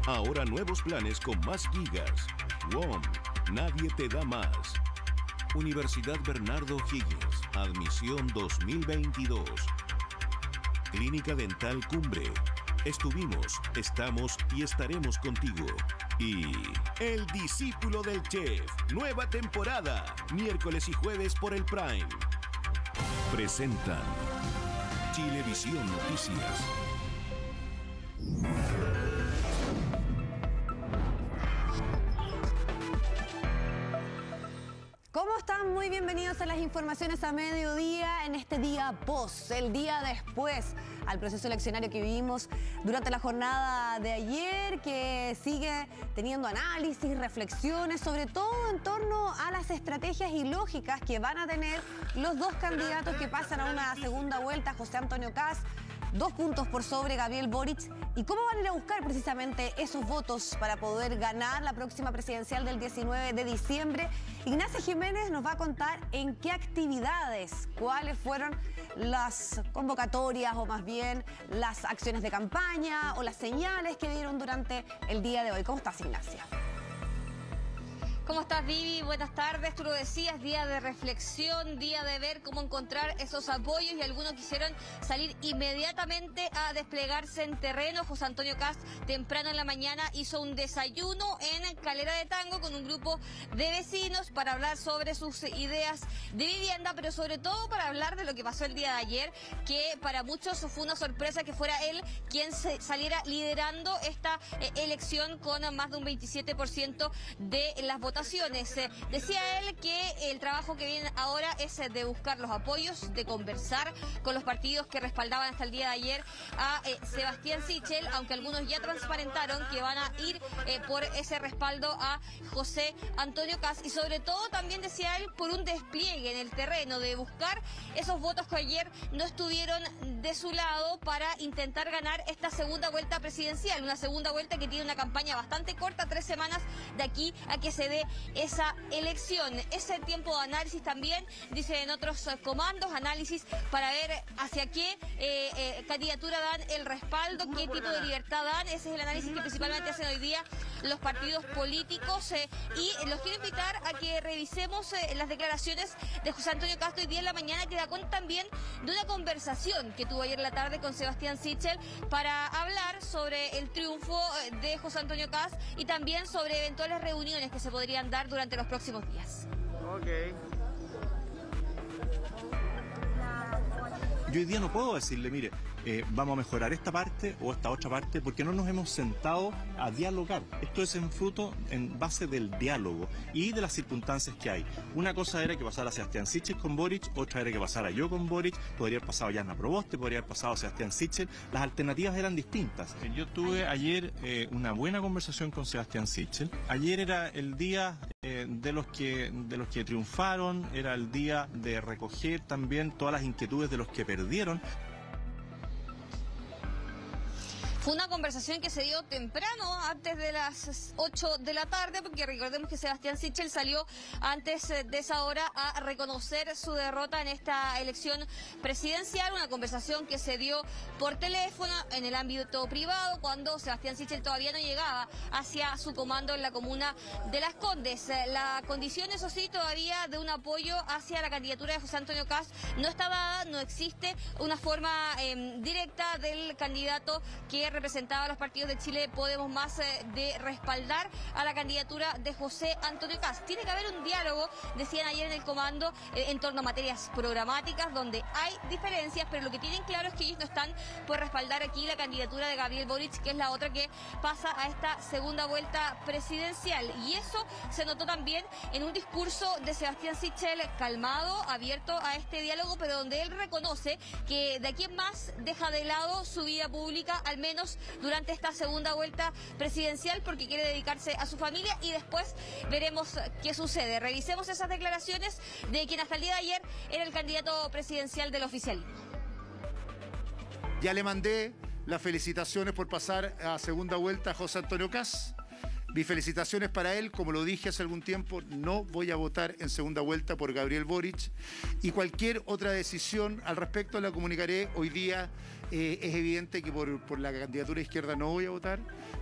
Ahora nuevos planes con más gigas. WOM, nadie te da más. Universidad Bernardo O'Higgins, admisión 2022. Clínica Dental Cumbre. Estuvimos, estamos y estaremos contigo. Y El Discípulo del Chef, nueva temporada, miércoles y jueves por el Prime. Presentan Chilevisión Noticias. ¿Cómo están? Muy bienvenidos a las informaciones a mediodía en este día post, el día después al proceso eleccionario que vivimos durante la jornada de ayer, que sigue teniendo análisis, reflexiones, sobre todo en torno a las estrategias y lógicas que van a tener los dos candidatos que pasan a una segunda vuelta, José Antonio Kast, 2 puntos por sobre Gabriel Boric, y cómo van a ir a buscar precisamente esos votos para poder ganar la próxima presidencial del 19 de diciembre. Ignacia Jiménez nos va a contar en qué actividades, cuáles fueron las convocatorias o más bien las acciones de campaña o las señales que dieron durante el día de hoy. ¿Cómo estás, Ignacia? ¿Cómo estás, Vivi? Buenas tardes. Tú lo decías, día de reflexión, día de ver cómo encontrar esos apoyos, y algunos quisieron salir inmediatamente a desplegarse en terreno. José Antonio Kast temprano en la mañana hizo un desayuno en Calera de Tango con un grupo de vecinos para hablar sobre sus ideas de vivienda, pero sobre todo para hablar de lo que pasó el día de ayer, que para muchos fue una sorpresa que fuera él quien saliera liderando esta elección con más de un 27% de las votaciones. Decía él que el trabajo que viene ahora es de buscar los apoyos, de conversar con los partidos que respaldaban hasta el día de ayer a Sebastián Sichel, aunque algunos ya transparentaron que van a ir por ese respaldo a José Antonio Kast, y sobre todo también decía él por un despliegue en el terreno, de buscar esos votos que ayer no estuvieron de su lado para intentar ganar esta segunda vuelta presidencial, una segunda vuelta que tiene una campaña bastante corta, 3 semanas de aquí a que se dé esa elección. Ese tiempo de análisis también, dice en otros comandos, análisis para ver hacia qué candidatura dan el respaldo, qué tipo de libertad dan. Ese es el análisis que principalmente hacen hoy día los partidos políticos, y los quiero invitar a que revisemos las declaraciones de José Antonio Kast hoy día en la mañana, que da cuenta también de una conversación que tuvo ayer en la tarde con Sebastián Sichel para hablar sobre el triunfo de José Antonio Kast y también sobre eventuales reuniones que se podrían dar durante los próximos días. Okay. Yo hoy día no puedo decirle, mire, vamos a mejorar esta parte o esta otra parte, porque no nos hemos sentado a dialogar. Esto es en base del diálogo y de las circunstancias que hay. Una cosa era que pasara Sebastián Sichel con Boric, otra era que pasara yo con Boric, podría haber pasado Jana Proboste, podría haber pasado Sebastián Sichel. Las alternativas eran distintas. Yo tuve ayer una buena conversación con Sebastián Sichel. Ayer era el día de los que triunfaron, era el día de recoger también todas las inquietudes de los que perdieron. Fue una conversación que se dio temprano, antes de las 8 de la tarde, porque recordemos que Sebastián Sichel salió antes de esa hora a reconocer su derrota en esta elección presidencial. Una conversación que se dio por teléfono en el ámbito privado, cuando Sebastián Sichel todavía no llegaba hacia su comando en la comuna de Las Condes. La condición, eso sí, todavía de un apoyo hacia la candidatura de José Antonio Kast no está dada, no existe una forma directa del candidato que representaba a los partidos de Chile Podemos Más de respaldar a la candidatura de José Antonio Kast. Tiene que haber un diálogo, decían ayer en el comando, en torno a materias programáticas donde hay diferencias, pero lo que tienen claro es que ellos no están por respaldar aquí la candidatura de Gabriel Boric, que es la otra que pasa a esta segunda vuelta presidencial. Y eso se notó también en un discurso de Sebastián Sichel calmado, abierto a este diálogo, pero donde él reconoce que de aquí en más deja de lado su vida pública, al menos durante esta segunda vuelta presidencial, porque quiere dedicarse a su familia, y después veremos qué sucede. Revisemos esas declaraciones de quien hasta el día de ayer era el candidato presidencial del oficialismo. Ya le mandé las felicitaciones por pasar a segunda vuelta a José Antonio Kast. Mis felicitaciones para él. Como lo dije hace algún tiempo, no voy a votar en segunda vuelta por Gabriel Boric, y cualquier otra decisión al respecto la comunicaré hoy día. Es evidente que por la candidatura izquierda no voy a votar,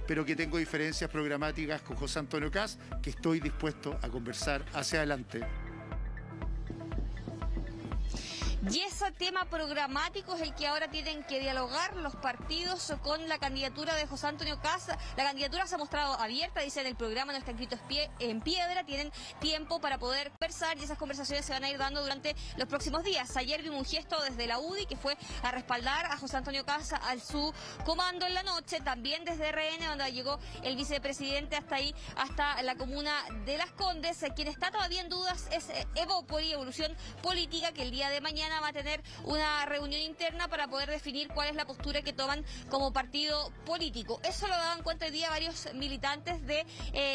pero que tengo diferencias programáticas con José Antonio Kast, que estoy dispuesto a conversar hacia adelante. Y ese tema programático es el que ahora tienen que dialogar los partidos con la candidatura de José Antonio Kast. La candidatura se ha mostrado abierta, dice en el programa, no está escrito en piedra, tienen tiempo para poder conversar y esas conversaciones se van a ir dando durante los próximos días. Ayer vimos un gesto desde la UDI que fue a respaldar a José Antonio Kast a su comando en la noche, también desde RN, donde llegó el vicepresidente hasta ahí, hasta la comuna de Las Condes. Quien está todavía en dudas es Evópoli, Evolución Política, que el día de mañana va a tener una reunión interna para poder definir cuál es la postura que toman como partido político. Eso lo daban cuenta hoy día varios militantes de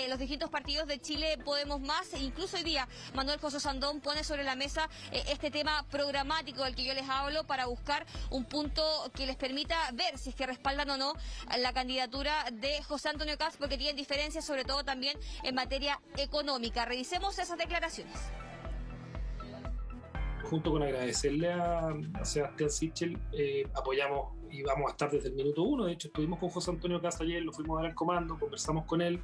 los distintos partidos de Chile Podemos Más, e incluso hoy día Manuel José Sandón pone sobre la mesa este tema programático del que yo les hablo para buscar un punto que les permita ver si es que respaldan o no la candidatura de José Antonio Kast, porque tienen diferencias sobre todo también en materia económica. Revisemos esas declaraciones. Junto con agradecerle a Sebastián Sichel, apoyamos y vamos a estar desde el minuto 1. De hecho, estuvimos con José Antonio Kast ayer, lo fuimos a dar al comando, conversamos con él.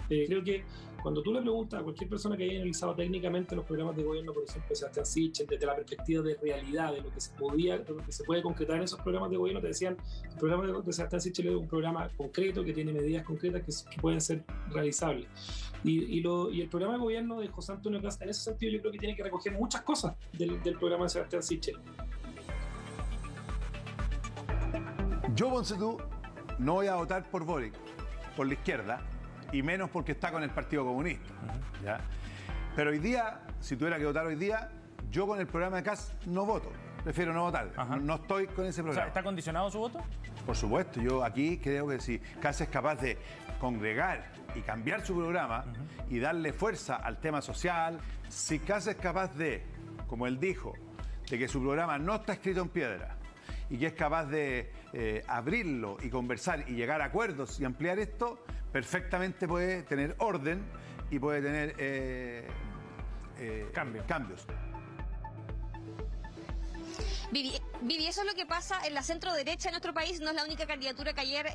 Creo que cuando tú le preguntas a cualquier persona que haya analizado técnicamente los programas de gobierno, por ejemplo, de Sebastián Sichel, desde la perspectiva de realidad, de lo que se podía, de lo que se puede concretar en esos programas de gobierno, te decían, el programa de Sebastián Sichel es un programa concreto, que tiene medidas concretas que pueden ser realizables. Y el programa de gobierno de José Antonio Kast, en ese sentido, yo creo que tiene que recoger muchas cosas del programa de Sebastián Sichel. Yo, ponte tú, no voy a votar por Boric, por la izquierda, y menos porque está con el Partido Comunista. ¿Ya? Pero hoy día, si tuviera que votar hoy día, yo con el programa de Kast no voto. Prefiero no votar. No estoy con ese programa. O sea, ¿está condicionado su voto? Por supuesto. Yo aquí creo que si Kast es capaz de congregar y cambiar su programa y darle fuerza al tema social, si Kast es capaz de, como él dijo, de que su programa no está escrito en piedra y que es capaz de abrirlo y conversar y llegar a acuerdos y ampliar esto, perfectamente puede tener orden y puede tener cambios. Vivi, eso es lo que pasa en la centro derecha en nuestro país. No es la única candidatura que ayer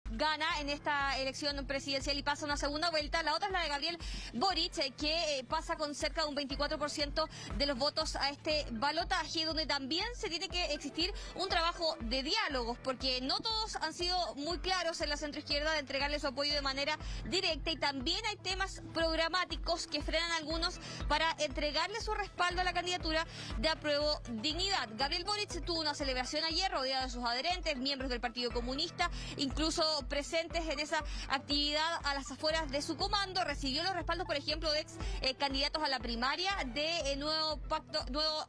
gana en esta elección presidencial y pasa una segunda vuelta. La otra es la de Gabriel Boric, que pasa con cerca de un 24% de los votos a este balotaje, donde también se tiene que existir un trabajo de diálogos, porque no todos han sido muy claros en la centroizquierda de entregarle su apoyo de manera directa, y también hay temas programáticos que frenan a algunos para entregarle su respaldo a la candidatura de Apruebo Dignidad. Gabriel Boric tuvo una celebración ayer rodeado de sus adherentes, miembros del Partido Comunista, incluso presentes en esa actividad a las afueras de su comando. Recibió los respaldos, por ejemplo, de ex candidatos a la primaria de Nuevo Pacto,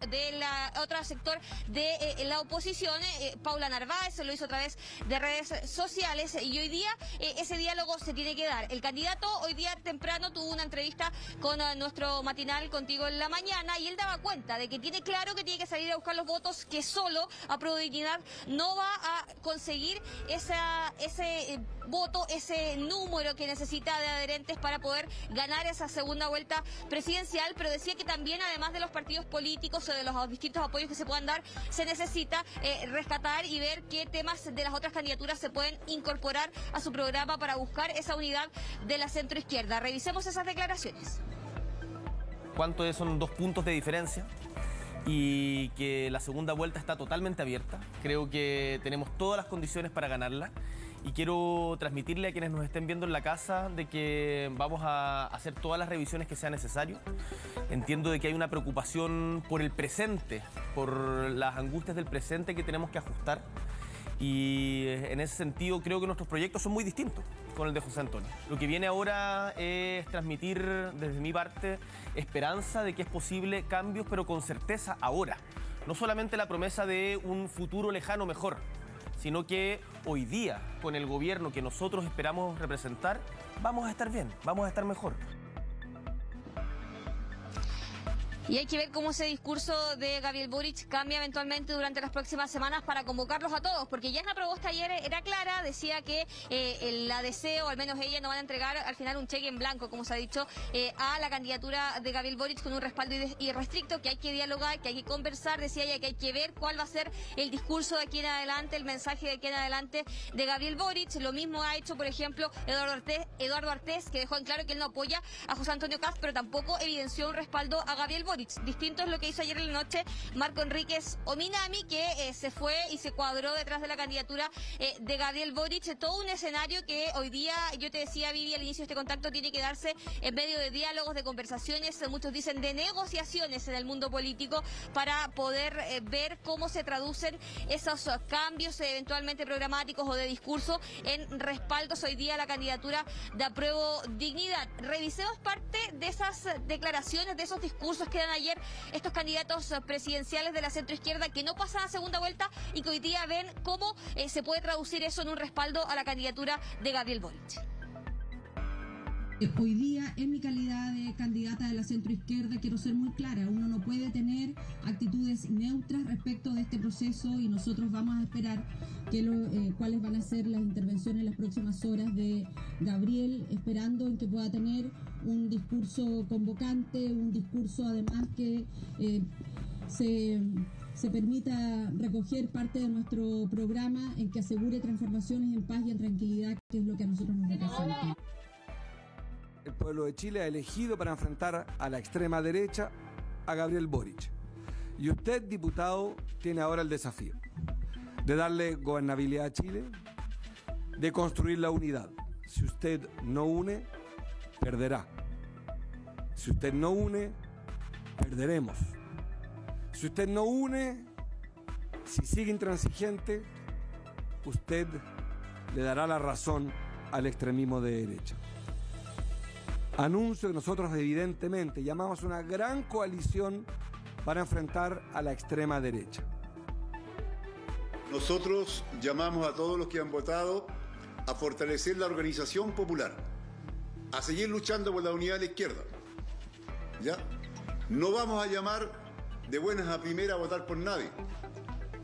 de la otro sector de la oposición. Paula Narváez lo hizo a través de redes sociales, y hoy día ese diálogo se tiene que dar. El candidato hoy día temprano tuvo una entrevista con nuestro matinal Contigo en la Mañana, y él daba cuenta de que tiene claro que tiene que salir a buscar los votos, que solo Apruebo Dignidad no va a conseguir ese voto, ese número que necesita de adherentes para poder ganar esa segunda vuelta presidencial. Pero decía que también, además de los partidos políticos o de los distintos apoyos que se puedan dar, se necesita rescatar y ver qué temas de las otras candidaturas se pueden incorporar a su programa para buscar esa unidad de la centroizquierda. Revisemos esas declaraciones. ¿Cuánto son 2 puntos de diferencia? Y que la segunda vuelta está totalmente abierta. Creo que tenemos todas las condiciones para ganarla, y quiero transmitirle a quienes nos estén viendo en la casa de que vamos a hacer todas las revisiones que sea necesario. Entiendo de que hay una preocupación por el presente, por las angustias del presente que tenemos que ajustar, y en ese sentido creo que nuestros proyectos son muy distintos con el de José Antonio. Lo que viene ahora es transmitir desde mi parte esperanza de que es posible cambios, pero con certeza ahora. No solamente la promesa de un futuro lejano mejor, sino que hoy día, con el gobierno que nosotros esperamos representar, vamos a estar bien, vamos a estar mejor. Y hay que ver cómo ese discurso de Gabriel Boric cambia eventualmente durante las próximas semanas para convocarlos a todos, porque Jasna Proboste ayer era clara, decía que la DC, o al menos ella, no van a entregar al final un cheque en blanco, como se ha dicho, a la candidatura de Gabriel Boric con un respaldo irrestricto, que hay que dialogar, que hay que conversar, decía ella, que hay que ver cuál va a ser el discurso de aquí en adelante, el mensaje de aquí en adelante de Gabriel Boric. Lo mismo ha hecho, por ejemplo, Eduardo Artés, que dejó en claro que él no apoya a José Antonio Kast, pero tampoco evidenció un respaldo a Gabriel Boric. Distinto es lo que hizo ayer en la noche Marco Enríquez Ominami, que se fue y se cuadró detrás de la candidatura de Gabriel Boric. Todo un escenario que hoy día, yo te decía, Vivi, al inicio de este contacto, tiene que darse en medio de diálogos, de conversaciones, muchos dicen de negociaciones en el mundo político, para poder ver cómo se traducen esos cambios eventualmente programáticos o de discurso en respaldos hoy día a la candidatura de Apruebo Dignidad. Revisemos parte de esas declaraciones, de esos discursos que dan ayer estos candidatos presidenciales de la centroizquierda, que no pasan a segunda vuelta y que hoy día ven cómo se puede traducir eso en un respaldo a la candidatura de Gabriel Boric. Hoy día, en mi calidad de candidata de la centroizquierda, quiero ser muy clara: uno no puede tener actitudes neutras respecto de este proceso, y nosotros vamos a esperar cuáles van a ser las intervenciones en las próximas horas de Gabriel, esperando en que pueda tener un discurso convocante, un discurso además que se permita recoger parte de nuestro programa, en que asegure transformaciones en paz y en tranquilidad, que es lo que a nosotros nos representa. El pueblo de Chile ha elegido para enfrentar a la extrema derecha a Gabriel Boric. Y usted, diputado, tiene ahora el desafío de darle gobernabilidad a Chile, de construir la unidad. Si usted no une, perderá. Si usted no une, perderemos. Si usted no une, si sigue intransigente, usted le dará la razón al extremismo de derecha. Anuncio que nosotros evidentemente llamamos a una gran coalición para enfrentar a la extrema derecha. Nosotros llamamos a todos los que han votado a fortalecer la organización popular, a seguir luchando por la unidad de la izquierda. ¿Ya? No vamos a llamar de buenas a primeras a votar por nadie,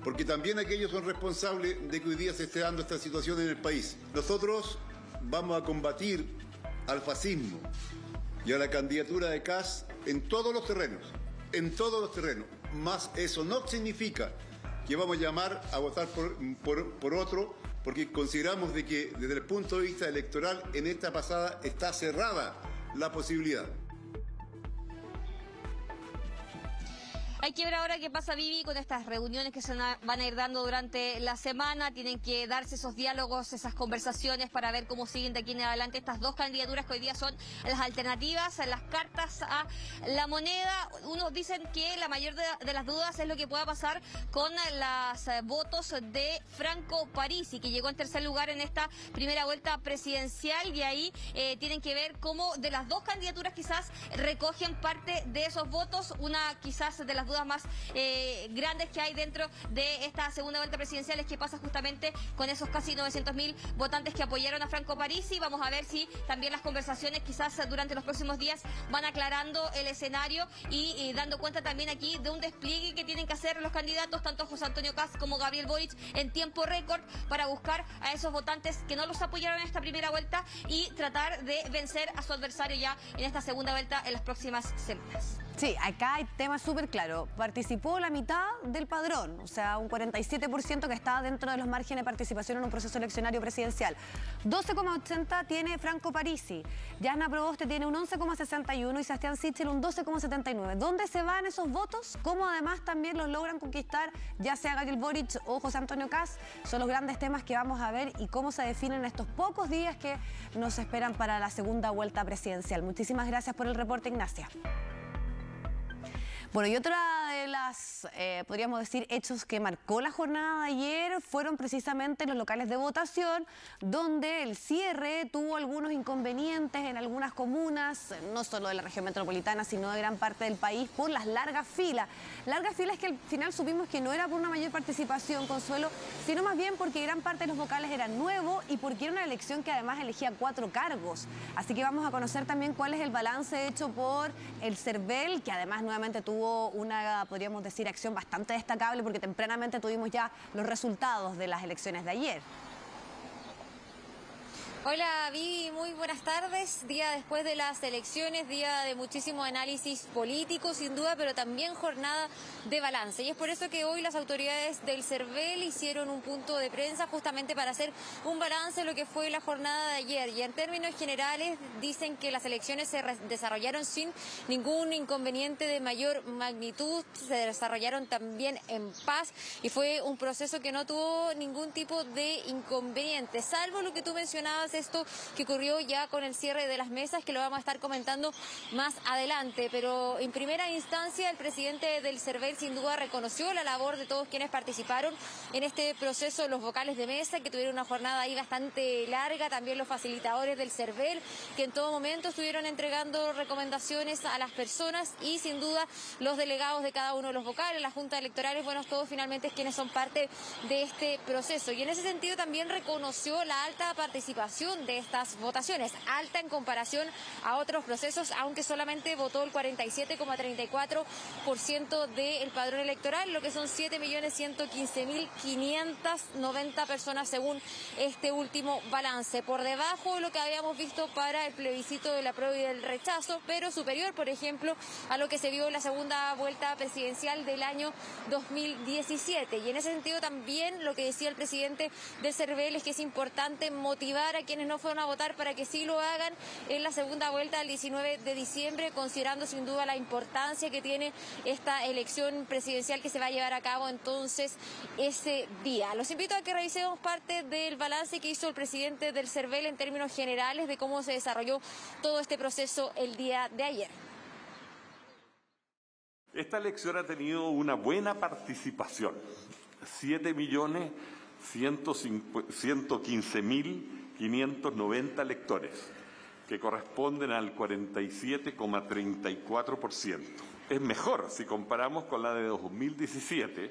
porque también aquellos son responsables de que hoy día se esté dando esta situación en el país. Nosotros vamos a combatir al fascismo y a la candidatura de Kast en todos los terrenos, Más eso no significa que vamos a llamar a votar por otro, porque consideramos de que desde el punto de vista electoral en esta pasada está cerrada la posibilidad. Hay que ver ahora qué pasa, Vivi, con estas reuniones que se van a ir dando durante la semana. Tienen que darse esos diálogos, esas conversaciones, para ver cómo siguen de aquí en adelante estas dos candidaturas que hoy día son las alternativas, las cartas a la moneda. Unos dicen que la mayor de las dudas es lo que pueda pasar con los votos de Franco Parisi, que llegó en tercer lugar en esta primera vuelta presidencial, y ahí tienen que ver cómo de las dos candidaturas quizás recogen parte de esos votos. Una quizás de las dudas más grandes que hay dentro de esta segunda vuelta presidencial es qué pasa justamente con esos casi 900.000 votantes que apoyaron a Franco Parisi. Vamos a ver si también las conversaciones quizás durante los próximos días van aclarando el escenario y dando cuenta también aquí de un despliegue que tienen que hacer los candidatos, tanto José Antonio Kast como Gabriel Boric, en tiempo récord, para buscar a esos votantes que no los apoyaron en esta primera vuelta y tratar de vencer a su adversario ya en esta segunda vuelta en las próximas semanas. Sí, acá hay tema súper claro. Participó la mitad del padrón, o sea, un 47% que está dentro de los márgenes de participación en un proceso eleccionario presidencial. 12,80 tiene Franco Parisi, Jasna Proboste tiene un 11,61 y Sebastián Sichel un 12,79. ¿Dónde se van esos votos? ¿Cómo además también los logran conquistar, ya sea Gabriel Boric o José Antonio Kast? Son los grandes temas que vamos a ver y cómo se definen estos pocos días que nos esperan para la segunda vuelta presidencial. Muchísimas gracias por el reporte, Ignacia. Bueno, y otra de las, podríamos decir, hechos que marcó la jornada de ayer fueron precisamente los locales de votación, donde el cierre tuvo algunos inconvenientes en algunas comunas, no solo de la región metropolitana, sino de gran parte del país, por las largas filas. Largas filas que al final supimos que no era por una mayor participación, Consuelo, sino más bien porque gran parte de los vocales eran nuevos y porque era una elección que además elegía 4 cargos. Así que vamos a conocer también cuál es el balance hecho por el CERVEL, que además nuevamente tuvo una, podríamos decir, acción bastante destacable porque tempranamente tuvimos ya los resultados de las elecciones de ayer. Hola Vivi, muy buenas tardes. Día después de las elecciones, día de muchísimo análisis político sin duda, pero también jornada de balance. Y es por eso que hoy las autoridades del CERVEL hicieron un punto de prensa justamente para hacer un balance de lo que fue la jornada de ayer. Y en términos generales dicen que las elecciones se desarrollaron sin ningún inconveniente de mayor magnitud, se desarrollaron también en paz y fue un proceso que no tuvo ningún tipo de inconveniente, salvo lo que tú mencionabas, esto que ocurrió ya con el cierre de las mesas, que lo vamos a estar comentando más adelante. Pero en primera instancia el presidente del CERVEL sin duda reconoció la labor de todos quienes participaron en este proceso, los vocales de mesa, que tuvieron una jornada ahí bastante larga, también los facilitadores del CERVEL, que en todo momento estuvieron entregando recomendaciones a las personas, y sin duda los delegados de cada uno de los vocales, la Junta Electoral, bueno, todos finalmente quienes son parte de este proceso. Y en ese sentido también reconoció la alta participación de estas votaciones, alta en comparación a otros procesos, aunque solamente votó el 47,34% del padrón electoral, lo que son 7.115.590 personas según este último balance, por debajo de lo que habíamos visto para el plebiscito del apruebo y del rechazo, pero superior, por ejemplo, a lo que se vio en la segunda vuelta presidencial del año 2017. Y en ese sentido también lo que decía el presidente del CERVEL es que es importante motivar a quienes no fueron a votar para que sí lo hagan en la segunda vuelta del 19 de diciembre, considerando sin duda la importancia que tiene esta elección presidencial que se va a llevar a cabo entonces ese día. Los invito a que revisemos parte del balance que hizo el presidente del CERVEL en términos generales de cómo se desarrolló todo este proceso el día de ayer. Esta elección ha tenido una buena participación, 7.115.590 electores, que corresponden al 47,34%. Es mejor si comparamos con la de 2017,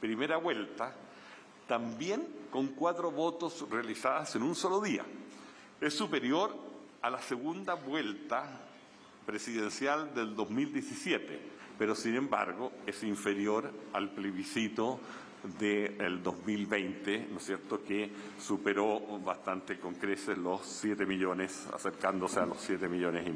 primera vuelta, también con 4 votos realizadas en un solo día. Es superior a la segunda vuelta presidencial del 2017, pero sin embargo es inferior al plebiscito del 2020, ¿no es cierto?, que superó bastante con creces los 7 millones, acercándose a los 7,5 millones.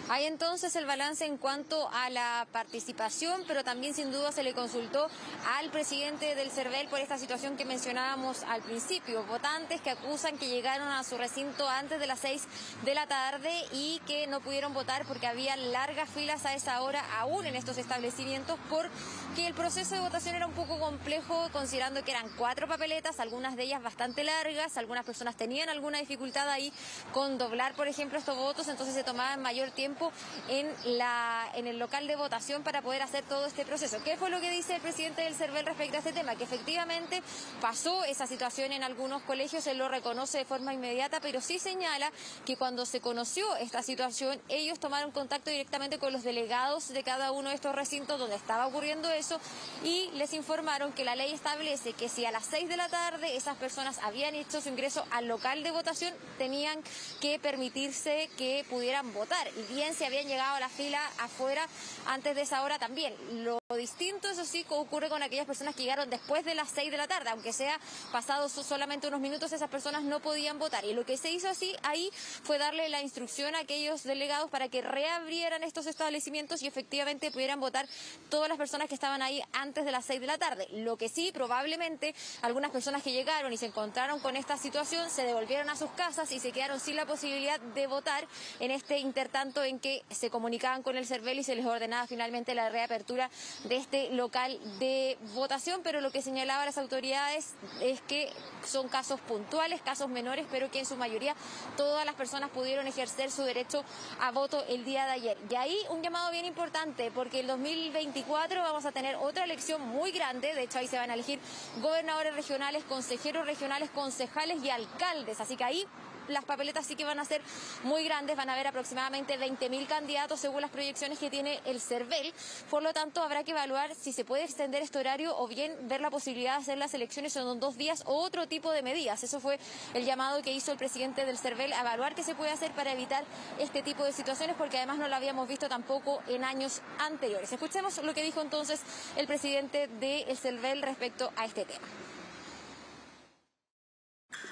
Hay entonces el balance en cuanto a la participación, pero también sin duda se le consultó al presidente del CERVEL por esta situación que mencionábamos al principio. Votantes que acusan que llegaron a su recinto antes de las 6 de la tarde y que no pudieron votar porque había largas filas a esa hora aún en estos establecimientos, porque el proceso de votación era un poco complejo, considerando que eran 4 papeletas, algunas de ellas bastante largas, algunas personas tenían alguna dificultad ahí con doblar, por ejemplo, estos votos, entonces se tomaba mayor tiempo en el local de votación para poder hacer todo este proceso. ¿Qué fue lo que dice el presidente del CERVEL respecto a este tema? Que efectivamente pasó esa situación en algunos colegios, él lo reconoce de forma inmediata, pero sí señala que cuando se conoció esta situación, ellos tomaron contacto directamente con los delegados de cada uno de estos recintos donde estaba ocurriendo eso y les informaron que la ley establece que si a las 6 de la tarde esas personas habían hecho su ingreso al local de votación, tenían que permitirse que pudieran votar. Y bien, si habían llegado a la fila afuera antes de esa hora también. Lo distinto, eso sí, ocurre con aquellas personas que llegaron después de las 6 de la tarde, aunque sea pasados solamente unos minutos, esas personas no podían votar. Y lo que se hizo así ahí fue darle la instrucción a aquellos delegados para que reabrieran estos establecimientos y efectivamente pudieran votar todas las personas que estaban ahí antes de las 6 de la tarde. Lo que sí, probablemente algunas personas que llegaron y se encontraron con esta situación se devolvieron a sus casas y se quedaron sin la posibilidad de votar en este intertanto en que se comunicaban con el CERVEL y se les ordenaba finalmente la reapertura de este local de votación, pero lo que señalaban las autoridades es que son casos puntuales, casos menores, pero que en su mayoría todas las personas pudieron ejercer su derecho a voto el día de ayer. Y ahí un llamado bien importante, porque el 2024 vamos a tener otra elección muy grande. De hecho, ahí se van a elegir gobernadores regionales, consejeros regionales, concejales y alcaldes. Así que ahí las papeletas sí que van a ser muy grandes, van a haber aproximadamente 20.000 candidatos según las proyecciones que tiene el CERVEL. Por lo tanto, habrá que evaluar si se puede extender este horario o bien ver la posibilidad de hacer las elecciones en 2 días o otro tipo de medidas. Eso fue el llamado que hizo el presidente del CERVEL, a evaluar qué se puede hacer para evitar este tipo de situaciones, porque además no lo habíamos visto tampoco en años anteriores. Escuchemos lo que dijo entonces el presidente del CERVEL respecto a este tema.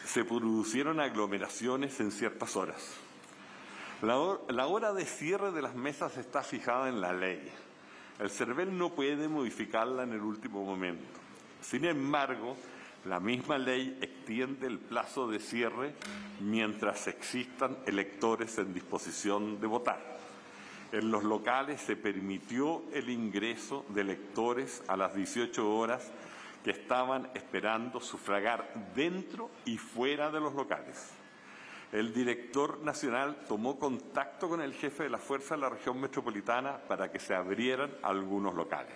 Se produjeron aglomeraciones en ciertas horas. La hora de cierre de las mesas está fijada en la ley. El CERVEL no puede modificarla en el último momento. Sin embargo, la misma ley extiende el plazo de cierre mientras existan electores en disposición de votar. En los locales se permitió el ingreso de electores a las 18 horas que estaban esperando sufragar dentro y fuera de los locales. El director nacional tomó contacto con el jefe de la fuerza de la región metropolitana para que se abrieran algunos locales.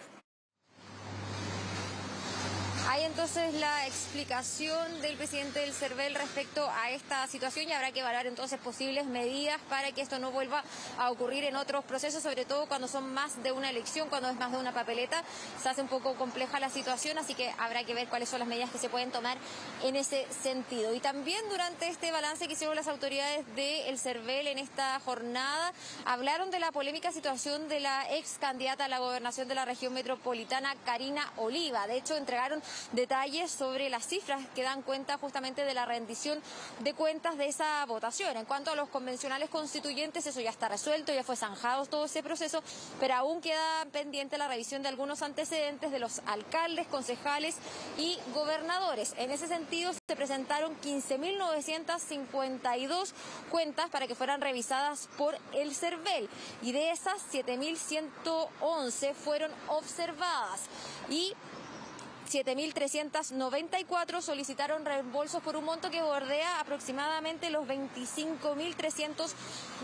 Hay entonces la explicación del presidente del CERVEL respecto a esta situación, y habrá que evaluar entonces posibles medidas para que esto no vuelva a ocurrir en otros procesos, sobre todo cuando son más de una elección, cuando es más de una papeleta. Se hace un poco compleja la situación, así que habrá que ver cuáles son las medidas que se pueden tomar en ese sentido. Y también durante este balance que hicieron las autoridades del CERVEL en esta jornada, hablaron de la polémica situación de la ex candidata a la gobernación de la región metropolitana, Karina Oliva. De hecho, entregaron detalles sobre las cifras que dan cuenta justamente de la rendición de cuentas de esa votación. En cuanto a los convencionales constituyentes, eso ya está resuelto, ya fue zanjado todo ese proceso, pero aún queda pendiente la revisión de algunos antecedentes de los alcaldes, concejales y gobernadores. En ese sentido, se presentaron 15.952 cuentas para que fueran revisadas por el CERVEL, y de esas 7.111 fueron observadas y 7.394 solicitaron reembolsos por un monto que bordea aproximadamente los 25.300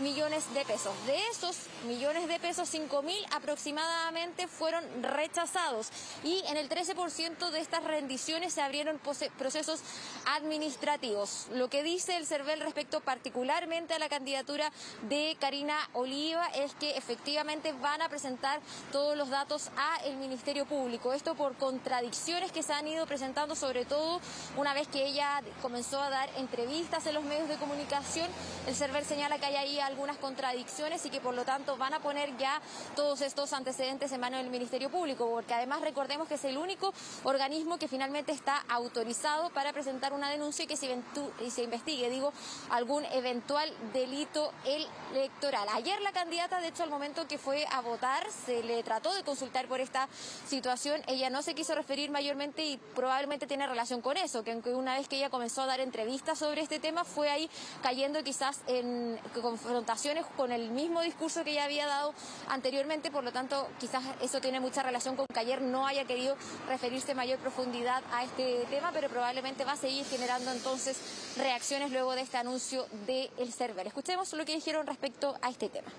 millones de pesos. De esos millones de pesos, 5.000 aproximadamente fueron rechazados, y en el 13% de estas rendiciones se abrieron procesos administrativos. Lo que dice el CERVEL respecto particularmente a la candidatura de Karina Oliva es que efectivamente van a presentar todos los datos al Ministerio Público. Esto por contradicciones que se han ido presentando, sobre todo una vez que ella comenzó a dar entrevistas en los medios de comunicación. El CERVEL señala que hay ahí algunas contradicciones y que por lo tanto van a poner ya todos estos antecedentes en manos del Ministerio Público, porque además recordemos que es el único organismo que finalmente está autorizado para presentar una denuncia y que se investigue, algún eventual delito electoral. Ayer la candidata, de hecho, al momento que fue a votar, se le trató de consultar por esta situación. Ella no se quiso referir mayormente, y probablemente tiene relación con eso, que una vez que ella comenzó a dar entrevistas sobre este tema, fue ahí cayendo quizás en confrontaciones con el mismo discurso que ella había dado anteriormente. Por lo tanto, quizás eso tiene mucha relación con que ayer no haya querido referirse en mayor profundidad a este tema, pero probablemente va a seguir generando entonces reacciones luego de este anuncio del CERVEL. Escuchemos lo que dijeron respecto a este tema.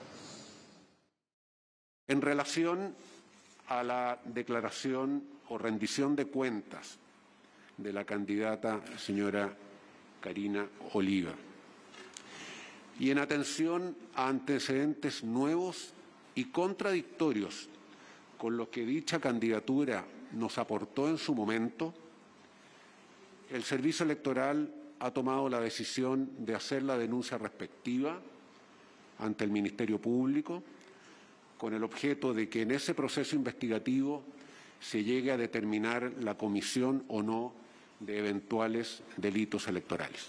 En relación a la declaración o rendición de cuentas de la candidata señora Karina Oliva, y en atención a antecedentes nuevos y contradictorios con lo que dicha candidatura nos aportó en su momento, el Servicio Electoral ha tomado la decisión de hacer la denuncia respectiva ante el Ministerio Público, con el objeto de que en ese proceso investigativo se llegue a determinar la comisión o no de eventuales delitos electorales.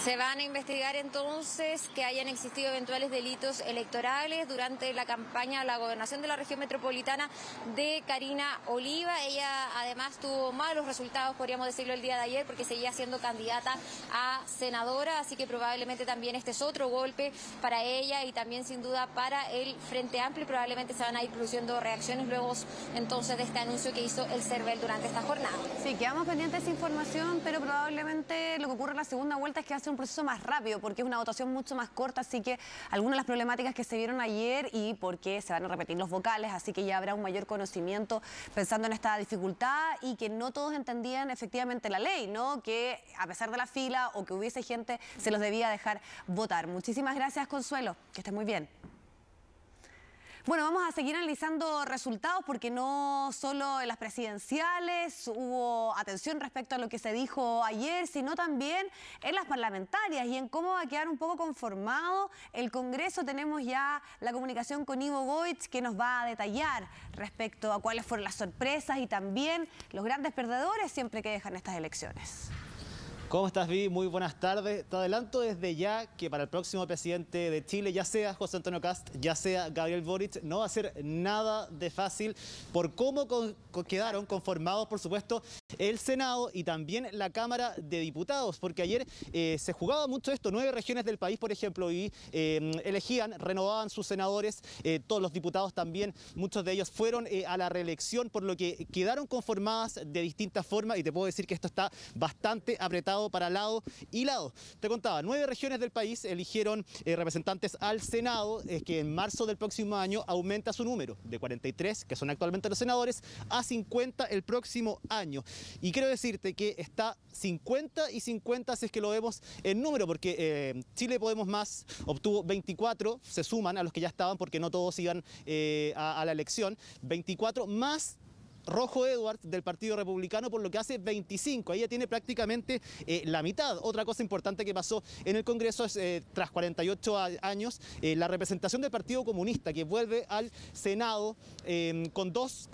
Se van a investigar entonces que hayan existido eventuales delitos electorales durante la campaña a la gobernación de la región metropolitana de Karina Oliva. Ella además tuvo malos resultados, podríamos decirlo, el día de ayer porque seguía siendo candidata a senadora, así que probablemente también este es otro golpe para ella y también sin duda para el Frente Amplio. Probablemente se van a ir produciendo reacciones luego entonces de este anuncio que hizo el CERVEL durante esta jornada. Sí, quedamos pendientes de esa información, pero probablemente lo que ocurre en la segunda vuelta es que va a ser un proceso más rápido porque es una votación mucho más corta, así que algunas de las problemáticas que se vieron ayer y porque se van a repetir los vocales, así que ya habrá un mayor conocimiento pensando en esta dificultad y que no todos entendían efectivamente la ley, ¿no? Que a pesar de la fila o que hubiese gente, se los debía dejar votar. Muchísimas gracias, Consuelo, que estés muy bien. Bueno, vamos a seguir analizando resultados porque no solo en las presidenciales hubo atención respecto a lo que se dijo ayer, sino también en las parlamentarias y en cómo va a quedar un poco conformado el Congreso. Tenemos ya la comunicación con Ivo Goich que nos va a detallar respecto a cuáles fueron las sorpresas y también los grandes perdedores siempre que dejan estas elecciones. ¿Cómo estás, Vi? Muy buenas tardes. Te adelanto desde ya que para el próximo presidente de Chile, ya sea José Antonio Kast, ya sea Gabriel Boric, no va a ser nada de fácil por cómo quedaron conformados, por supuesto, el Senado y también la Cámara de Diputados, porque ayer se jugaba mucho esto, 9 regiones del país, por ejemplo, y elegían, renovaban sus senadores, todos los diputados también, muchos de ellos fueron a la reelección, por lo que quedaron conformadas de distintas formas y te puedo decir que esto está bastante apretado para lado y lado. Te contaba, 9 regiones del país eligieron representantes al Senado, que en marzo del próximo año aumenta su número de 43, que son actualmente los senadores, a 50 el próximo año. Y quiero decirte que está 50 y 50 si es que lo vemos en número, porque Chile Podemos Más obtuvo 24, se suman a los que ya estaban porque no todos iban a la elección, 24 más Rojo Edwards del Partido Republicano, por lo que hace 25. Ella tiene prácticamente la mitad. Otra cosa importante que pasó en el Congreso es, tras 48 años, la representación del Partido Comunista, que vuelve al Senado con 2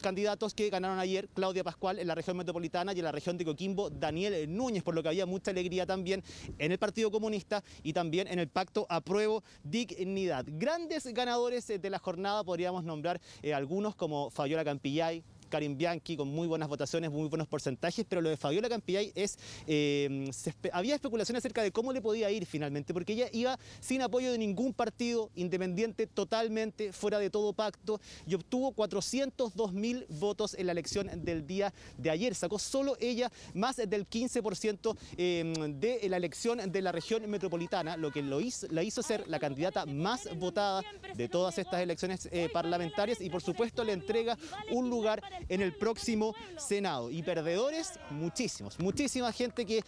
candidatos que ganaron ayer, Claudia Pascual en la región metropolitana y en la región de Coquimbo, Daniel Núñez, por lo que había mucha alegría también en el Partido Comunista y también en el pacto Apruebo Dignidad. Grandes ganadores de la jornada podríamos nombrar algunos como Fabiola Campillay, Karin Bianchi, con muy buenas votaciones, muy buenos porcentajes, pero lo de Fabiola Campillay es, había especulación acerca de cómo le podía ir finalmente, porque ella iba sin apoyo de ningún partido, independiente, totalmente fuera de todo pacto, y obtuvo 402.000 votos en la elección del día de ayer. Sacó solo ella más del 15% de la elección de la región metropolitana, lo que la hizo ser la candidata más votada de todas estas elecciones parlamentarias y por supuesto le entrega un lugar en el próximo Senado. Y perdedores, muchísimos, muchísima gente que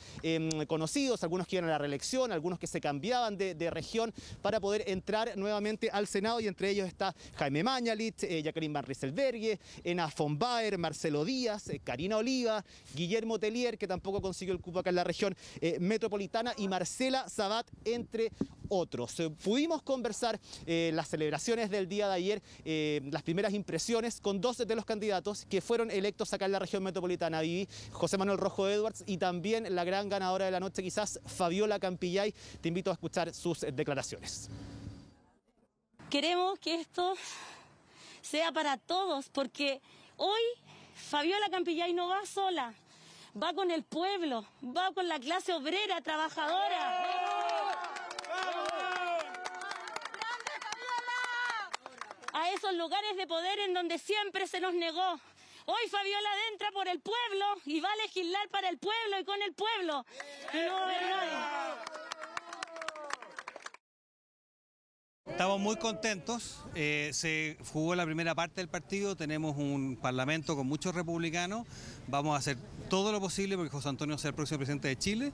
conocidos, algunos que iban a la reelección, algunos que se cambiaban de región para poder entrar nuevamente al Senado, y entre ellos está Jaime Mañalich, Jacqueline Van Rysselberghe, Ena von Baer, Marcelo Díaz, Karina Oliva, Guillermo Tellier, que tampoco consiguió el cupo acá en la región metropolitana, y Marcela Sabat, entre otros. Pudimos conversar las celebraciones del día de ayer, las primeras impresiones con 2 de los candidatos que fueron electos acá en la región metropolitana, Vivi, José Manuel Rojo Edwards y también la gran ganadora de la noche quizás, Fabiola Campillay. Te invito a escuchar sus declaraciones. Queremos que esto sea para todos, porque hoy Fabiola Campillay no va sola, va con el pueblo, va con la clase obrera, trabajadora. A esos lugares de poder en donde siempre se nos negó. Hoy Fabiola entra por el pueblo y va a legislar para el pueblo y con el pueblo. Y no va a haber nadie. Estamos muy contentos, se jugó la primera parte del partido, tenemos un parlamento con muchos republicanos, vamos a hacer todo lo posible porque José Antonio sea el próximo presidente de Chile,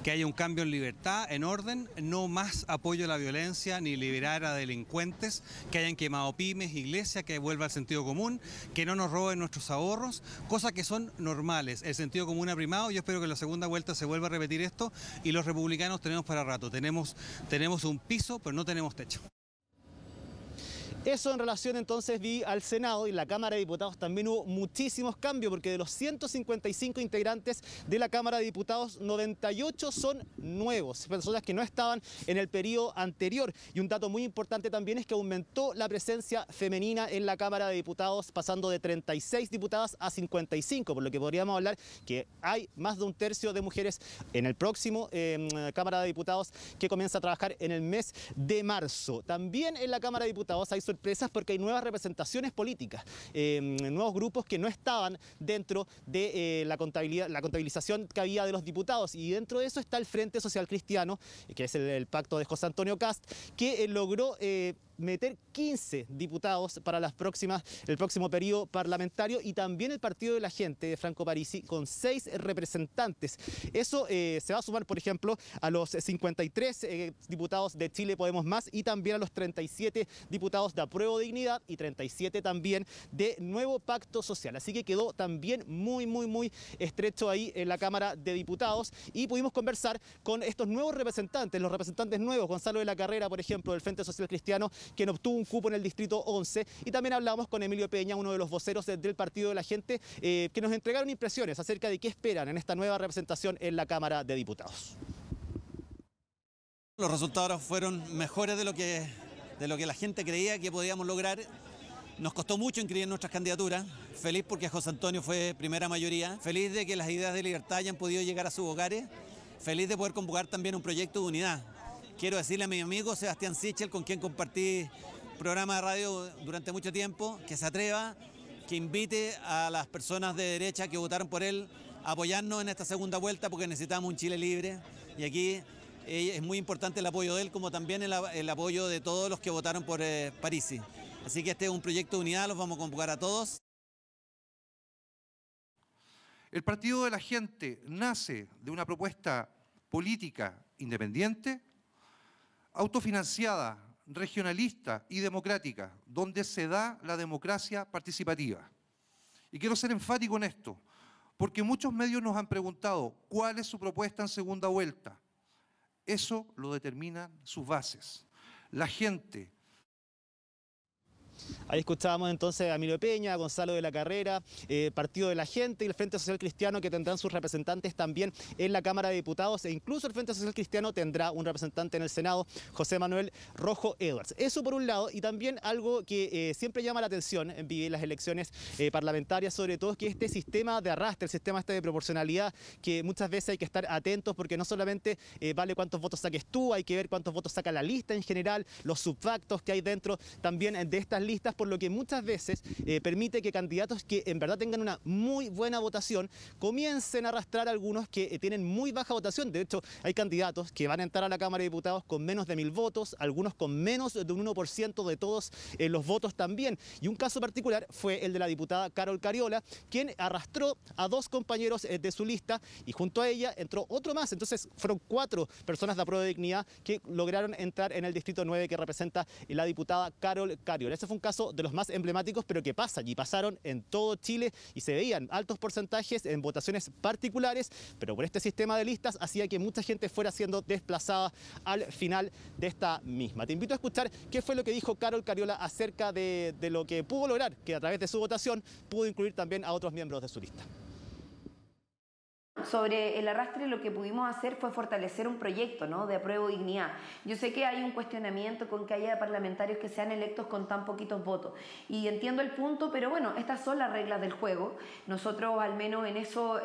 que haya un cambio en libertad, en orden, no más apoyo a la violencia ni liberar a delincuentes, que hayan quemado pymes, iglesias, que vuelva al sentido común, que no nos roben nuestros ahorros, cosas que son normales, el sentido común ha primado. Yo espero que en la segunda vuelta se vuelva a repetir esto y los republicanos tenemos para rato, tenemos un piso pero no tenemos techo. Eso en relación entonces vi al Senado y la Cámara de Diputados también hubo muchísimos cambios porque de los 155 integrantes de la Cámara de Diputados, 98 son nuevos, personas que no estaban en el periodo anterior. Y un dato muy importante también es que aumentó la presencia femenina en la Cámara de Diputados, pasando de 36 diputadas a 55, por lo que podríamos hablar que hay más de un tercio de mujeres en el próximo Cámara de Diputados que comienza a trabajar en el mes de marzo. También en la Cámara de Diputados hay sorpresas porque hay nuevas representaciones políticas, nuevos grupos que no estaban dentro de la contabilización que había de los diputados, y dentro de eso está el Frente Social Cristiano, que es el pacto de José Antonio Kast, que logró meter 15 diputados para el próximo periodo parlamentario, y también el Partido de la Gente de Franco Parisi con 6 representantes. Eso se va a sumar, por ejemplo, a los 53 diputados de Chile Podemos Más y también a los 37 diputados de Apruebo Dignidad y 37 también de Nuevo Pacto Social. Así que quedó también muy estrecho ahí en la Cámara de Diputados, y pudimos conversar con estos nuevos representantes, los representantes nuevos, Gonzalo de la Carrera, por ejemplo, del Frente Social Cristiano, quien obtuvo un cupo en el Distrito 11, y también hablamos con Emilio Peña, uno de los voceros del Partido de la Gente, que nos entregaron impresiones acerca de qué esperan en esta nueva representación en la Cámara de Diputados. Los resultados fueron mejores de lo que la gente creía que podíamos lograr. Nos costó mucho inscribir nuestras candidaturas. Feliz porque José Antonio fue primera mayoría. Feliz de que las ideas de libertad hayan podido llegar a sus hogares. Feliz de poder convocar también un proyecto de unidad. Quiero decirle a mi amigo Sebastián Sichel, con quien compartí programa de radio durante mucho tiempo, que se atreva, que invite a las personas de derecha que votaron por él a apoyarnos en esta segunda vuelta, porque necesitamos un Chile libre. Y aquí es muy importante el apoyo de él, como también el apoyo de todos los que votaron por Parisi. Así que este es un proyecto de unidad, los vamos a convocar a todos. El Partido de la Gente nace de una propuesta política independiente, autofinanciada, regionalista y democrática, donde se da la democracia participativa. Y quiero ser enfático en esto, porque muchos medios nos han preguntado cuál es su propuesta en segunda vuelta. Eso lo determinan sus bases. La gente. Ahí escuchábamos entonces a Emilio Peña, a Gonzalo de la Carrera, Partido de la Gente y el Frente Social Cristiano, que tendrán sus representantes también en la Cámara de Diputados, e incluso el Frente Social Cristiano tendrá un representante en el Senado, José Manuel Rojo Edwards. Eso por un lado, y también algo que siempre llama la atención en vivir las elecciones parlamentarias, sobre todo, es que este sistema de arrastre, el sistema de proporcionalidad, que muchas veces hay que estar atentos, porque no solamente vale cuántos votos saques tú, hay que ver cuántos votos saca la lista en general, los subfactos que hay dentro también de estas listas, por lo que muchas veces permite que candidatos que en verdad tengan una muy buena votación comiencen a arrastrar a algunos que tienen muy baja votación. De hecho, hay candidatos que van a entrar a la Cámara de Diputados con menos de 1000 votos, algunos con menos de un 1% de todos los votos también. Y un caso particular fue el de la diputada Carol Cariola, quien arrastró a 2 compañeros de su lista, y junto a ella entró otro más. Entonces fueron 4 personas de Apruebo de Dignidad que lograron entrar en el Distrito 9 que representa la diputada Carol Cariola. Ese fue un caso de los más emblemáticos, pero que pasan y pasaron en todo Chile, y se veían altos porcentajes en votaciones particulares, pero por este sistema de listas hacía que mucha gente fuera siendo desplazada al final de esta misma. Te invito a escuchar qué fue lo que dijo Carol Cariola acerca de lo que pudo lograr, que a través de su votación pudo incluir también a otros miembros de su lista. Sobre el arrastre, lo que pudimos hacer fue fortalecer un proyecto, ¿no?, de Apruebo Dignidad. Yo sé que hay un cuestionamiento con que haya parlamentarios que sean electos con tan poquitos votos, y entiendo el punto, pero bueno, estas son las reglas del juego. Nosotros al menos en eso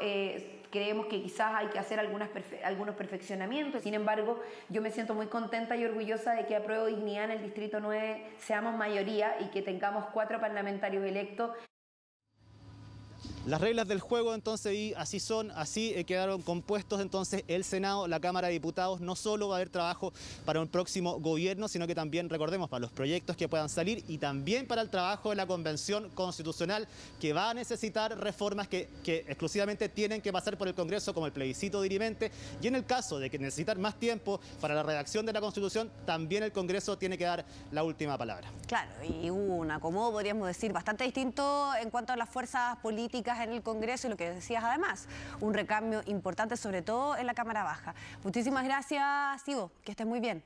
creemos que quizás hay que hacer algunos perfeccionamientos. Sin embargo, yo me siento muy contenta y orgullosa de que Apruebo Dignidad en el Distrito 9 seamos mayoría y que tengamos 4 parlamentarios electos. Las reglas del juego entonces y así son, así quedaron compuestos entonces el Senado, la Cámara de Diputados. No solo va a haber trabajo para un próximo gobierno, sino que también, recordemos, para los proyectos que puedan salir y también para el trabajo de la Convención Constitucional, que va a necesitar reformas que exclusivamente tienen que pasar por el Congreso, como el plebiscito dirimente, y en el caso de que necesitar más tiempo para la redacción de la Constitución, también el Congreso tiene que dar la última palabra. Claro, y hubo un acomodo, podríamos decir, bastante distinto en cuanto a las fuerzas políticas en el Congreso, y lo que decías además, un recambio importante, sobre todo en la Cámara Baja. Muchísimas gracias, Ivo, que estés muy bien.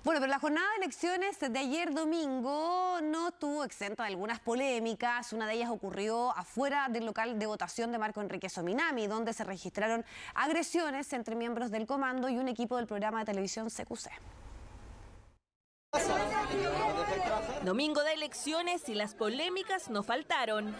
Bueno, pero la jornada de elecciones de ayer domingo no estuvo exenta de algunas polémicas. Una de ellas ocurrió afuera del local de votación de Marco Enrique Sominami, donde se registraron agresiones entre miembros del comando y un equipo del programa de televisión CQC. Domingo de elecciones y las polémicas no faltaron.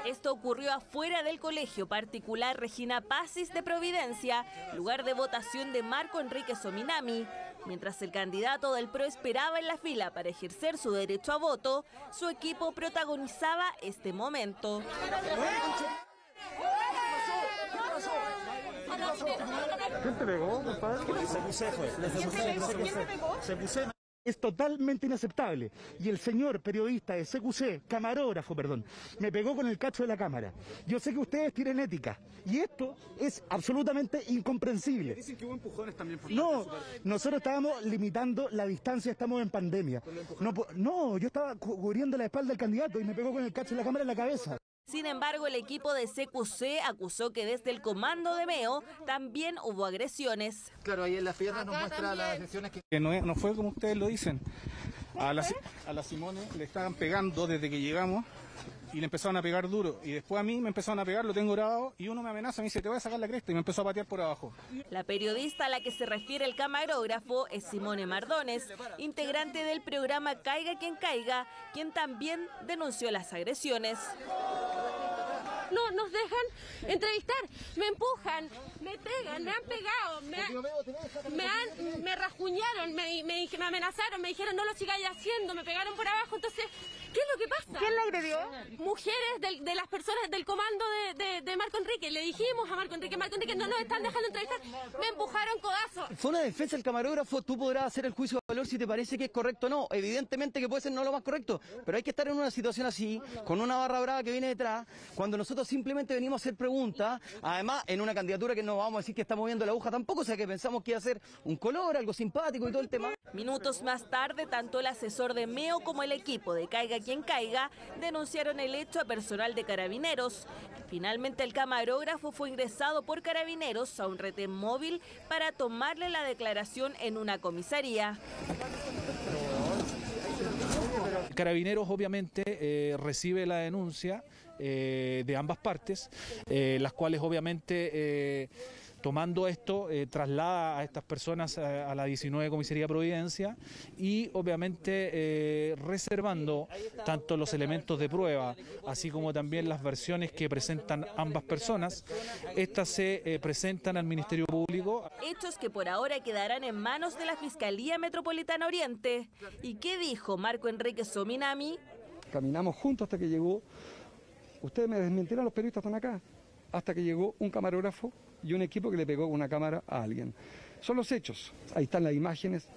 Esto ocurrió afuera del Colegio Particular Regina Pacis de Providencia, lugar de votación de Marco Enrique Sominami. Mientras el candidato del PRO esperaba en la fila para ejercer su derecho a voto, su equipo protagonizaba este momento. ¿Quién te pegó, compadre? CQC. Es totalmente inaceptable. Y el señor periodista de CQC, camarógrafo, perdón, me pegó con el cacho de la cámara. Yo sé que ustedes tienen ética. Y esto es absolutamente incomprensible. Dicen que hubo empujones también. No, nosotros estábamos limitando la distancia, estamos en pandemia. No, yo estaba cubriendo la espalda del candidato y me pegó con el cacho de la cámara en la cabeza. Sin embargo, el equipo de CQC acusó que desde el comando de Meo también hubo agresiones. Claro, ahí en las piernas nos muestra las agresiones que no fue como ustedes lo dicen. A la Simone le estaban pegando desde que llegamos y le empezaron a pegar duro. Y después a mí me empezaron a pegar, lo tengo grabado, y uno me amenaza, me dice, te voy a sacar la cresta, y me empezó a patear por abajo. La periodista a la que se refiere el camarógrafo es Simone Mardones, integrante del programa Caiga Quien Caiga, quien también denunció las agresiones. No nos dejan entrevistar, me empujan, me pegan, me han pegado, me rasguñaron, me amenazaron, me dijeron no lo sigáis haciendo, me pegaron por abajo. Entonces, ¿qué es lo que pasa? ¿Quién la agredió? Mujeres de las personas del comando de Marco Enrique. Le dijimos a Marco Enrique, no nos están dejando entrevistar, me empujaron codazo. Fue una defensa del camarógrafo, tú podrás hacer el juicio de valor si te parece que es correcto o no. Evidentemente que puede ser no lo más correcto, pero hay que estar en una situación así, con una barra brava que viene detrás, cuando nosotros simplemente venimos a hacer preguntas, además en una candidatura que no vamos a decir que está moviendo la aguja tampoco, o sea que pensamos que iba a ser un color, algo simpático y todo el tema. Minutos más tarde, tanto el asesor de Meo como el equipo de Caiga Quien Caiga denunciaron el hecho a personal de Carabineros. Finalmente el camarógrafo fue ingresado por Carabineros a un retén móvil para tomarle la declaración en una comisaría. Carabineros obviamente recibe la denuncia de ambas partes, las cuales obviamente tomando esto traslada a estas personas a la 19 Comisaría Providencia y obviamente reservando tanto los elementos de prueba así como también las versiones que presentan ambas personas. Estas se presentan al Ministerio Público. Hechos que por ahora quedarán en manos de la Fiscalía Metropolitana Oriente. ¿Y qué dijo Marco Enrique Sominami? Caminamos juntos hasta que llegó, ustedes me desmintieron, los periodistas están acá, hasta que llegó un camarógrafo y un equipo que le pegó una cámara a alguien. Son los hechos, ahí están las imágenes,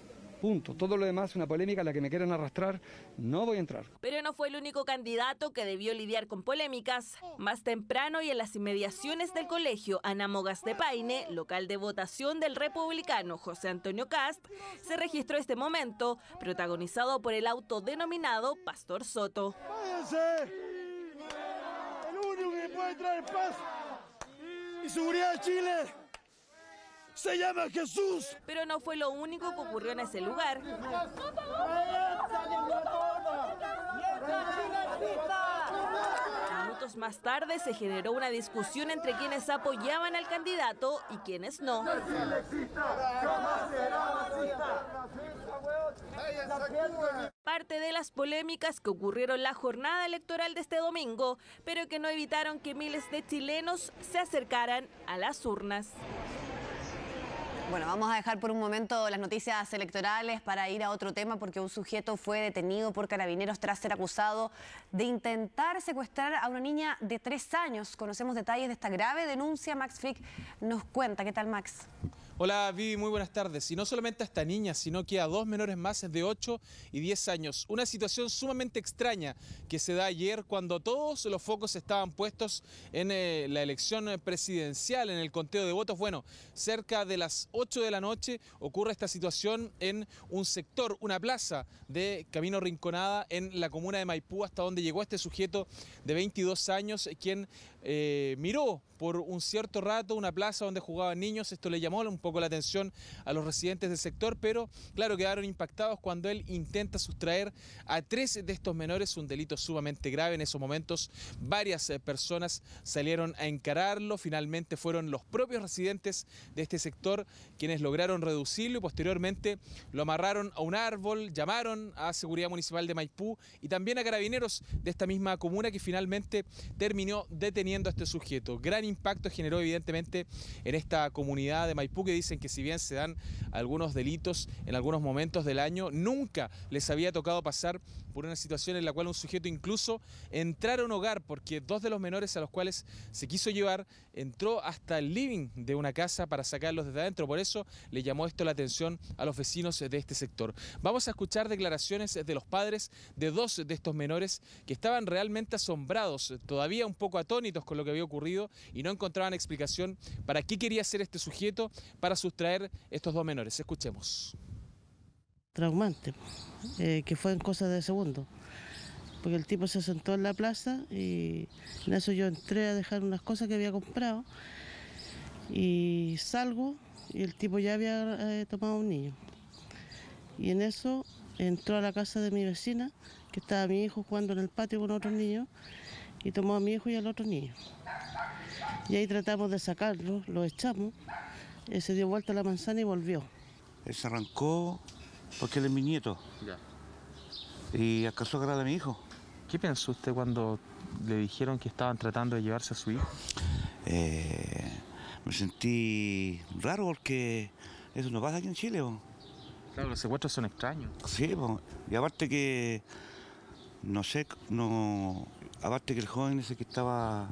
punto. Todo lo demás es una polémica a la que me quieren arrastrar, no voy a entrar. Pero no fue el único candidato que debió lidiar con polémicas. Más temprano y en las inmediaciones del colegio Ana Mogas de Paine, local de votación del republicano José Antonio Cast, se registró este momento, protagonizado por el autodenominado Pastor Soto. ¡Váyanse! El único que puede traer paz y seguridad a Chile se llama Jesús. Pero no fue lo único que ocurrió en ese lugar. Minutos más tarde se generó una discusión entre quienes apoyaban al candidato y quienes no. Parte de las polémicas que ocurrieron la jornada electoral de este domingo, pero que no evitaron que miles de chilenos se acercaran a las urnas. Bueno, vamos a dejar por un momento las noticias electorales para ir a otro tema porque un sujeto fue detenido por Carabineros tras ser acusado de intentar secuestrar a una niña de 3 años. Conocemos detalles de esta grave denuncia. Max Frick nos cuenta. ¿Qué tal, Max? Hola Vivi, muy buenas tardes. Y no solamente a esta niña, sino que a 2 menores más de 8 y 10 años. Una situación sumamente extraña que se da ayer cuando todos los focos estaban puestos en la elección presidencial, en el conteo de votos. Bueno, cerca de las 8 de la noche ocurre esta situación en un sector, una plaza de Camino Rinconada en la comuna de Maipú, hasta donde llegó este sujeto de 22 años, quien miró por un cierto rato una plaza donde jugaban niños. Esto le llamó un poco poco la atención a los residentes del sector, pero claro, quedaron impactados cuando él intenta sustraer a 3 de estos menores, un delito sumamente grave. En esos momentos varias personas salieron a encararlo, finalmente fueron los propios residentes de este sector quienes lograron reducirlo y posteriormente lo amarraron a un árbol, llamaron a Seguridad Municipal de Maipú y también a Carabineros de esta misma comuna, que finalmente terminó deteniendo a este sujeto. Gran impacto generó evidentemente en esta comunidad de Maipú, que dicen que si bien se dan algunos delitos en algunos momentos del año, nunca les había tocado pasar por una situación en la cual un sujeto incluso entrara a un hogar, porque 2 de los menores a los cuales se quiso llevar entró hasta el living de una casa para sacarlos desde adentro. Por eso le llamó esto la atención a los vecinos de este sector. Vamos a escuchar declaraciones de los padres de 2 de estos menores que estaban realmente asombrados, todavía un poco atónitos con lo que había ocurrido y no encontraban explicación para qué quería hacer este sujeto para sustraer estos 2 menores. Escuchemos. Traumante, que fue en cosas de segundo, porque el tipo se sentó en la plaza y en eso yo entré a dejar unas cosas que había comprado y salgo y el tipo ya había tomado un niño, y en eso entró a la casa de mi vecina, que estaba mi hijo jugando en el patio con otros niños, y tomó a mi hijo y al otro niño, y ahí tratamos de sacarlo, lo echamos, se dio vuelta a la manzana y volvió. Él se arrancó porque él es mi nieto. Ya. Y alcanzó a agarrar a mi hijo. ¿Qué pensó usted cuando le dijeron que estaban tratando de llevarse a su hijo? Me sentí raro porque eso no pasa aquí en Chile. Claro, los secuestros son extraños. Sí, y aparte que, no sé, aparte que el joven ese que estaba,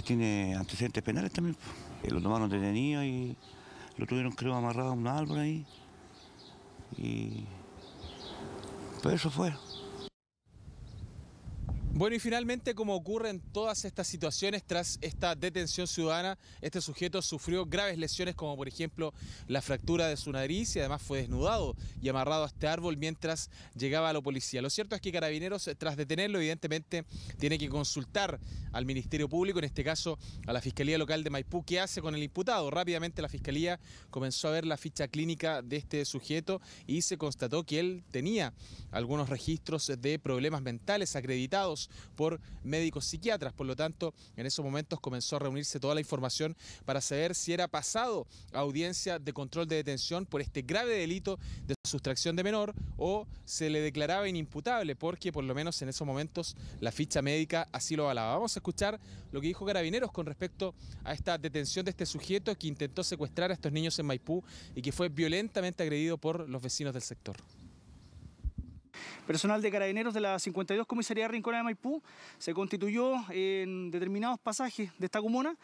tiene antecedentes penales también. Lo tomaron detenido y lo tuvieron, creo, amarrado a un árbol ahí. Pero eso fue. Bueno, y finalmente, como ocurre en todas estas situaciones, tras esta detención ciudadana, este sujeto sufrió graves lesiones, como por ejemplo la fractura de su nariz, y además fue desnudado y amarrado a este árbol mientras llegaba la policía. Lo cierto es que Carabineros, tras detenerlo, evidentemente tiene que consultar al Ministerio Público, en este caso a la Fiscalía Local de Maipú, qué hace con el imputado. Rápidamente la Fiscalía comenzó a ver la ficha clínica de este sujeto y se constató que él tenía algunos registros de problemas mentales acreditados por médicos psiquiatras. Por lo tanto, en esos momentos comenzó a reunirse toda la información para saber si era pasado a audiencia de control de detención por este grave delito de sustracción de menor o se le declaraba inimputable, porque por lo menos en esos momentos la ficha médica así lo avalaba. Vamos a escuchar lo que dijo Carabineros con respecto a esta detención de este sujeto que intentó secuestrar a estos niños en Maipú y que fue violentamente agredido por los vecinos del sector. Personal de Carabineros de la 52 Comisaría Rinconada de Maipú se constituyó en determinados pasajes de esta comuna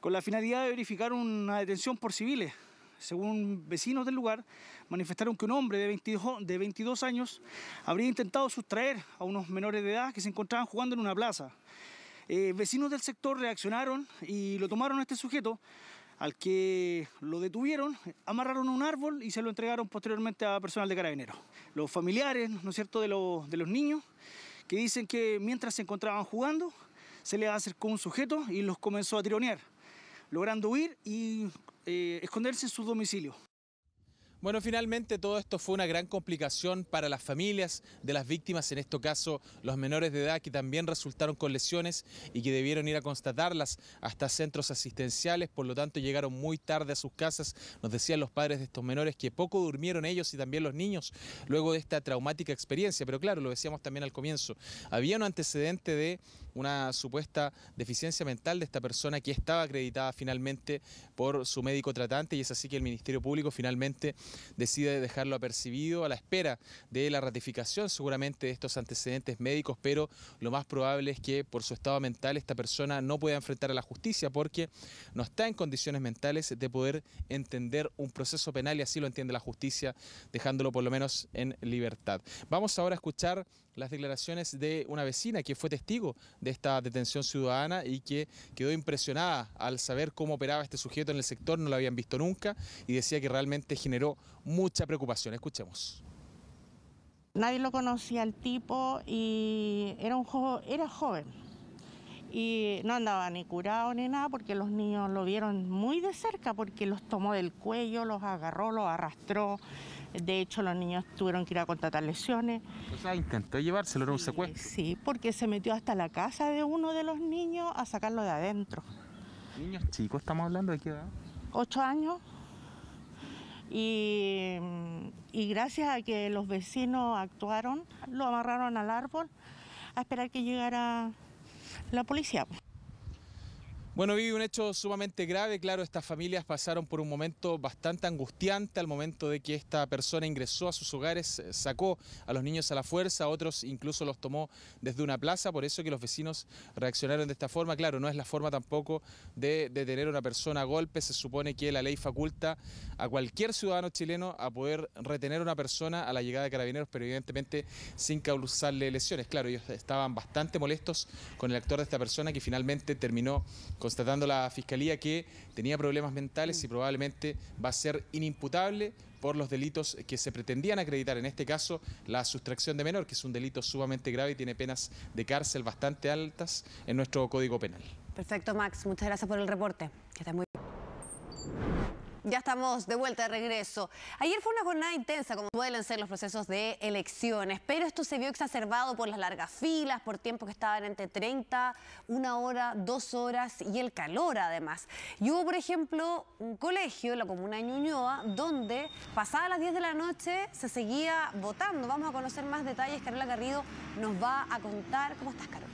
con la finalidad de verificar una detención por civiles. Según vecinos del lugar, manifestaron que un hombre de 22 años habría intentado sustraer a unos menores de edad que se encontraban jugando en una plaza. Vecinos del sector reaccionaron y lo tomaron a este sujeto, al que lo detuvieron, amarraron a un árbol y se lo entregaron posteriormente a personal de Carabineros. Los familiares, ¿no es cierto?, de los niños, que dicen que mientras se encontraban jugando, se les acercó un sujeto y los comenzó a tironear, logrando huir y esconderse en sus domicilios. Bueno, finalmente todo esto fue una gran complicación para las familias de las víctimas, en este caso los menores de edad que también resultaron con lesiones y que debieron ir a constatarlas hasta centros asistenciales, por lo tanto llegaron muy tarde a sus casas. Nos decían los padres de estos menores que poco durmieron ellos y también los niños luego de esta traumática experiencia, pero claro, lo decíamos también al comienzo, había un antecedente de una supuesta deficiencia mental de esta persona que estaba acreditada finalmente por su médico tratante, y es así que el Ministerio Público finalmente decide dejarlo apercibido a la espera de la ratificación seguramente de estos antecedentes médicos, pero lo más probable es que por su estado mental esta persona no pueda enfrentar a la justicia porque no está en condiciones mentales de poder entender un proceso penal, y así lo entiende la justicia, dejándolo por lo menos en libertad. Vamos ahora a escuchar las declaraciones de una vecina que fue testigo de esta detención ciudadana y que quedó impresionada al saber cómo operaba este sujeto en el sector, no lo habían visto nunca y decía que realmente generó mucha preocupación. Escuchemos. Nadie lo conocía al tipo y era joven. y no andaba ni curado ni nada porque los niños lo vieron muy de cerca porque los tomó del cuello, los agarró, los arrastró. De hecho, los niños tuvieron que ir a contratar lesiones. O sea, intentó llevárselo, era un secuestro. Sí, porque se metió hasta la casa de uno de los niños a sacarlo de adentro. ¿Niños chicos estamos hablando? ¿De qué edad? 8 años. Y gracias a que los vecinos actuaron, lo amarraron al árbol a esperar que llegara la policía. Bueno, Vivi, un hecho sumamente grave. Claro, estas familias pasaron por un momento bastante angustiante al momento de que esta persona ingresó a sus hogares, sacó a los niños a la fuerza, a otros incluso los tomó desde una plaza, por eso que los vecinos reaccionaron de esta forma. Claro, no es la forma tampoco de detener a una persona a golpe. Se supone que la ley faculta a cualquier ciudadano chileno a poder retener a una persona a la llegada de carabineros, pero evidentemente sin causarle lesiones. Claro, ellos estaban bastante molestos con el actuar de esta persona que finalmente terminó constatando la Fiscalía que tenía problemas mentales y probablemente va a ser inimputable por los delitos que se pretendían acreditar, en este caso la sustracción de menor, que es un delito sumamente grave y tiene penas de cárcel bastante altas en nuestro Código Penal. Perfecto, Max, muchas gracias por el reporte. Que estés muy bien. Ya estamos de vuelta, de regreso. Ayer fue una jornada intensa, como suelen ser los procesos de elecciones, pero esto se vio exacerbado por las largas filas, por tiempos que estaban entre 30, 1 hora, 2 horas y el calor además. Y hubo, por ejemplo, un colegio en la comuna de Ñuñoa, donde pasadas las 10 de la noche se seguía votando. Vamos a conocer más detalles. Carola Garrido nos va a contar. ¿Cómo estás, Carola?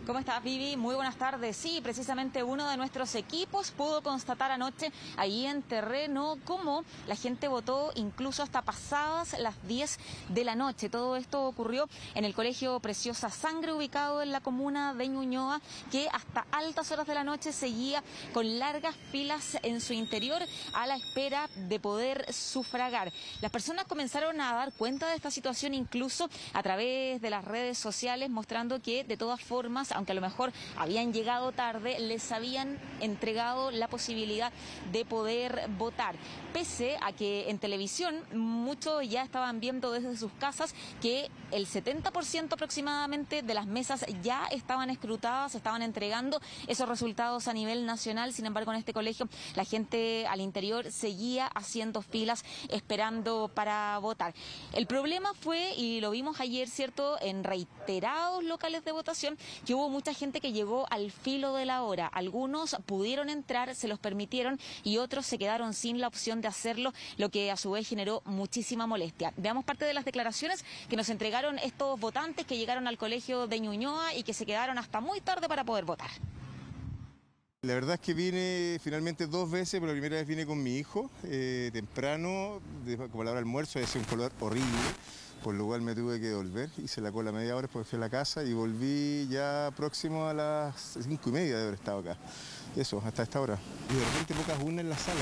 ¿Cómo estás, Vivi? Muy buenas tardes. Sí, precisamente uno de nuestros equipos pudo constatar anoche ahí en terreno cómo la gente votó incluso hasta pasadas las 10 de la noche. Todo esto ocurrió en el colegio Preciosa Sangre, ubicado en la comuna de Ñuñoa, que hasta altas horas de la noche seguía con largas filas en su interior a la espera de poder sufragar. Las personas comenzaron a dar cuenta de esta situación incluso a través de las redes sociales, mostrando que de todas formas, aunque a lo mejor habían llegado tarde, les habían entregado la posibilidad de poder votar. Pese a que en televisión muchos ya estaban viendo desde sus casas que el 70% aproximadamente de las mesas ya estaban escrutadas, estaban entregando esos resultados a nivel nacional. Sin embargo, en este colegio la gente al interior seguía haciendo filas esperando para votar. El problema fue, y lo vimos ayer, ¿cierto?, en reiterados locales de votación, que hubo mucha gente que llegó al filo de la hora. Algunos pudieron entrar, se los permitieron, y otros se quedaron sin la opción de hacerlo, lo que a su vez generó muchísima molestia. Veamos parte de las declaraciones que nos entregaron estos votantes que llegaron al colegio de Ñuñoa y que se quedaron hasta muy tarde para poder votar. La verdad es que vine finalmente 2 veces, pero la primera vez vine con mi hijo, temprano, como a la hora del almuerzo, hacía un color horrible, por lo cual me tuve que devolver, hice la cola media hora, después fui a la casa y volví ya próximo a las 5:30 de haber estado acá. Eso, hasta esta hora. Y de repente pocas urnas en la sala,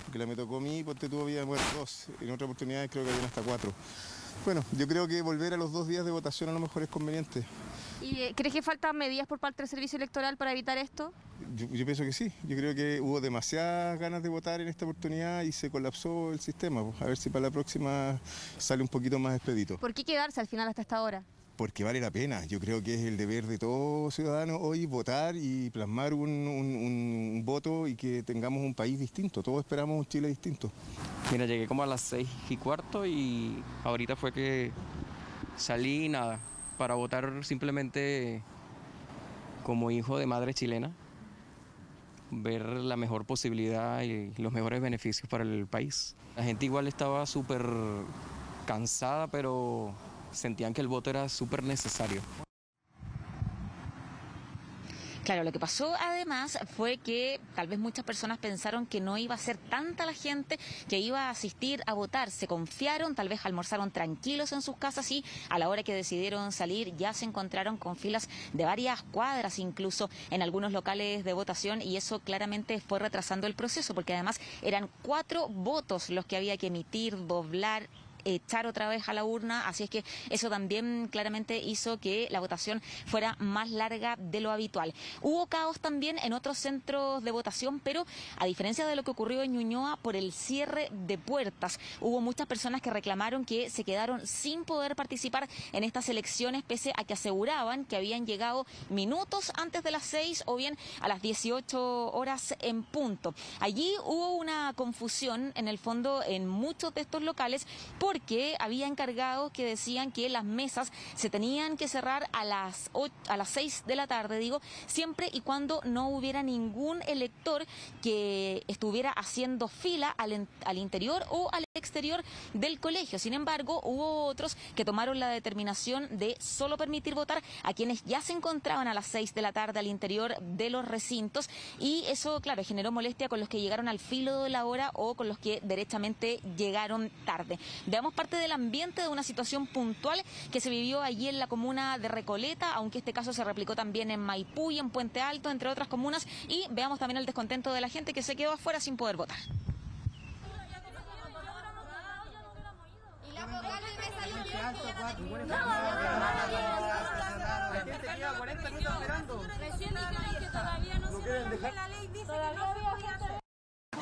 porque la me tocó a mí, porque había 2, en otra oportunidad creo que había hasta 4. Bueno, yo creo que volver a los 2 días de votación a lo mejor es conveniente. ¿Y crees que faltan medidas por parte del Servicio Electoral para evitar esto? Yo pienso que sí. Yo creo que hubo demasiadas ganas de votar en esta oportunidad y se colapsó el sistema. A ver si para la próxima sale un poquito más expedito. ¿Por qué quedarse al final hasta esta hora? Porque vale la pena. Yo creo que es el deber de todo ciudadano hoy votar y plasmar un voto y que tengamos un país distinto. Todos esperamos un Chile distinto. Mira, llegué como a las 6:15 y ahorita fue que salí nada, para votar simplemente como hijo de madre chilena, ver la mejor posibilidad y los mejores beneficios para el país. La gente igual estaba súper cansada, pero sentían que el voto era súper necesario. Claro, lo que pasó además fue que tal vez muchas personas pensaron que no iba a ser tanta la gente que iba a asistir a votar. Se confiaron, tal vez almorzaron tranquilos en sus casas y a la hora que decidieron salir ya se encontraron con filas de varias cuadras incluso en algunos locales de votación, y eso claramente fue retrasando el proceso porque además eran 4 votos los que había que emitir, doblar, echar otra vez a la urna, así es que eso también claramente hizo que la votación fuera más larga de lo habitual. Hubo caos también en otros centros de votación, pero a diferencia de lo que ocurrió en Ñuñoa, por el cierre de puertas, hubo muchas personas que reclamaron que se quedaron sin poder participar en estas elecciones, pese a que aseguraban que habían llegado minutos antes de las 6 o bien a las 18 horas en punto. Allí hubo una confusión en el fondo en muchos de estos locales, porque había encargados que decían que las mesas se tenían que cerrar a las 6 de la tarde, siempre y cuando no hubiera ningún elector que estuviera haciendo fila al interior o al exterior del colegio. Sin embargo, hubo otros que tomaron la determinación de solo permitir votar a quienes ya se encontraban a las 6 de la tarde al interior de los recintos, y eso, claro, generó molestia con los que llegaron al filo de la hora o con los que derechamente llegaron tarde. Veamos parte del ambiente de una situación puntual que se vivió allí en la comuna de Recoleta, aunque este caso se replicó también en Maipú y en Puente Alto, entre otras comunas, y veamos también el descontento de la gente que se quedó afuera sin poder votar.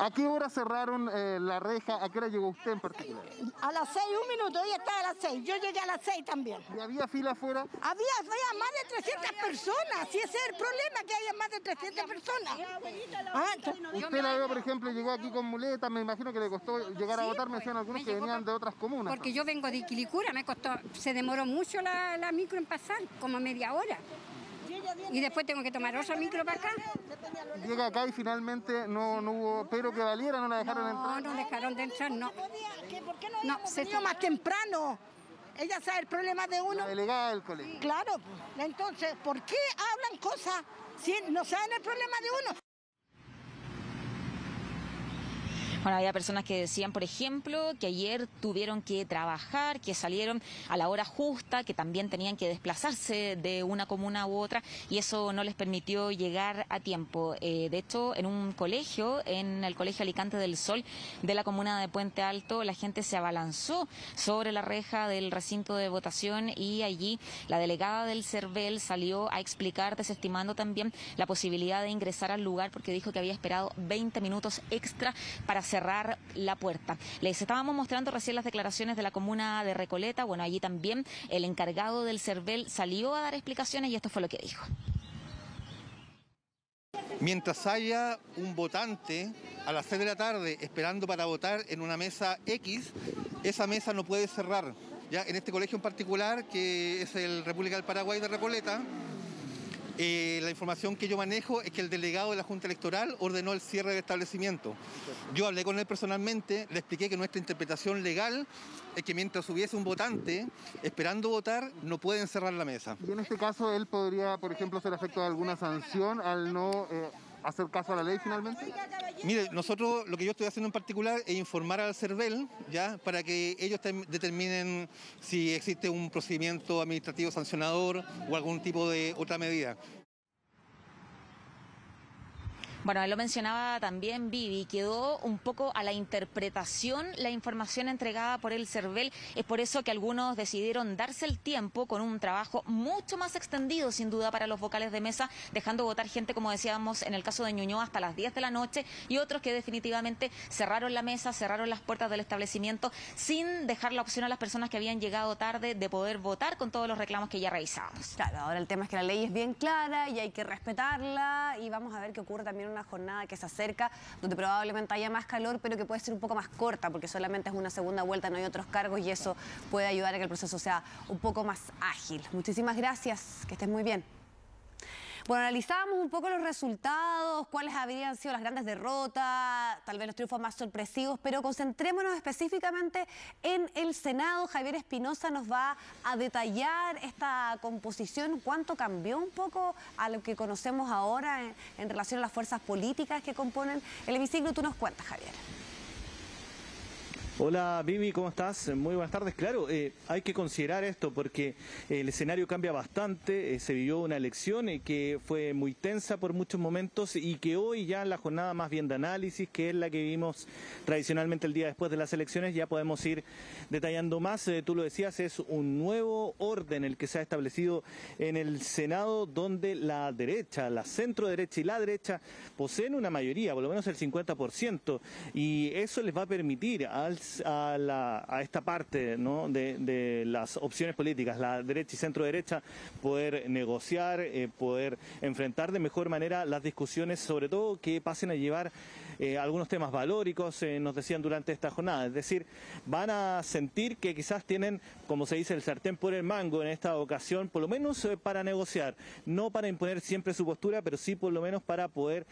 ¿A qué hora cerraron la reja? ¿A qué hora llegó usted en particular? A las 6, un minuto, ella estaba a las 6. Yo llegué a las 6 también. ¿Y había fila afuera? Había más de 300 personas. Si ese es el problema, que haya más de 300 personas. Usted la veo, por ejemplo, llegó aquí con muletas. Me imagino que le costó llegar a votar. Me decían algunos que venían de otras comunas. Porque yo vengo de Quilicura, se demoró mucho la micro en pasar, como media hora. Y después tengo que tomar otra micro para acá. Llega acá y finalmente no hubo, pero que valiera, no la dejaron entrar. No dejaron de entrar, no. ¿Por qué no se vio más temprano? Ella sabe el problema de uno. La delegada del colegio. Claro, entonces, ¿por qué hablan cosas si no saben el problema de uno? Bueno, había personas que decían, por ejemplo, que ayer tuvieron que trabajar, que salieron a la hora justa, que también tenían que desplazarse de una comuna u otra, y eso no les permitió llegar a tiempo. De hecho, en un colegio, en el Colegio Alicante del Sol de la comuna de Puente Alto, la gente se abalanzó sobre la reja del recinto de votación, y allí la delegada del CERVEL salió a explicar, desestimando también la posibilidad de ingresar al lugar, porque dijo que había esperado 20 minutos extra para cerrar la puerta. Les estábamos mostrando recién las declaraciones de la comuna de Recoleta. Bueno, allí también el encargado del CERVEL salió a dar explicaciones y esto fue lo que dijo. Mientras haya un votante a las 6 de la tarde esperando para votar en una mesa X, esa mesa no puede cerrar. Ya en este colegio en particular, que es el República del Paraguay de Recoleta, la información que yo manejo es que el delegado de la Junta Electoral ordenó el cierre del establecimiento. Yo hablé con él personalmente, le expliqué que nuestra interpretación legal es que mientras hubiese un votante esperando votar, no pueden cerrar la mesa. Y en este caso, él podría, por ejemplo, ser afecto de alguna sanción al no hacer caso a la ley finalmente. Mire, nosotros lo que yo estoy haciendo en particular es informar al CERVEL, ya, para que ellos determinen si existe un procedimiento administrativo sancionador o algún tipo de otra medida. Bueno, él lo mencionaba también Vivi, quedó un poco a la interpretación la información entregada por el CERVEL. Es por eso que algunos decidieron darse el tiempo con un trabajo mucho más extendido, sin duda, para los vocales de mesa, dejando votar gente, como decíamos, en el caso de Ñuñoa, hasta las 10 de la noche, y otros que definitivamente cerraron la mesa, cerraron las puertas del establecimiento, sin dejar la opción a las personas que habían llegado tarde de poder votar con todos los reclamos que ya revisábamos. Claro, ahora el tema es que la ley es bien clara y hay que respetarla, y vamos a ver qué ocurre también una jornada que se acerca, donde probablemente haya más calor, pero que puede ser un poco más corta, porque solamente es una segunda vuelta, no hay otros cargos, y eso puede ayudar a que el proceso sea un poco más ágil. Muchísimas gracias, que estés muy bien. Bueno, analizábamos un poco los resultados, cuáles habrían sido las grandes derrotas, tal vez los triunfos más sorpresivos, pero concentrémonos específicamente en el Senado. Javier Espinosa nos va a detallar esta composición, cuánto cambió un poco a lo que conocemos ahora en relación a las fuerzas políticas que componen el hemiciclo. Tú nos cuentas, Javier. Hola Vivi, ¿cómo estás? Muy buenas tardes. Claro, hay que considerar esto porque el escenario cambia bastante. Se vivió una elección que fue muy tensa por muchos momentos y que hoy ya en la jornada más bien de análisis, que es la que vivimos tradicionalmente el día después de las elecciones, ya podemos ir detallando más. Tú lo decías, es un nuevo orden el que se ha establecido en el Senado, donde la derecha, la centro derecha y la derecha poseen una mayoría, por lo menos el 50%, y eso les va a permitir a esta parte, ¿no?, de las opciones políticas, la derecha y centro derecha, poder negociar, poder enfrentar de mejor manera las discusiones, sobre todo que pasen a llevar algunos temas valóricos, nos decían durante esta jornada. Es decir, van a sentir que quizás tienen, como se dice, el sartén por el mango en esta ocasión, por lo menos para negociar, no para imponer siempre su postura, pero sí por lo menos para poder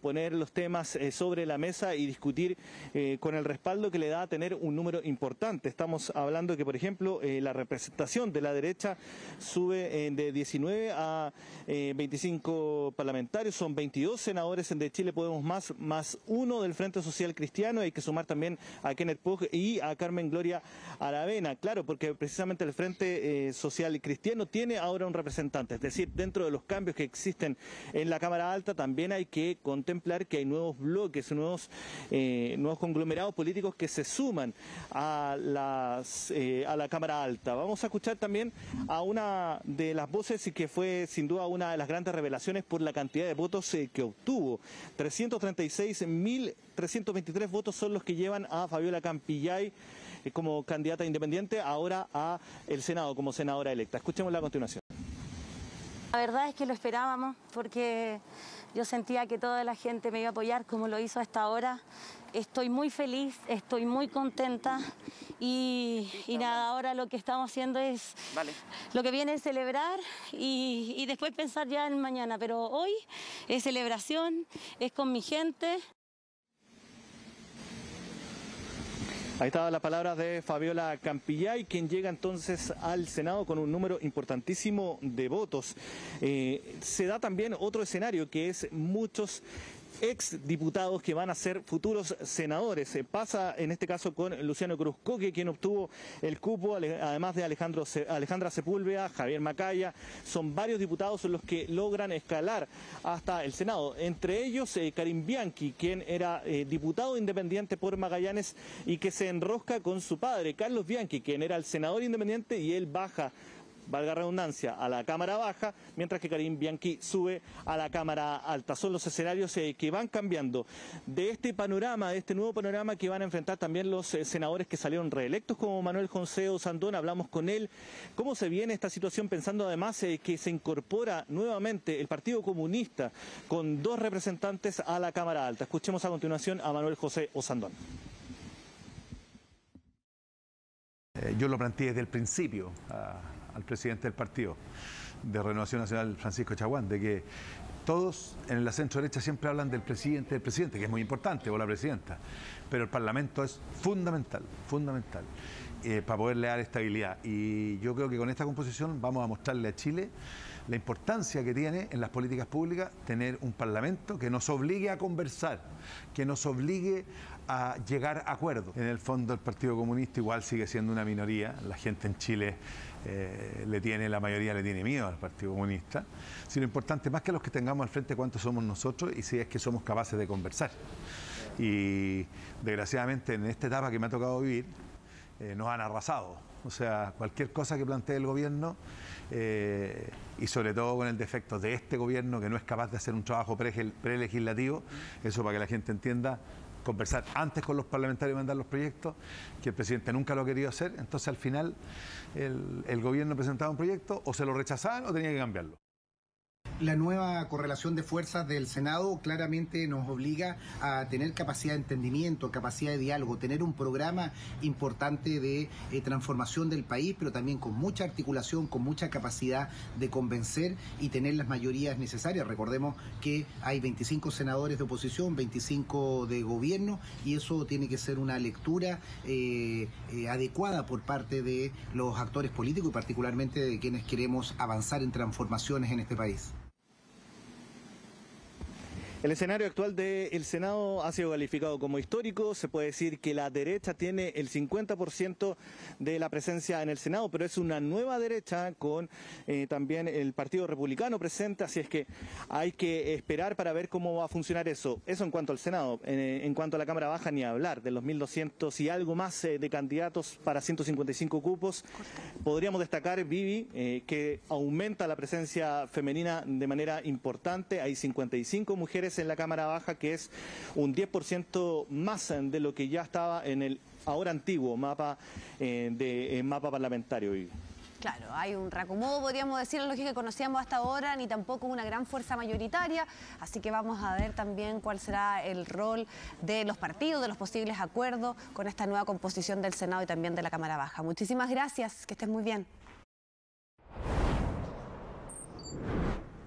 poner los temas sobre la mesa y discutir con el respaldo que le da a tener un número importante. Estamos hablando que, por ejemplo, la representación de la derecha sube de 19 a 25 parlamentarios, son 22 senadores de Chile Podemos más uno del Frente Social Cristiano. Hay que sumar también a Kenneth Pug y a Carmen Gloria Aravena, claro, porque precisamente el Frente Social Cristiano tiene ahora un representante. Es decir, dentro de los cambios que existen en la Cámara Alta también hay que contemplar que hay nuevos bloques, nuevos conglomerados políticos que se suman a la Cámara Alta. Vamos a escuchar también a una de las voces que fue sin duda una de las grandes revelaciones por la cantidad de votos que obtuvo. 336.323 votos son los que llevan a Fabiola Campillay como candidata independiente ahora a el Senado como senadora electa. Escuchémosla a continuación. La verdad es que lo esperábamos porque yo sentía que toda la gente me iba a apoyar como lo hizo hasta ahora. Estoy muy feliz, estoy muy contenta y nada, ahora lo que estamos haciendo es, lo que viene es celebrar y después pensar ya en mañana, pero hoy es celebración, es con mi gente. Ahí estaban las palabras de Fabiola Campillay, quien llega entonces al Senado con un número importantísimo de votos. Se da también otro escenario que es muchos exdiputados que van a ser futuros senadores. Pasa en este caso con Luciano Cruzcoque, quien obtuvo el cupo, además de Alejandra Sepúlveda, Javier Macaya. Son varios diputados los que logran escalar hasta el Senado. Entre ellos, Karim Bianchi, quien era diputado independiente por Magallanes y que se enrosca con su padre, Carlos Bianchi, quien era el senador independiente, y él baja, valga redundancia, a la Cámara Baja, mientras que Karim Bianchi sube a la Cámara Alta. Son los escenarios que van cambiando de este panorama, de este nuevo panorama que van a enfrentar también los senadores que salieron reelectos, como Manuel José Osandón. Hablamos con él. ¿Cómo se viene esta situación? Pensando además que se incorpora nuevamente el Partido Comunista con 2 representantes a la Cámara Alta. Escuchemos a continuación a Manuel José Osandón. Yo lo planteé desde el principio al presidente del partido de Renovación Nacional, Francisco Chaguán, de que todos en la centro derecha siempre hablan del presidente, que es muy importante, o la presidenta, pero el Parlamento es fundamental para poderle dar estabilidad. Y yo creo que con esta composición vamos a mostrarle a Chile la importancia que tiene en las políticas públicas tener un Parlamento que nos obligue a conversar, que nos obligue a llegar a acuerdos. En el fondo el Partido Comunista igual sigue siendo una minoría, la gente en Chile la mayoría le tiene miedo al Partido Comunista. Si lo importante, más que los que tengamos al frente, cuántos somos nosotros y si es que somos capaces de conversar. Y desgraciadamente en esta etapa que me ha tocado vivir, nos han arrasado. O sea, cualquier cosa que plantee el gobierno, y sobre todo con el defecto de este gobierno que no es capaz de hacer un trabajo prelegislativo, eso para que la gente entienda, conversar antes con los parlamentarios y mandar los proyectos, que el presidente nunca lo ha querido hacer. Entonces al final el gobierno presentaba un proyecto, o se lo rechazaban o tenía que cambiarlo. La nueva correlación de fuerzas del Senado claramente nos obliga a tener capacidad de entendimiento, capacidad de diálogo, tener un programa importante de transformación del país, pero también con mucha articulación, con mucha capacidad de convencer y tener las mayorías necesarias. Recordemos que hay 25 senadores de oposición, 25 de gobierno, y eso tiene que ser una lectura adecuada por parte de los actores políticos y particularmente de quienes queremos avanzar en transformaciones en este país. El escenario actual del Senado ha sido calificado como histórico. Se puede decir que la derecha tiene el 50% de la presencia en el Senado, pero es una nueva derecha con también el Partido Republicano presente, así es que hay que esperar para ver cómo va a funcionar eso. Eso en cuanto al Senado. En cuanto a la Cámara Baja, ni hablar de los 1.200 y algo más de candidatos para 155 cupos. Podríamos destacar, Vivi, que aumenta la presencia femenina de manera importante. Hay 55 mujeres en la Cámara Baja, que es un 10% más de lo que ya estaba en el ahora antiguo mapa mapa parlamentario. Claro, hay un reacomodo, podríamos decir, en lo que conocíamos hasta ahora, ni tampoco una gran fuerza mayoritaria, así que vamos a ver también cuál será el rol de los partidos, de los posibles acuerdos con esta nueva composición del Senado y también de la Cámara Baja. Muchísimas gracias, que estés muy bien.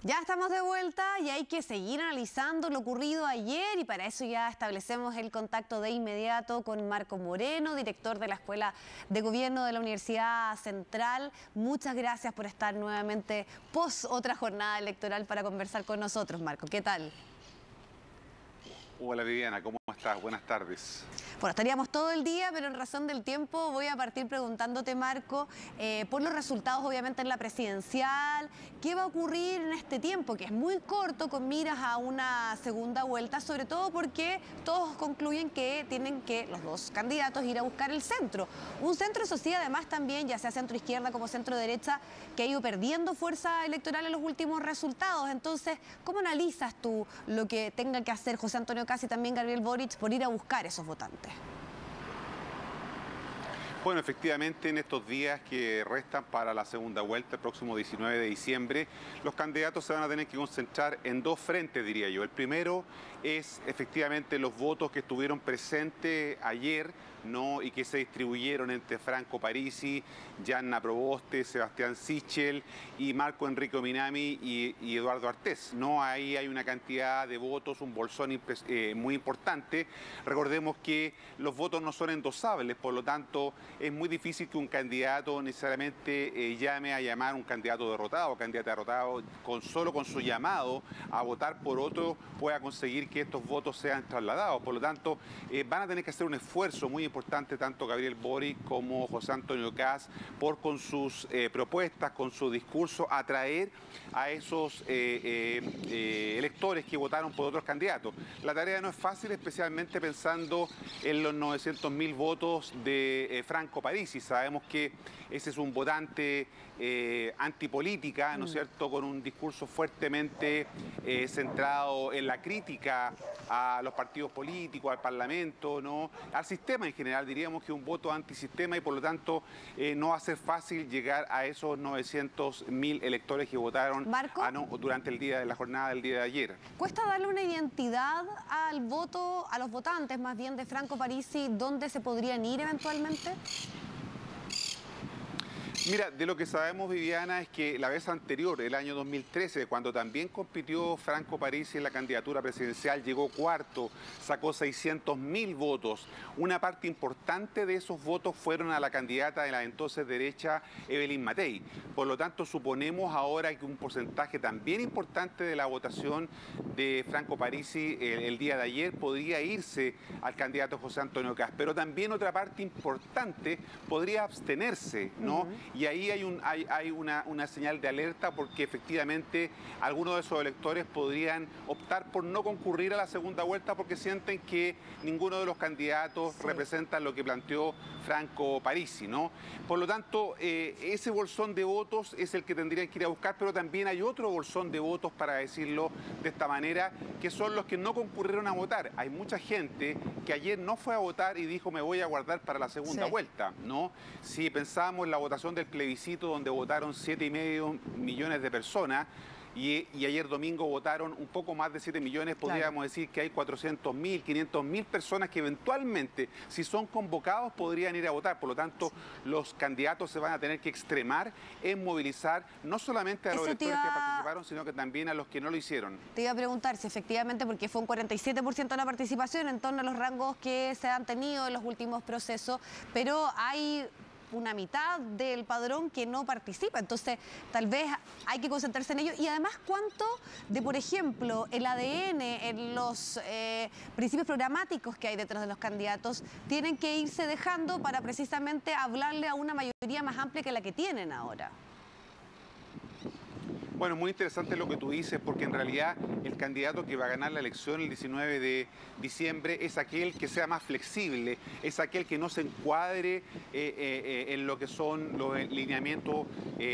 Ya estamos de vuelta y hay que seguir analizando lo ocurrido ayer y para eso ya establecemos el contacto de inmediato con Marco Moreno, director de la Escuela de Gobierno de la Universidad Central. Muchas gracias por estar nuevamente post otra jornada electoral para conversar con nosotros, Marco. ¿Qué tal? Hola Viviana, ¿cómo estás? Buenas tardes. Bueno, estaríamos todo el día, pero en razón del tiempo voy a partir preguntándote, Marco, por los resultados obviamente en la presidencial. ¿Qué va a ocurrir en este tiempo, que es muy corto, con miras a una segunda vuelta? Sobre todo porque todos concluyen que tienen que los dos candidatos ir a buscar el centro. Un centro, eso sí, además también, ya sea centro izquierda como centro derecha, que ha ido perdiendo fuerza electoral en los últimos resultados. Entonces, ¿cómo analizas tú lo que tenga que hacer José Antonio Kast y también Gabriel Boric por ir a buscar esos votantes? Bueno, efectivamente, en estos días que restan para la segunda vuelta, el próximo 19 de diciembre, los candidatos se van a tener que concentrar en dos frentes, diría yo. El primero es efectivamente los votos que estuvieron presentes ayer, ¿no? Y que se distribuyeron entre Franco Parisi, Gianna Proboste, Sebastián Sichel y Marco Enrique Ominami y Eduardo Artés, ¿no? Ahí hay una cantidad de votos, un bolsón muy importante. Recordemos que los votos no son endosables, por lo tanto es muy difícil que un candidato necesariamente llame a llamar a un candidato derrotado o candidata derrotado, solo con su llamado a votar por otro pueda conseguir que estos votos sean trasladados. Por lo tanto, van a tener que hacer un esfuerzo muy importante tanto Gabriel Boric como José Antonio Kast por con sus propuestas, con su discurso, atraer a esos electores que votaron por otros candidatos. La tarea no es fácil, especialmente pensando en los 900.000 votos de Franco Parisi. Sabemos que ese es un votante antipolítica, ¿no es cierto?, con un discurso fuertemente centrado en la crítica a los partidos políticos, al Parlamento, ¿no?, al sistema en general. Diríamos que un voto antisistema y por lo tanto no va a ser fácil llegar a esos 900.000 electores que votaron durante el día de la jornada del día de ayer. ¿Cuesta darle una identidad al voto, a los votantes más bien de Franco Parisi, dónde se podrían ir eventualmente? Mira, de lo que sabemos, Viviana, es que la vez anterior, el año 2013, cuando también compitió Franco Parisi en la candidatura presidencial, llegó cuarto, sacó 600.000 votos. Una parte importante de esos votos fueron a la candidata de la entonces derecha, Evelyn Matei. Por lo tanto, suponemos ahora que un porcentaje también importante de la votación de Franco Parisi el día de ayer podría irse al candidato José Antonio Kast. Pero también otra parte importante podría abstenerse, ¿no? Y ahí hay una señal de alerta porque efectivamente algunos de esos electores podrían optar por no concurrir a la segunda vuelta porque sienten que ninguno de los candidatos representa lo que planteó Franco Parisi, ¿no? Por lo tanto, ese bolsón de votos es el que tendrían que ir a buscar, pero también hay otro bolsón de votos, para decirlo de esta manera, que son los que no concurrieron a votar. Hay mucha gente que ayer no fue a votar y dijo me voy a guardar para la segunda vuelta, ¿no? Si pensamos en la votación del plebiscito donde votaron 7,5 millones de personas y ayer domingo votaron un poco más de 7 millones, podríamos decir que hay 400.000, 500.000 personas que eventualmente, si son convocados, podrían ir a votar. Por lo tanto, los candidatos se van a tener que extremar en movilizar no solamente a los electores que participaron, sino que también a los que no lo hicieron. Te iba a preguntar si efectivamente, porque fue un 47% de la participación en torno a los rangos que se han tenido en los últimos procesos, pero hay una mitad del padrón que no participa. Entonces, tal vez hay que concentrarse en ello. Y además, ¿cuánto de, por ejemplo, el ADN, en los principios programáticos que hay detrás de los candidatos, tienen que irse dejando para precisamente hablarle a una mayoría más amplia que la que tienen ahora? Bueno, muy interesante lo que tú dices, porque en realidad el candidato que va a ganar la elección el 19 de diciembre es aquel que sea más flexible, es aquel que no se encuadre en lo que son los lineamientos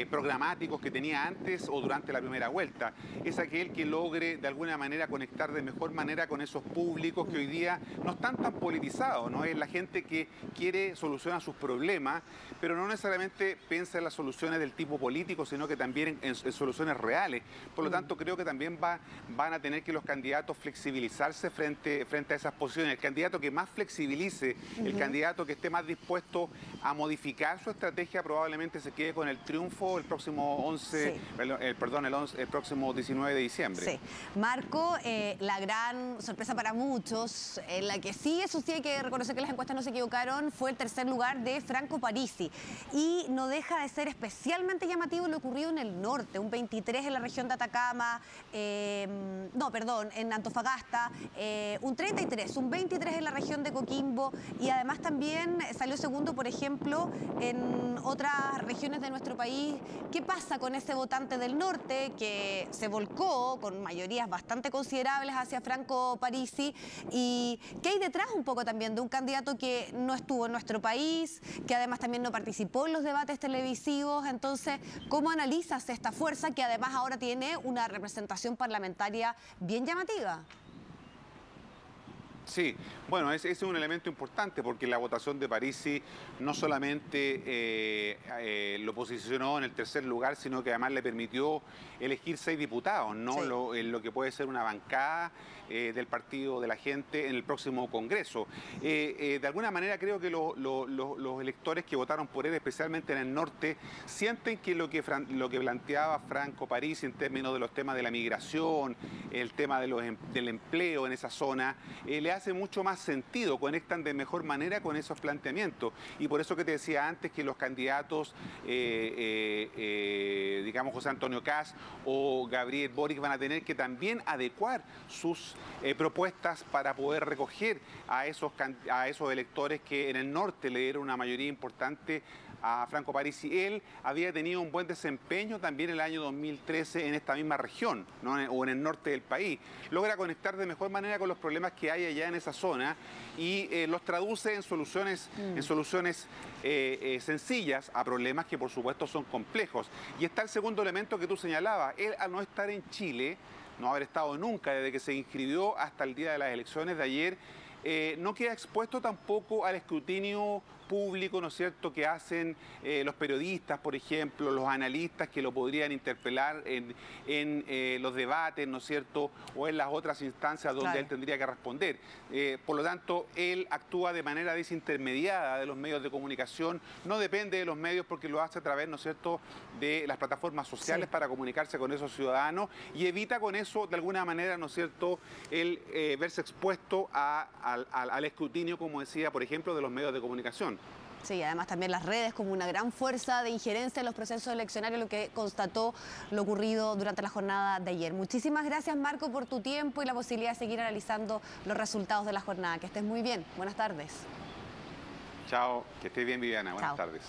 programáticos que tenía antes o durante la primera vuelta. Es aquel que logre de alguna manera conectar de mejor manera con esos públicos que hoy día no están tan politizados, ¿no? Es la gente que quiere solucionar sus problemas, pero no necesariamente piensa en las soluciones del tipo político, sino que también en soluciones reales. Por lo tanto, creo que también van a tener que los candidatos flexibilizarse frente a esas posiciones. El candidato que más flexibilice, el candidato que esté más dispuesto a modificar su estrategia, probablemente se quede con el triunfo el próximo el próximo 19 de diciembre. Sí. Marco, la gran sorpresa para muchos, en la que sí, eso sí hay que reconocer que las encuestas no se equivocaron, fue el tercer lugar de Franco Parisi. Y no deja de ser especialmente llamativo lo ocurrido en el norte, un 23 en la región de Atacama, en Antofagasta, un 33, un 23 en la región de Coquimbo, y además también salió segundo, por ejemplo, en otras regiones de nuestro país. ¿Qué pasa con ese votante del norte que se volcó con mayorías bastante considerables hacia Franco Parisi? ¿Y qué hay detrás un poco también de un candidato que no estuvo en nuestro país, que además también no participó en los debates televisivos? Entonces, ¿cómo analizas esta fuerza que además ahora tiene una representación parlamentaria bien llamativa? Sí, bueno, ese es un elemento importante porque la votación de Parisi no solamente lo posicionó en el tercer lugar, sino que además le permitió elegir 6 diputados, ¿no? Sí. Lo que puede ser una bancada del Partido de la Gente en el próximo Congreso. De alguna manera creo que los electores que votaron por él, especialmente en el norte, sienten que lo que planteaba Franco Parisi en términos de los temas de la migración, el tema del empleo en esa zona, le hace mucho más sentido, conectan de mejor manera con esos planteamientos. Y por eso que te decía antes que los candidatos, digamos José Antonio Kast o Gabriel Boric, van a tener que también adecuar sus propuestas para poder recoger a esos electores que en el norte le dieron una mayoría importante a Franco Parisi. Él había tenido un buen desempeño también en el año 2013 en esta misma región, ¿no? O en el norte del país. Logra conectar de mejor manera con los problemas que hay allá en esa zona y los traduce en soluciones, sencillas a problemas que por supuesto son complejos. Y está el segundo elemento que tú señalabas. Él, al no estar en Chile, no haber estado nunca desde que se inscribió hasta el día de las elecciones de ayer, no queda expuesto tampoco al escrutinio público, ¿no es cierto?, que hacen los periodistas, por ejemplo, los analistas que lo podrían interpelar en los debates, ¿no es cierto?, o en las otras instancias donde él tendría que responder. Por lo tanto, él actúa de manera desintermediada de los medios de comunicación, no depende de los medios porque lo hace a través, ¿no es cierto?, de las plataformas sociales para comunicarse con esos ciudadanos y evita con eso, de alguna manera, ¿no es cierto?, el verse expuesto al escrutinio, como decía, por ejemplo, de los medios de comunicación. Sí, además también las redes como una gran fuerza de injerencia en los procesos eleccionarios, lo que constató lo ocurrido durante la jornada de ayer. Muchísimas gracias, Marco, por tu tiempo y la posibilidad de seguir analizando los resultados de la jornada. Que estés muy bien. Buenas tardes. Chao, que estés bien, Viviana. Buenas tardes.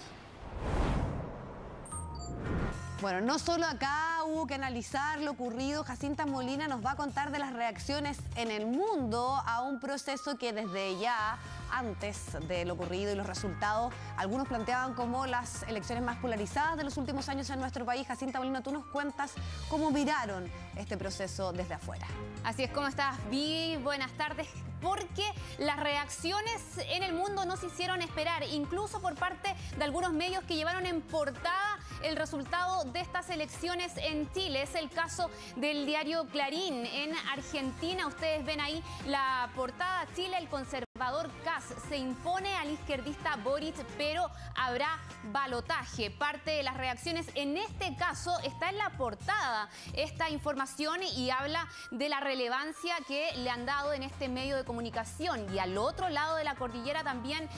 Bueno, no solo acá hubo que analizar lo ocurrido, Jacinta Molina nos va a contar de las reacciones en el mundo a un proceso que desde ya, antes de lo ocurrido y los resultados, algunos planteaban como las elecciones más polarizadas de los últimos años en nuestro país. Jacinta Molina, tú nos cuentas cómo miraron este proceso desde afuera. Así es, ¿cómo estás, Vivi? Buenas tardes. Porque las reacciones en el mundo no se hicieron esperar, incluso por parte de algunos medios que llevaron en portada el resultado de estas elecciones en Chile. Es el caso del diario Clarín en Argentina. Ustedes ven ahí la portada: Chile, el conservador Salvador Kast se impone al izquierdista Boric, pero habrá balotaje. Parte de las reacciones en este caso está en la portada esta información y habla de la relevancia que le han dado en este medio de comunicación. Y al otro lado de la cordillera también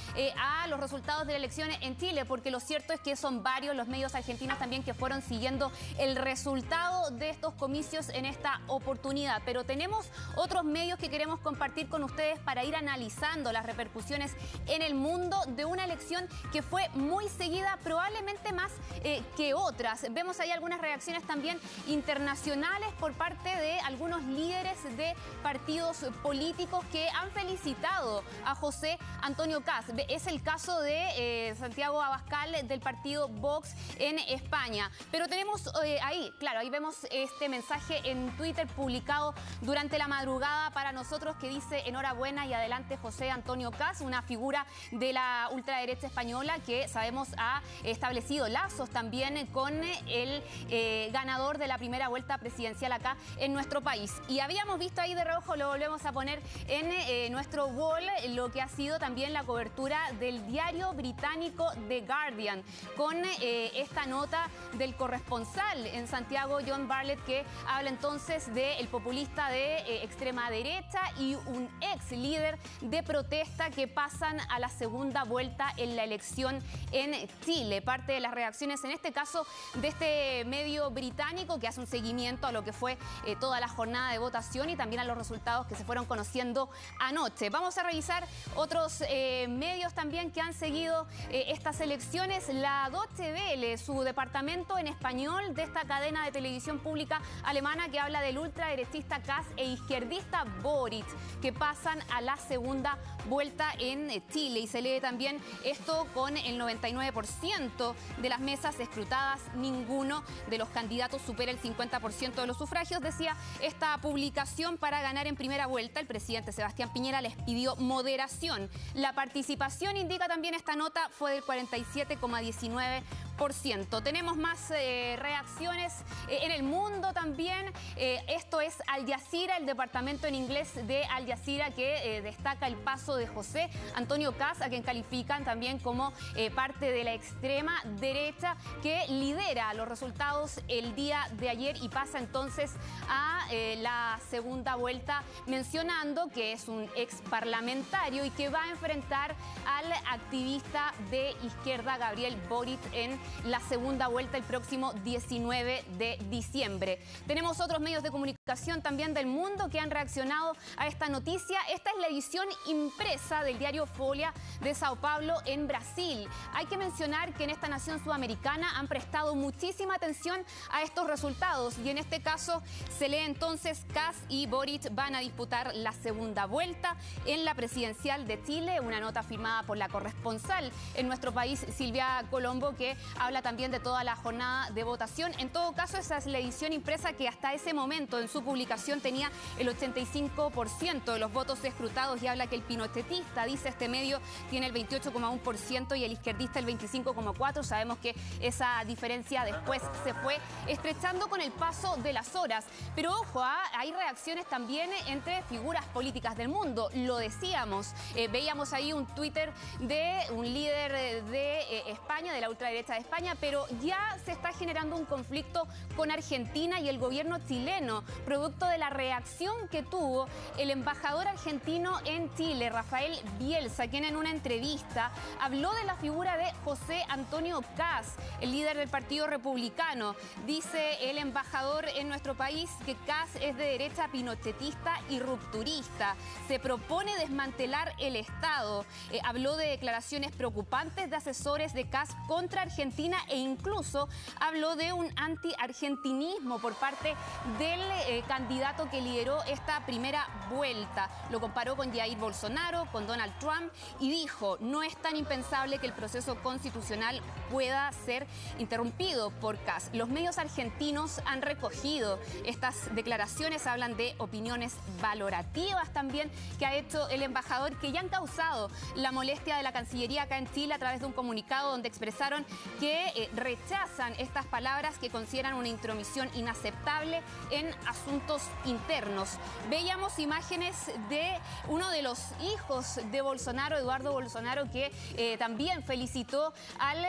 a los resultados de las elecciones en Chile, porque lo cierto es que son varios los medios argentinos también que fueron siguiendo el resultado de estos comicios en esta oportunidad. Pero tenemos otros medios que queremos compartir con ustedes para ir analizando las repercusiones en el mundo de una elección que fue muy seguida, probablemente más que otras. Vemos ahí algunas reacciones también internacionales por parte de algunos líderes de partidos políticos que han felicitado a José Antonio Kast. Es el caso de Santiago Abascal del partido Vox en España. Pero tenemos ahí, claro, ahí vemos este mensaje en Twitter publicado durante la madrugada para nosotros que dice: enhorabuena y adelante José Antonio Kast, una figura de la ultraderecha española que sabemos ha establecido lazos también con el ganador de la primera vuelta presidencial acá en nuestro país. Y habíamos visto ahí de reojo, lo volvemos a poner en nuestro wall, lo que ha sido también la cobertura del diario británico The Guardian, con esta nota del corresponsal en Santiago, John Bartlett, que habla entonces del populista de extrema derecha y un ex líder de protesta que pasan a la segunda vuelta en la elección en Chile. Parte de las reacciones en este caso de este medio británico que hace un seguimiento a lo que fue toda la jornada de votación y también a los resultados que se fueron conociendo anoche. Vamos a revisar otros medios también que han seguido estas elecciones. La Deutsche Welle, su departamento en español de esta cadena de televisión pública alemana, que habla del ultraderechista Kast e izquierdista Boric, que pasan a la segunda vuelta en Chile. Y se lee también esto con el 99% de las mesas escrutadas, ninguno de los candidatos supera el 50% de los sufragios, decía esta publicación. Para ganar en primera vuelta, el presidente Sebastián Piñera les pidió moderación. La participación, indica también esta nota, fue del 47,19%. Tenemos más reacciones en el mundo también. Esto es Al Jazeera, el departamento en inglés de Al Jazeera, que destaca el paso de José Antonio Kast, a quien califican también como parte de la extrema derecha que lidera los resultados el día de ayer y pasa entonces a la segunda vuelta, mencionando que es un ex parlamentario y que va a enfrentar al activista de izquierda Gabriel Boric en la segunda vuelta el próximo 19 de diciembre. Tenemos otros medios de comunicación también del mundo que han reaccionado a esta noticia. Esta es la edición impresa del diario Folha de Sao Paulo en Brasil. Hay que mencionar que en esta nación sudamericana han prestado muchísima atención a estos resultados y en este caso se lee entonces: Kast y Boric van a disputar la segunda vuelta en la presidencial de Chile. Una nota firmada por la corresponsal en nuestro país, Silvia Colombo, que habla también de toda la jornada de votación. En todo caso, esa es la edición impresa que hasta ese momento en su publicación tenía el 85% de los votos escrutados y habla que el pinochetista, dice este medio, tiene el 28,1% y el izquierdista el 25,4%. Sabemos que esa diferencia después se fue estrechando con el paso de las horas. Pero ojo, hay reacciones también entre figuras políticas del mundo. Lo decíamos, veíamos ahí un Twitter de un líder de España, de la ultraderecha de España, pero ya se está generando un conflicto con Argentina y el gobierno chileno, producto de la reacción que tuvo el embajador argentino en Chile, Rafael Bielsa, quien en una entrevista habló de la figura de José Antonio Kast, el líder del Partido Republicano. Dice el embajador en nuestro país que Kast es de derecha pinochetista y rupturista. Se propone desmantelar el Estado. Habló de declaraciones preocupantes de asesores de Kast contra Argentina e incluso habló de un anti-argentinismo por parte del candidato que lideró esta primera vuelta. Lo comparó con Jair Bolsonaro, con Donald Trump y dijo: no es tan impensable que el proceso constitucional pueda ser interrumpido por Kast. Los medios argentinos han recogido estas declaraciones, hablan de opiniones valorativas también que ha hecho el embajador, que ya han causado la molestia de la Cancillería acá en Chile a través de un comunicado donde expresaron que rechazan estas palabras, que consideran una intromisión inaceptable en asuntos Asuntos Internos. Veíamos imágenes de uno de los hijos de Bolsonaro, Eduardo Bolsonaro, que también felicitó al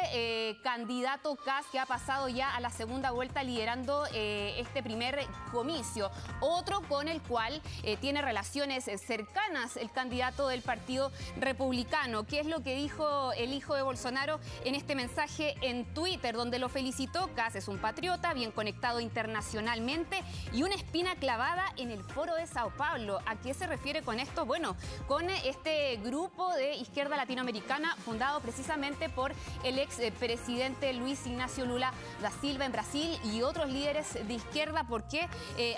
candidato Kast, que ha pasado ya a la segunda vuelta liderando este primer comicio. Otro con el cual tiene relaciones cercanas el candidato del Partido Republicano. ¿Qué es lo que dijo el hijo de Bolsonaro en este mensaje en Twitter, donde lo felicitó? Kast es un patriota, bien conectado internacionalmente y una espina clavada en el Foro de Sao Paulo. ¿A qué se refiere con esto? Bueno, con este grupo de izquierda latinoamericana fundado precisamente por el expresidente Luis Ignacio Lula da Silva en Brasil y otros líderes de izquierda. ¿Por qué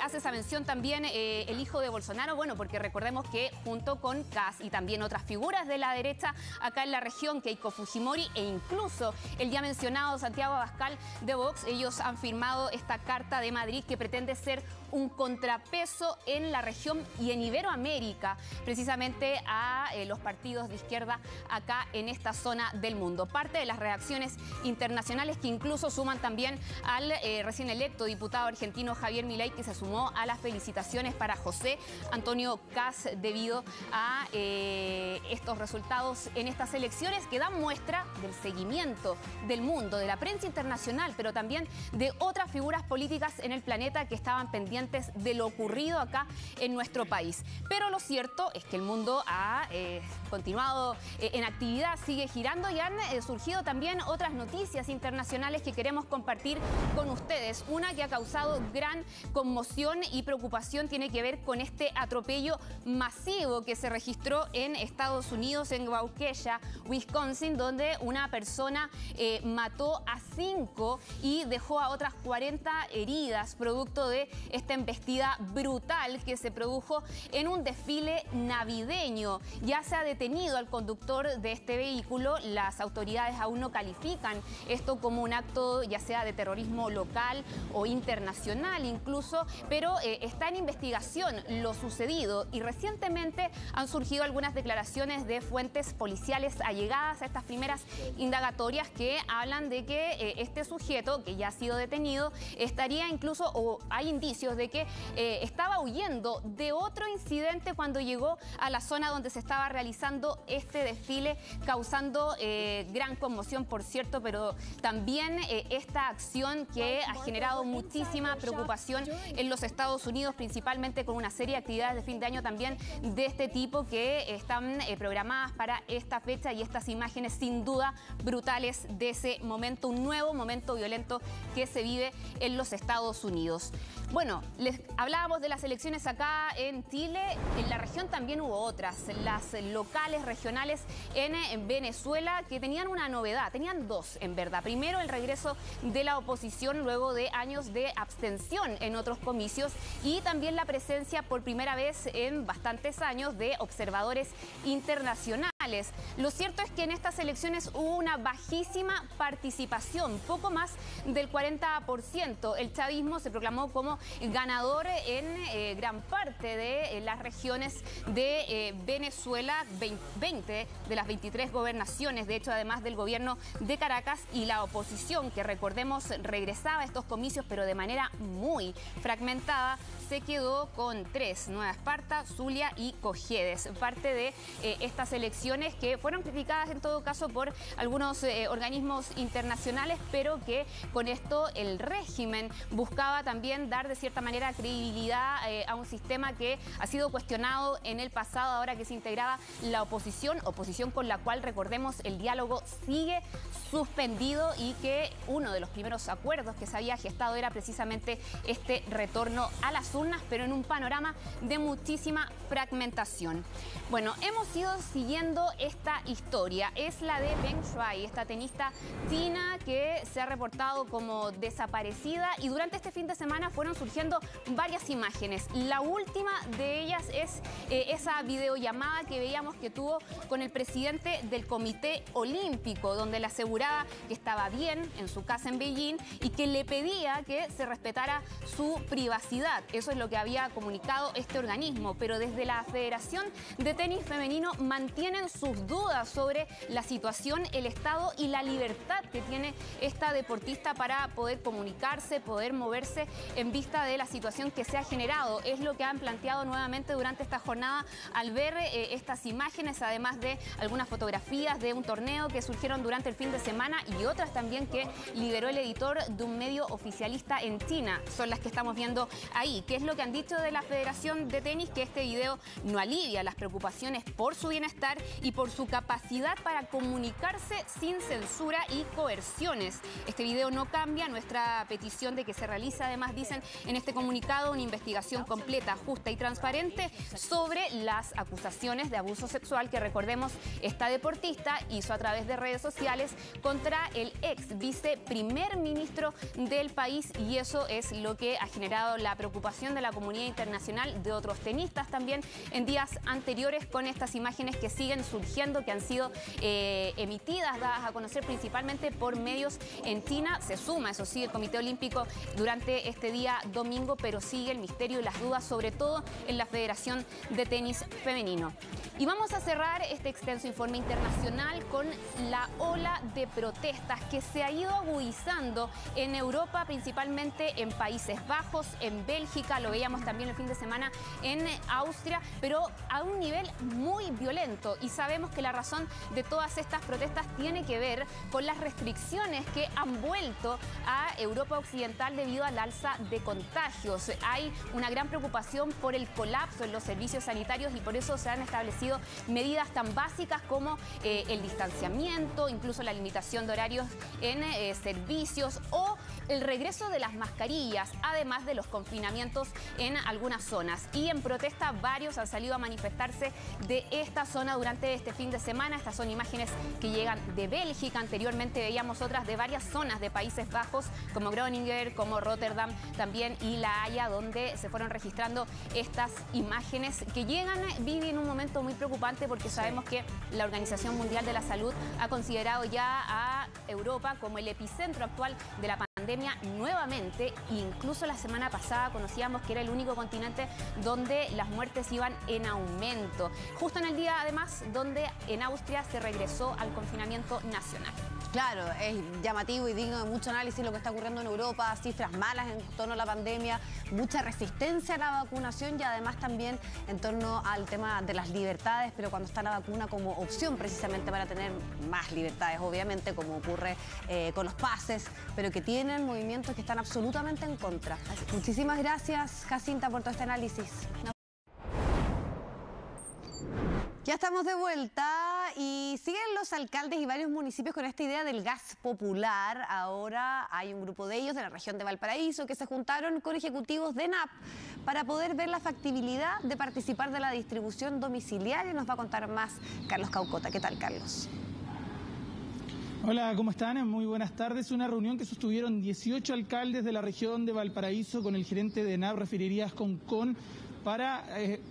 hace esa mención también el hijo de Bolsonaro? Bueno, porque recordemos que junto con Kast y también otras figuras de la derecha acá en la región, Keiko Fujimori e incluso el ya mencionado Santiago Abascal de Vox, ellos han firmado esta Carta de Madrid que pretende ser un contrapeso en la región y en Iberoamérica, precisamente a los partidos de izquierda acá en esta zona del mundo. Parte de las reacciones internacionales que incluso suman también al recién electo diputado argentino Javier Milei, que se sumó a las felicitaciones para José Antonio Kast debido a estos resultados en estas elecciones que dan muestra del seguimiento del mundo, de la prensa internacional, pero también de otras figuras políticas en el planeta que estaban pendientes de lo ocurrido acá en nuestro país. Pero lo cierto es que el mundo ha continuado en actividad, sigue girando y han surgido también otras noticias internacionales que queremos compartir con ustedes. Una que ha causado gran conmoción y preocupación tiene que ver con este atropello masivo que se registró en Estados Unidos, en Waukesha, Wisconsin, donde una persona mató a 5 y dejó a otras 40 heridas, producto de esta embestida brutal que se produjo en un desfile navideño. Ya se ha detenido al conductor de este vehículo. Las autoridades aún no califican esto como un acto ya sea de terrorismo local o internacional incluso, pero está en investigación lo sucedido y recientemente han surgido algunas declaraciones de fuentes policiales allegadas a estas primeras indagatorias que hablan de que este sujeto, que ya ha sido detenido, estaría incluso, o hay indicios de que estaba huyendo de otro incidente cuando llegó a la zona donde se estaba realizando este desfile, causando gran conmoción, por cierto, pero también esta acción que ha generado muchísima preocupación en los Estados Unidos, principalmente con una serie de actividades de fin de año también de este tipo que están programadas para esta fecha, y estas imágenes sin duda brutales de ese momento, un nuevo momento violento que se vive en los Estados Unidos. Bueno, les hablábamos de las elecciones acá en Chile, en la región también hubo otras, las locales, regionales en Venezuela, que tenían una novedad, tenían dos en verdad. Primero, el regreso de la oposición luego de años de abstención en otros comicios, y también la presencia por primera vez en bastantes años de observadores internacionales. Lo cierto es que en estas elecciones hubo una bajísima participación, poco más del 40%. El chavismo se proclamó como ganador en gran parte de las regiones de Venezuela, 20 de las 23 gobernaciones, de hecho, además del gobierno de Caracas, y la oposición, que recordemos regresaba a estos comicios, pero de manera muy fragmentada, se quedó con 3, Nueva Esparta, Zulia y Cojedes. Parte de estas elecciones que fueron criticadas en todo caso por algunos organismos internacionales, pero que con esto el régimen buscaba también dar de cierta manera credibilidad a un sistema que ha sido cuestionado en el pasado, ahora que se integraba la oposición con la cual, recordemos, el diálogo sigue suspendido, y que uno de los primeros acuerdos que se había gestado era precisamente este retorno a las urnas, pero en un panorama de muchísima fragmentación. Bueno, hemos ido siguiendo esta historia. Es la de Peng Shuai, esta tenista china que se ha reportado como desaparecida, y durante este fin de semana fueron surgiendo varias imágenes. La última de ellas es esa videollamada que veíamos que tuvo con el presidente del Comité Olímpico, donde le aseguraba que estaba bien en su casa en Beijing y que le pedía que se respetara su privacidad. Eso es lo que había comunicado este organismo, pero desde la Federación de Tenis Femenino mantienen conocer sus dudas sobre la situación, el estado y la libertad que tiene esta deportista para poder comunicarse, poder moverse en vista de la situación que se ha generado. Es lo que han planteado nuevamente durante esta jornada al ver estas imágenes, además de algunas fotografías de un torneo que surgieron durante el fin de semana y otras también que lideró el editor de un medio oficialista en China. Son las que estamos viendo ahí. ¿Qué es lo que han dicho de la Federación de Tenis? Que este video no alivia las preocupaciones por su bienestar y por su capacidad para comunicarse sin censura y coerciones. Este video no cambia nuestra petición de que se realice, además dicen en este comunicado, una investigación completa, justa y transparente sobre las acusaciones de abuso sexual que, recordemos, esta deportista hizo a través de redes sociales contra el ex viceprimer ministro del país, y eso es lo que ha generado la preocupación de la comunidad internacional, de otros tenistas también en días anteriores, con estas imágenes que siguen surgiendo, que han sido emitidas, dadas a conocer principalmente por medios en China. Se suma, eso sí, el Comité Olímpico durante este día domingo, pero sigue el misterio y las dudas, sobre todo en la Federación de Tenis Femenino. Y vamos a cerrar este extenso informe internacional con la ola de protestas que se ha ido agudizando en Europa, principalmente en Países Bajos, en Bélgica, lo veíamos también el fin de semana en Austria, pero a un nivel muy violento. Y sabemos que la razón de todas estas protestas tiene que ver con las restricciones que han vuelto a Europa Occidental debido al alza de contagios. Hay una gran preocupación por el colapso en los servicios sanitarios y por eso se han establecido medidas tan básicas como el distanciamiento, incluso la limitación de horarios en servicios o el regreso de las mascarillas, además de los confinamientos en algunas zonas. Y en protesta varios han salido a manifestarse de esta zona durante este fin de semana. Estas son imágenes que llegan de Bélgica. Anteriormente veíamos otras de varias zonas de Países Bajos, como Groningen, como Rotterdam también, y La Haya, donde se fueron registrando estas imágenes que llegan, Vivi, en un momento muy preocupante, porque sabemos que la Organización Mundial de la Salud ha considerado ya a Europa como el epicentro actual de la pandemia nuevamente. Incluso la semana pasada conocíamos que era el único continente donde las muertes iban en aumento. Justo en el día, además, donde en Austria se regresó al confinamiento nacional. Claro, es llamativo y digno de mucho análisis lo que está ocurriendo en Europa, cifras malas en torno a la pandemia, mucha resistencia a la vacunación y además también en torno al tema de las libertades, pero cuando está la vacuna como opción precisamente para tener más libertades, obviamente, como ocurre con los pases, pero que tienen movimientos que están absolutamente en contra. Muchísimas gracias, Jacinta, por todo este análisis. Ya estamos de vuelta y siguen los alcaldes y varios municipios con esta idea del gas popular. Ahora hay un grupo de ellos de la región de Valparaíso que se juntaron con ejecutivos de ENAP para poder ver la factibilidad de participar de la distribución domiciliaria. Nos va a contar más Carlos Caucota. ¿Qué tal, Carlos? Hola, ¿cómo están? Muy buenas tardes. Una reunión que sostuvieron 18 alcaldes de la región de Valparaíso con el gerente de ENAP, Refinerías Concon, para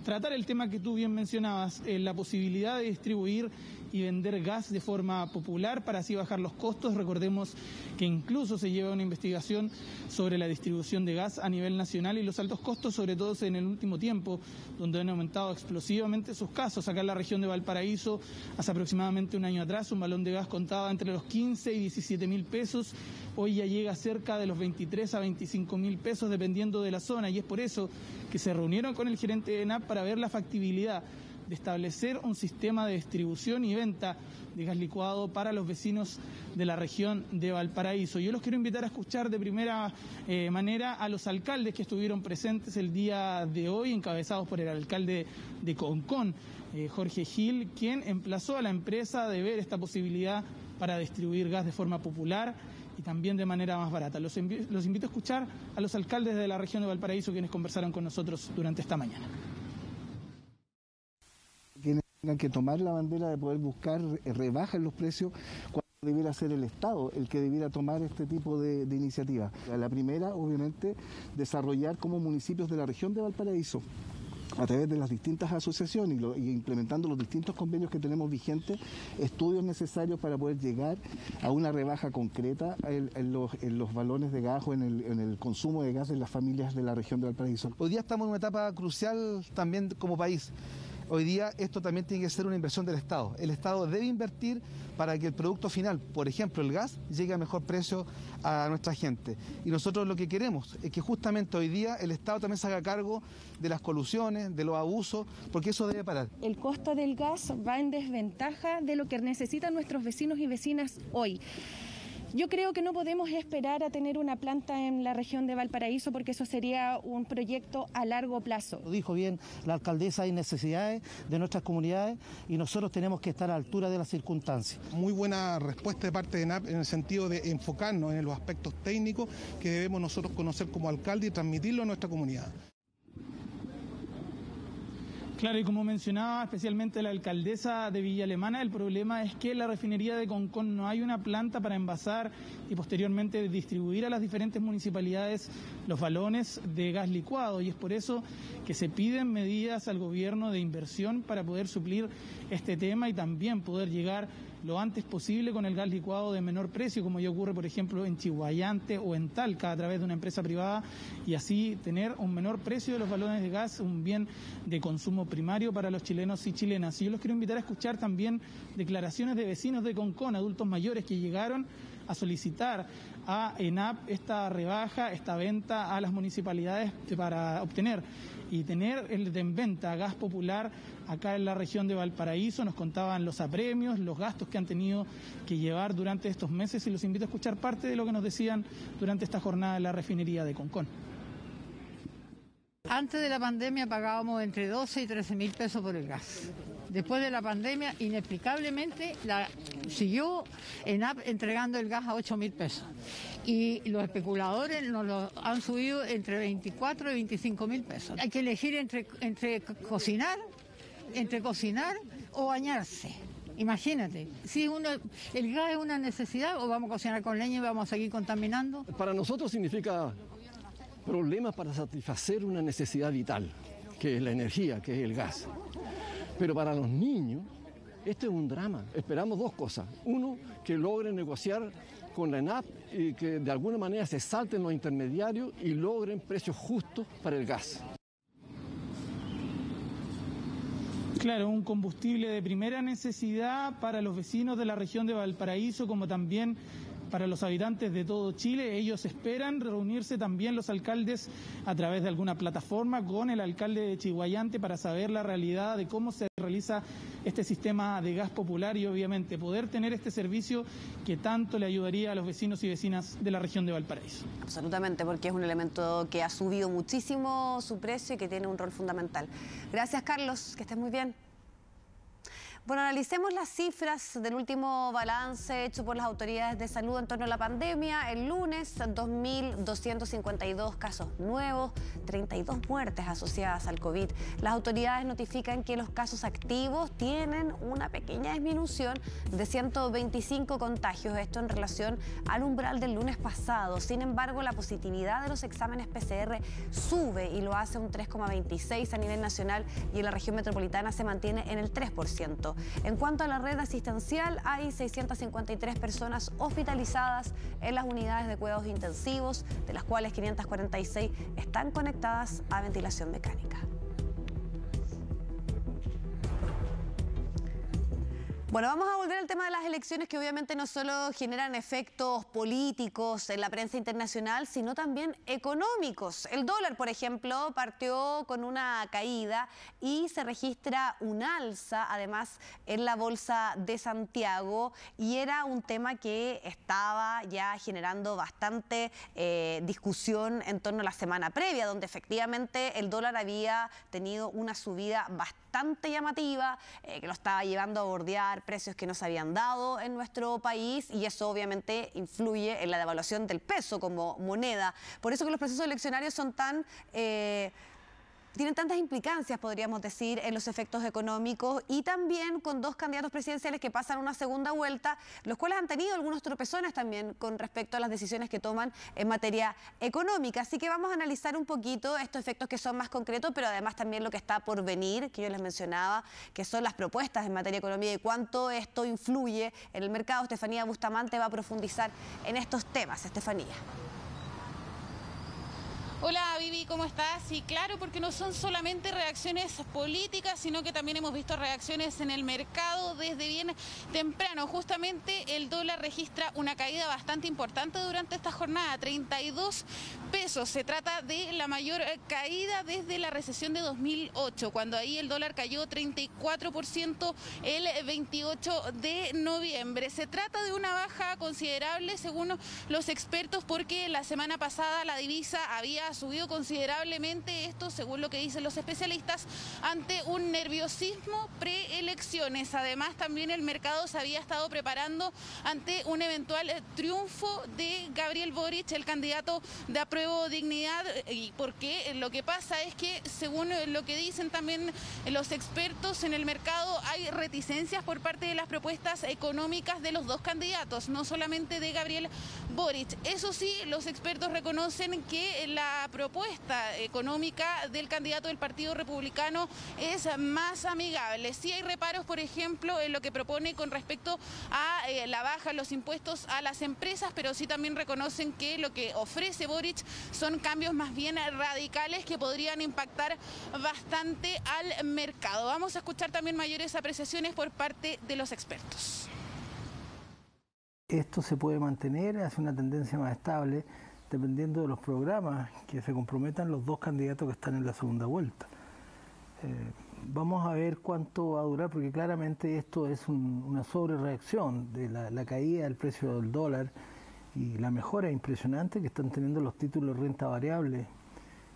tratar el tema que tú bien mencionabas, la posibilidad de distribuir y vender gas de forma popular para así bajar los costos. Recordemos que incluso se lleva una investigación sobre la distribución de gas a nivel nacional y los altos costos, sobre todo en el último tiempo, donde han aumentado explosivamente sus casos. Acá en la región de Valparaíso, hace aproximadamente un año atrás, un balón de gas contaba entre los 15 y 17 mil pesos. Hoy ya llega cerca de los 23 a 25 mil pesos, dependiendo de la zona, y es por eso que se reunieron con el gerente de ENAP para ver la factibilidad de establecer un sistema de distribución y venta de gas licuado para los vecinos de la región de Valparaíso. Yo los quiero invitar a escuchar de primera manera a los alcaldes que estuvieron presentes el día de hoy, encabezados por el alcalde de Concón, Jorge Gil, quien emplazó a la empresa de ver esta posibilidad para distribuir gas de forma popular y también de manera más barata. Los invito a escuchar a los alcaldes de la región de Valparaíso, quienes conversaron con nosotros durante esta mañana. Quienes tengan que tomar la bandera de poder buscar rebajas en los precios, cuando debiera ser el Estado el que debiera tomar este tipo de iniciativas. La primera, obviamente, desarrollar como municipios de la región de Valparaíso, a través de las distintas asociaciones y implementando los distintos convenios que tenemos vigentes, estudios necesarios para poder llegar a una rebaja concreta en los balones de gas o en el consumo de gas de las familias de la región de Valparaíso. Hoy día estamos en una etapa crucial también como país. Hoy día esto también tiene que ser una inversión del Estado. El Estado debe invertir para que el producto final, por ejemplo el gas, llegue a mejor precio a nuestra gente. Y nosotros lo que queremos es que justamente hoy día el Estado también se haga cargo de las colusiones, de los abusos, porque eso debe parar. El costo del gas va en desventaja de lo que necesitan nuestros vecinos y vecinas hoy. Yo creo que no podemos esperar a tener una planta en la región de Valparaíso porque eso sería un proyecto a largo plazo. Lo dijo bien la alcaldesa, hay necesidades de nuestras comunidades y nosotros tenemos que estar a la altura de las circunstancias. Muy buena respuesta de parte de ENAP en el sentido de enfocarnos en los aspectos técnicos que debemos nosotros conocer como alcalde y transmitirlo a nuestra comunidad. Claro, y como mencionaba especialmente la alcaldesa de Villa Alemana, el problema es que en la refinería de Concón no hay una planta para envasar y posteriormente distribuir a las diferentes municipalidades los balones de gas licuado, y es por eso que se piden medidas al gobierno de inversión para poder suplir este tema y también poder llegar lo antes posible con el gas licuado de menor precio, como ya ocurre por ejemplo en Chihuayante o en Talca a través de una empresa privada, y así tener un menor precio de los balones de gas, un bien de consumo primario para los chilenos y chilenas. Y yo los quiero invitar a escuchar también declaraciones de vecinos de Concón, adultos mayores que llegaron a solicitar a ENAP esta rebaja, esta venta a las municipalidades para obtener y tener en venta gas popular acá en la región de Valparaíso. Nos contaban los apremios, los gastos que han tenido que llevar durante estos meses, y los invito a escuchar parte de lo que nos decían durante esta jornada en la refinería de Concón. Antes de la pandemia pagábamos entre 12 y 13 mil pesos por el gas. Después de la pandemia, inexplicablemente, siguió ENAP entregando el gas a 8 mil pesos. Y los especuladores nos lo han subido entre 24 y 25 mil pesos. Hay que elegir entre cocinar o bañarse. Imagínate, si el gas es una necesidad, o vamos a cocinar con leña y vamos a seguir contaminando. Para nosotros significa problemas para satisfacer una necesidad vital, que es la energía, que es el gas. Pero para los niños, esto es un drama. Esperamos dos cosas. Uno, que logren negociar con la ENAP y que de alguna manera se salten los intermediarios y logren precios justos para el gas. Claro, un combustible de primera necesidad para los vecinos de la región de Valparaíso, como también para los habitantes de todo Chile. Ellos esperan reunirse también los alcaldes a través de alguna plataforma con el alcalde de Chihuayante para saber la realidad de cómo se realiza este sistema de gas popular y obviamente poder tener este servicio que tanto le ayudaría a los vecinos y vecinas de la región de Valparaíso. Absolutamente, porque es un elemento que ha subido muchísimo su precio y que tiene un rol fundamental. Gracias, Carlos, que estés muy bien. Bueno, analicemos las cifras del último balance hecho por las autoridades de salud en torno a la pandemia. El lunes, 2.252 casos nuevos, 32 muertes asociadas al COVID. Las autoridades notifican que los casos activos tienen una pequeña disminución de 125 contagios, esto en relación al umbral del lunes pasado. Sin embargo, la positividad de los exámenes PCR sube y lo hace un 3,26 a nivel nacional, y en la región metropolitana se mantiene en el 3%. En cuanto a la red asistencial, hay 653 personas hospitalizadas en las unidades de cuidados intensivos, de las cuales 546 están conectadas a ventilación mecánica. Bueno, vamos a volver al tema de las elecciones, que obviamente no solo generan efectos políticos en la prensa internacional, sino también económicos. El dólar, por ejemplo, partió con una caída y se registra un alza, además, en la Bolsa de Santiago, y era un tema que estaba ya generando bastante discusión en torno a la semana previa, donde efectivamente el dólar había tenido una subida bastante llamativa, que lo estaba llevando a bordear precios que no se habían dado en nuestro país, y eso obviamente influye en la devaluación del peso como moneda. Por eso que los procesos eleccionarios son tan... tienen tantas implicancias, podríamos decir, en los efectos económicos, y también con dos candidatos presidenciales que pasan una segunda vuelta, los cuales han tenido algunos tropezones también con respecto a las decisiones que toman en materia económica. Así que vamos a analizar un poquito estos efectos que son más concretos, pero además también lo que está por venir, que yo les mencionaba, que son las propuestas en materia económica y cuánto esto influye en el mercado. Estefanía Bustamante va a profundizar en estos temas. Estefanía. Hola Vivi, ¿cómo estás? Sí, claro, porque no son solamente reacciones políticas, sino que también hemos visto reacciones en el mercado desde bien temprano. Justamente el dólar registra una caída bastante importante durante esta jornada, 32 pesos. Se trata de la mayor caída desde la recesión de 2008, cuando ahí el dólar cayó 34% el 28 de noviembre. Se trata de una baja considerable según los expertos, porque la semana pasada la divisa había subido considerablemente, esto según lo que dicen los especialistas, ante un nerviosismo preelecciones. Además, también el mercado se había estado preparando ante un eventual triunfo de Gabriel Boric, el candidato de Apruebo Dignidad, y porque lo que pasa es que, según lo que dicen también los expertos en el mercado, hay reticencias por parte de las propuestas económicas de los dos candidatos, no solamente de Gabriel Boric. Eso sí, los expertos reconocen que la propuesta económica del candidato del Partido Republicano es más amigable. Sí hay reparos, por ejemplo, en lo que propone con respecto a la baja en los impuestos a las empresas, pero sí también reconocen que lo que ofrece Boric son cambios más bien radicales que podrían impactar bastante al mercado. Vamos a escuchar también mayores apreciaciones por parte de los expertos. Esto se puede mantener hacia una tendencia más estable, dependiendo de los programas que se comprometan los dos candidatos que están en la segunda vuelta. Vamos a ver cuánto va a durar, porque claramente esto es una sobrereacción de la caída del precio del dólar y la mejora impresionante que están teniendo los títulos de renta variable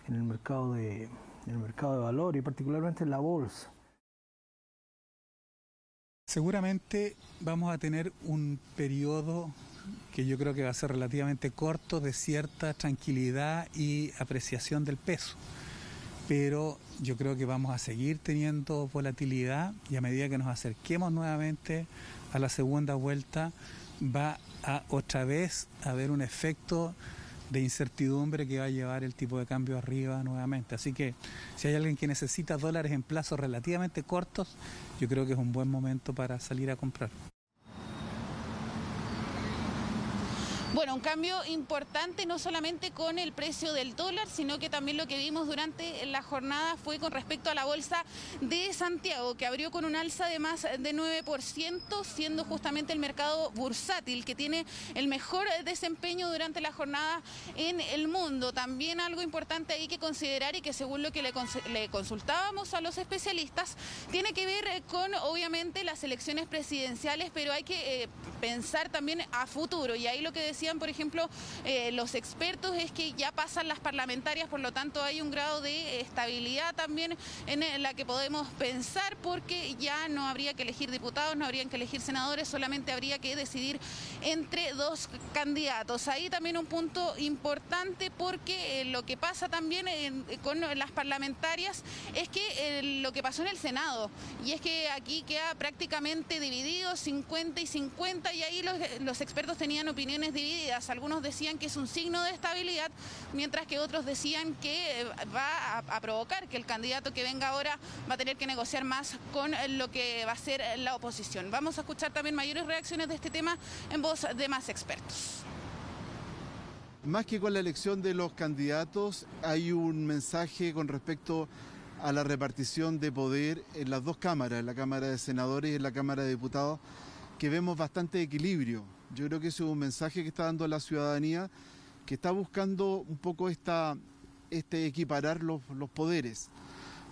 en el mercado de valor y particularmente en la bolsa. Seguramente vamos a tener un periodo que yo creo que va a ser relativamente corto, de cierta tranquilidad y apreciación del peso. Pero yo creo que vamos a seguir teniendo volatilidad, y a medida que nos acerquemos nuevamente a la segunda vuelta va a otra vez haber un efecto de incertidumbre que va a llevar el tipo de cambio arriba nuevamente. Así que si hay alguien que necesita dólares en plazos relativamente cortos, yo creo que es un buen momento para salir a comprar. Bueno, un cambio importante no solamente con el precio del dólar, sino que también lo que vimos durante la jornada fue con respecto a la bolsa de Santiago, que abrió con un alza de más de 9%, siendo justamente el mercado bursátil que tiene el mejor desempeño durante la jornada en el mundo. También algo importante ahí que considerar, y que según lo que le consultábamos a los especialistas, tiene que ver con obviamente las elecciones presidenciales, pero hay que pensar también a futuro, y ahí lo que decían, por ejemplo, los expertos es que ya pasan las parlamentarias, por lo tanto hay un grado de estabilidad también en la que podemos pensar, porque ya no habría que elegir diputados, no habrían que elegir senadores, solamente habría que decidir entre dos candidatos. Ahí también un punto importante, porque lo que pasa también con las parlamentarias es que lo que pasó en el Senado, y es que aquí queda prácticamente dividido 50 y 50, y ahí los expertos tenían opiniones divididas. Algunos decían que es un signo de estabilidad, mientras que otros decían que va a provocar que el candidato que venga ahora va a tener que negociar más con lo que va a ser la oposición. Vamos a escuchar también mayores reacciones de este tema en voz de más expertos. Más que con la elección de los candidatos, hay un mensaje con respecto a la repartición de poder en las dos cámaras, en la Cámara de Senadores y en la Cámara de Diputados, que vemos bastante equilibrio. Yo creo que ese es un mensaje que está dando la ciudadanía, que está buscando un poco equiparar los poderes.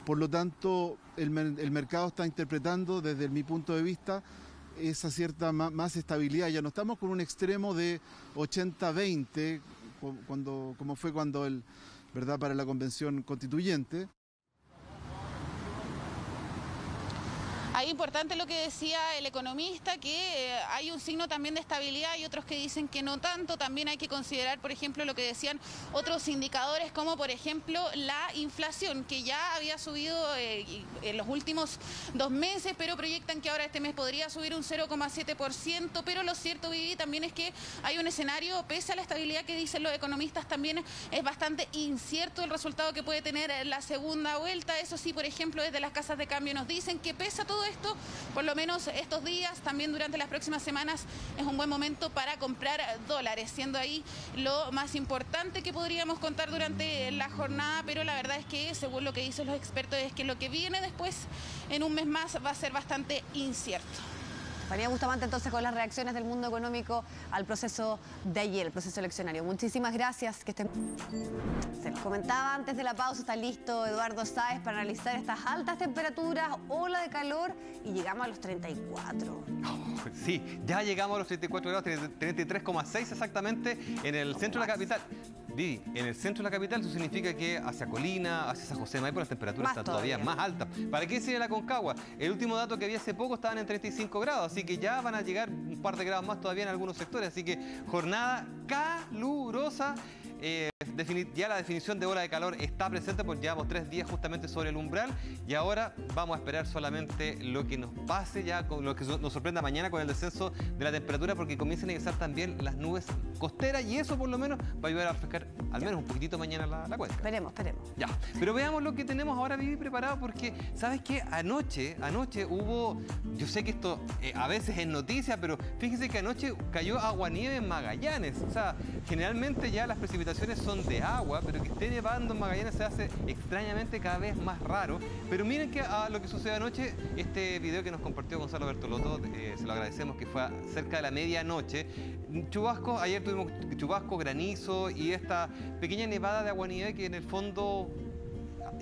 Por lo tanto, el mercado está interpretando, desde mi punto de vista, esa cierta más estabilidad. Ya no estamos con un extremo de 80-20, como fue cuando ¿verdad?, para la Convención Constituyente. Ahí importante lo que decía el economista, que hay un signo también de estabilidad, y otros que dicen que no tanto. También hay que considerar, por ejemplo, lo que decían otros indicadores, como por ejemplo la inflación, que ya había subido en los últimos 2 meses, pero proyectan que ahora este mes podría subir un 0,7%. Pero lo cierto, Vivi, también es que hay un escenario, pese a la estabilidad que dicen los economistas, también es bastante incierto el resultado que puede tener la segunda vuelta. Eso sí, por ejemplo, desde las casas de cambio nos dicen que pese a todo todo esto, por lo menos estos días, también durante las próximas semanas, es un buen momento para comprar dólares, siendo ahí lo más importante que podríamos contar durante la jornada, pero la verdad es que, según lo que dicen los expertos, es que lo que viene después, en un mes más, va a ser bastante incierto. María Bustamante, entonces, con las reacciones del mundo económico al proceso de ayer, el proceso eleccionario. Muchísimas gracias. Que estén... Se les comentaba antes de la pausa, está listo Eduardo Sáez para analizar estas altas temperaturas, ola de calor, y llegamos a los 34. Sí, ya llegamos a los 34 grados, 33,6 exactamente en el centro de la capital. Vivi, en el centro de la capital, eso significa que hacia Colina, hacia San José de Maipo, las temperaturas están todavía más altas. ¿Para qué sirve la Concagua? El último dato que había hace poco estaban en 35 grados, así que ya van a llegar un par de grados más todavía en algunos sectores. Así que jornada calurosa. Ya la definición de ola de calor está presente porque llevamos 3 días justamente sobre el umbral y ahora vamos a esperar solamente lo que nos pase ya, con lo que nos sorprenda mañana con el descenso de la temperatura, porque comienzan a ingresar también las nubes costeras y eso por lo menos va a ayudar a refrescar al menos un poquitito mañana la cuenca. Esperemos. Ya, pero veamos lo que tenemos ahora, Vivi, preparado, porque ¿sabes qué? Anoche hubo, yo sé que esto a veces es noticia, pero fíjese que anoche cayó aguanieve en Magallanes. O sea, generalmente ya las precipitaciones son de agua, pero que esté nevando en Magallanes se hace extrañamente cada vez más raro. Pero miren que lo que sucedió anoche, este video que nos compartió Gonzalo Bertolotto, se lo agradecemos, que fue cerca de la medianoche. Chubasco, ayer tuvimos chubasco, granizo y esta pequeña nevada de aguanieve que en el fondo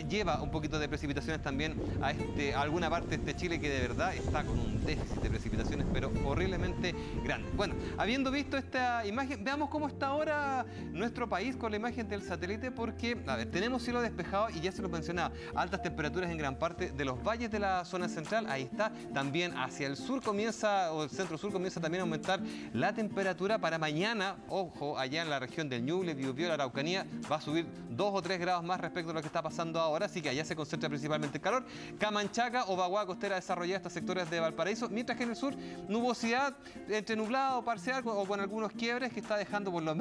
lleva un poquito de precipitaciones también a alguna parte de este Chile que de verdad está con un déficit de precipitaciones, pero horriblemente grande. Bueno, habiendo visto esta imagen, veamos cómo está ahora nuestro país con la imagen del satélite, porque, a ver, tenemos cielo despejado y ya se lo mencionaba, altas temperaturas en gran parte de los valles de la zona central, ahí está, también hacia el sur comienza, o el centro sur comienza también a aumentar la temperatura para mañana. Ojo, allá en la región del Ñuble, Biobío, la Araucanía, va a subir 2 o 3 grados más respecto a lo que está pasando ahora, así que allá se concentra principalmente el calor. Camanchaca o vaguada costera desarrollada, estos sectores de Valparaíso, mientras que en el sur nubosidad entre nublado parcial o con algunos quiebres que está dejando por lo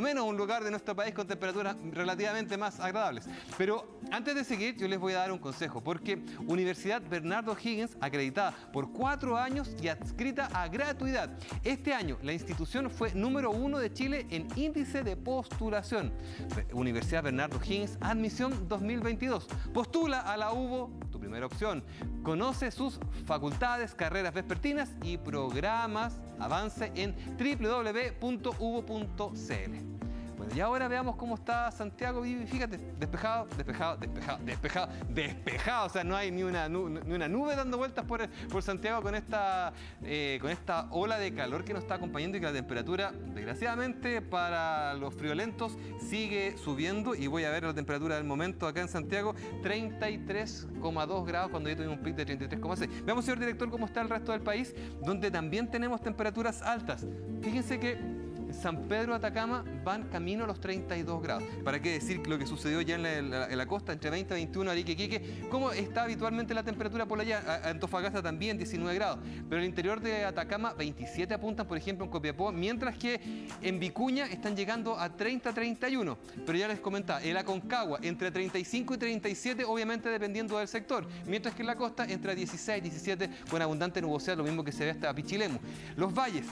menos un lugar de nuestro país con temperaturas relativamente más agradables. Pero antes de seguir, yo les voy a dar un consejo, porque Universidad Bernardo O'Higgins, acreditada por 4 años y adscrita a gratuidad. Este año la institución fue número 1 de Chile en índice de postulación. Universidad Bernardo O'Higgins, admisión 2022. Postula a la UBO, tu primera opción. Conoce sus facultades, carreras vespertinas y programas. Avance en www.ubo.cl. Bueno, y ahora veamos cómo está Santiago. Fíjate, despejado. O sea, no hay ni una nube dando vueltas por Santiago con esta ola de calor que nos está acompañando y que la temperatura, desgraciadamente, para los friolentos sigue subiendo. Y voy a ver la temperatura del momento acá en Santiago, 33,2 grados cuando ya tuvimos un pic de 33,6. Veamos, señor director, cómo está el resto del país, donde también tenemos temperaturas altas. Fíjense que San Pedro de Atacama van camino a los 32 grados. ¿Para qué decir lo que sucedió ya en la costa, entre 20 y 21, Arique, Iquique? ¿Cómo está habitualmente la temperatura por allá? Antofagasta también 19 grados. Pero el interior de Atacama 27 apuntan, por ejemplo, en Copiapó, mientras que en Vicuña están llegando a 30, 31. Pero ya les comentaba, en la Concagua entre 35 y 37, obviamente dependiendo del sector. Mientras que en la costa entre 16 y 17 con abundante nubosidad, lo mismo que se ve hasta Pichilemu. Los valles,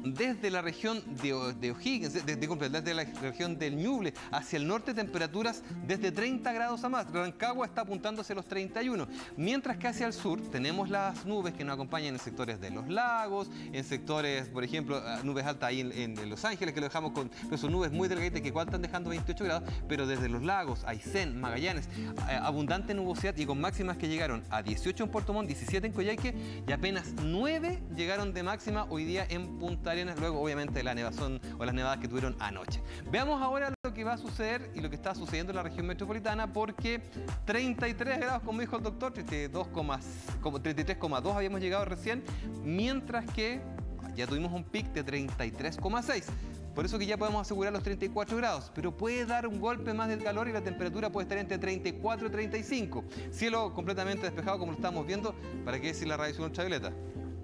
desde la región de O'Higgins, desde la región del Ñuble hacia el norte, temperaturas desde 30 grados a más. Rancagua está apuntando hacia los 31, mientras que hacia el sur tenemos las nubes que nos acompañan en sectores de los lagos, en sectores, por ejemplo, nubes altas ahí en Los Ángeles, que lo dejamos con, pero son nubes muy delgaditas que igual están dejando 28 grados, pero desde los lagos, Aysén, Magallanes, abundante nubosidad y con máximas que llegaron a 18 en Puerto Montt, 17 en Coyhaique y apenas 9 llegaron de máxima hoy día en Punta Arenas, luego obviamente la nevazón o las nevadas que tuvieron anoche. Veamos ahora lo que va a suceder y lo que está sucediendo en la región metropolitana, porque 33 grados, como dijo el doctor, 33,2 habíamos llegado recién, mientras que ya tuvimos un pic de 33,6. Por eso que ya podemos asegurar los 34 grados, pero puede dar un golpe más del calor y la temperatura puede estar entre 34 y 35. Cielo completamente despejado como lo estamos viendo, ¿para qué decir la radiación ultravioleta?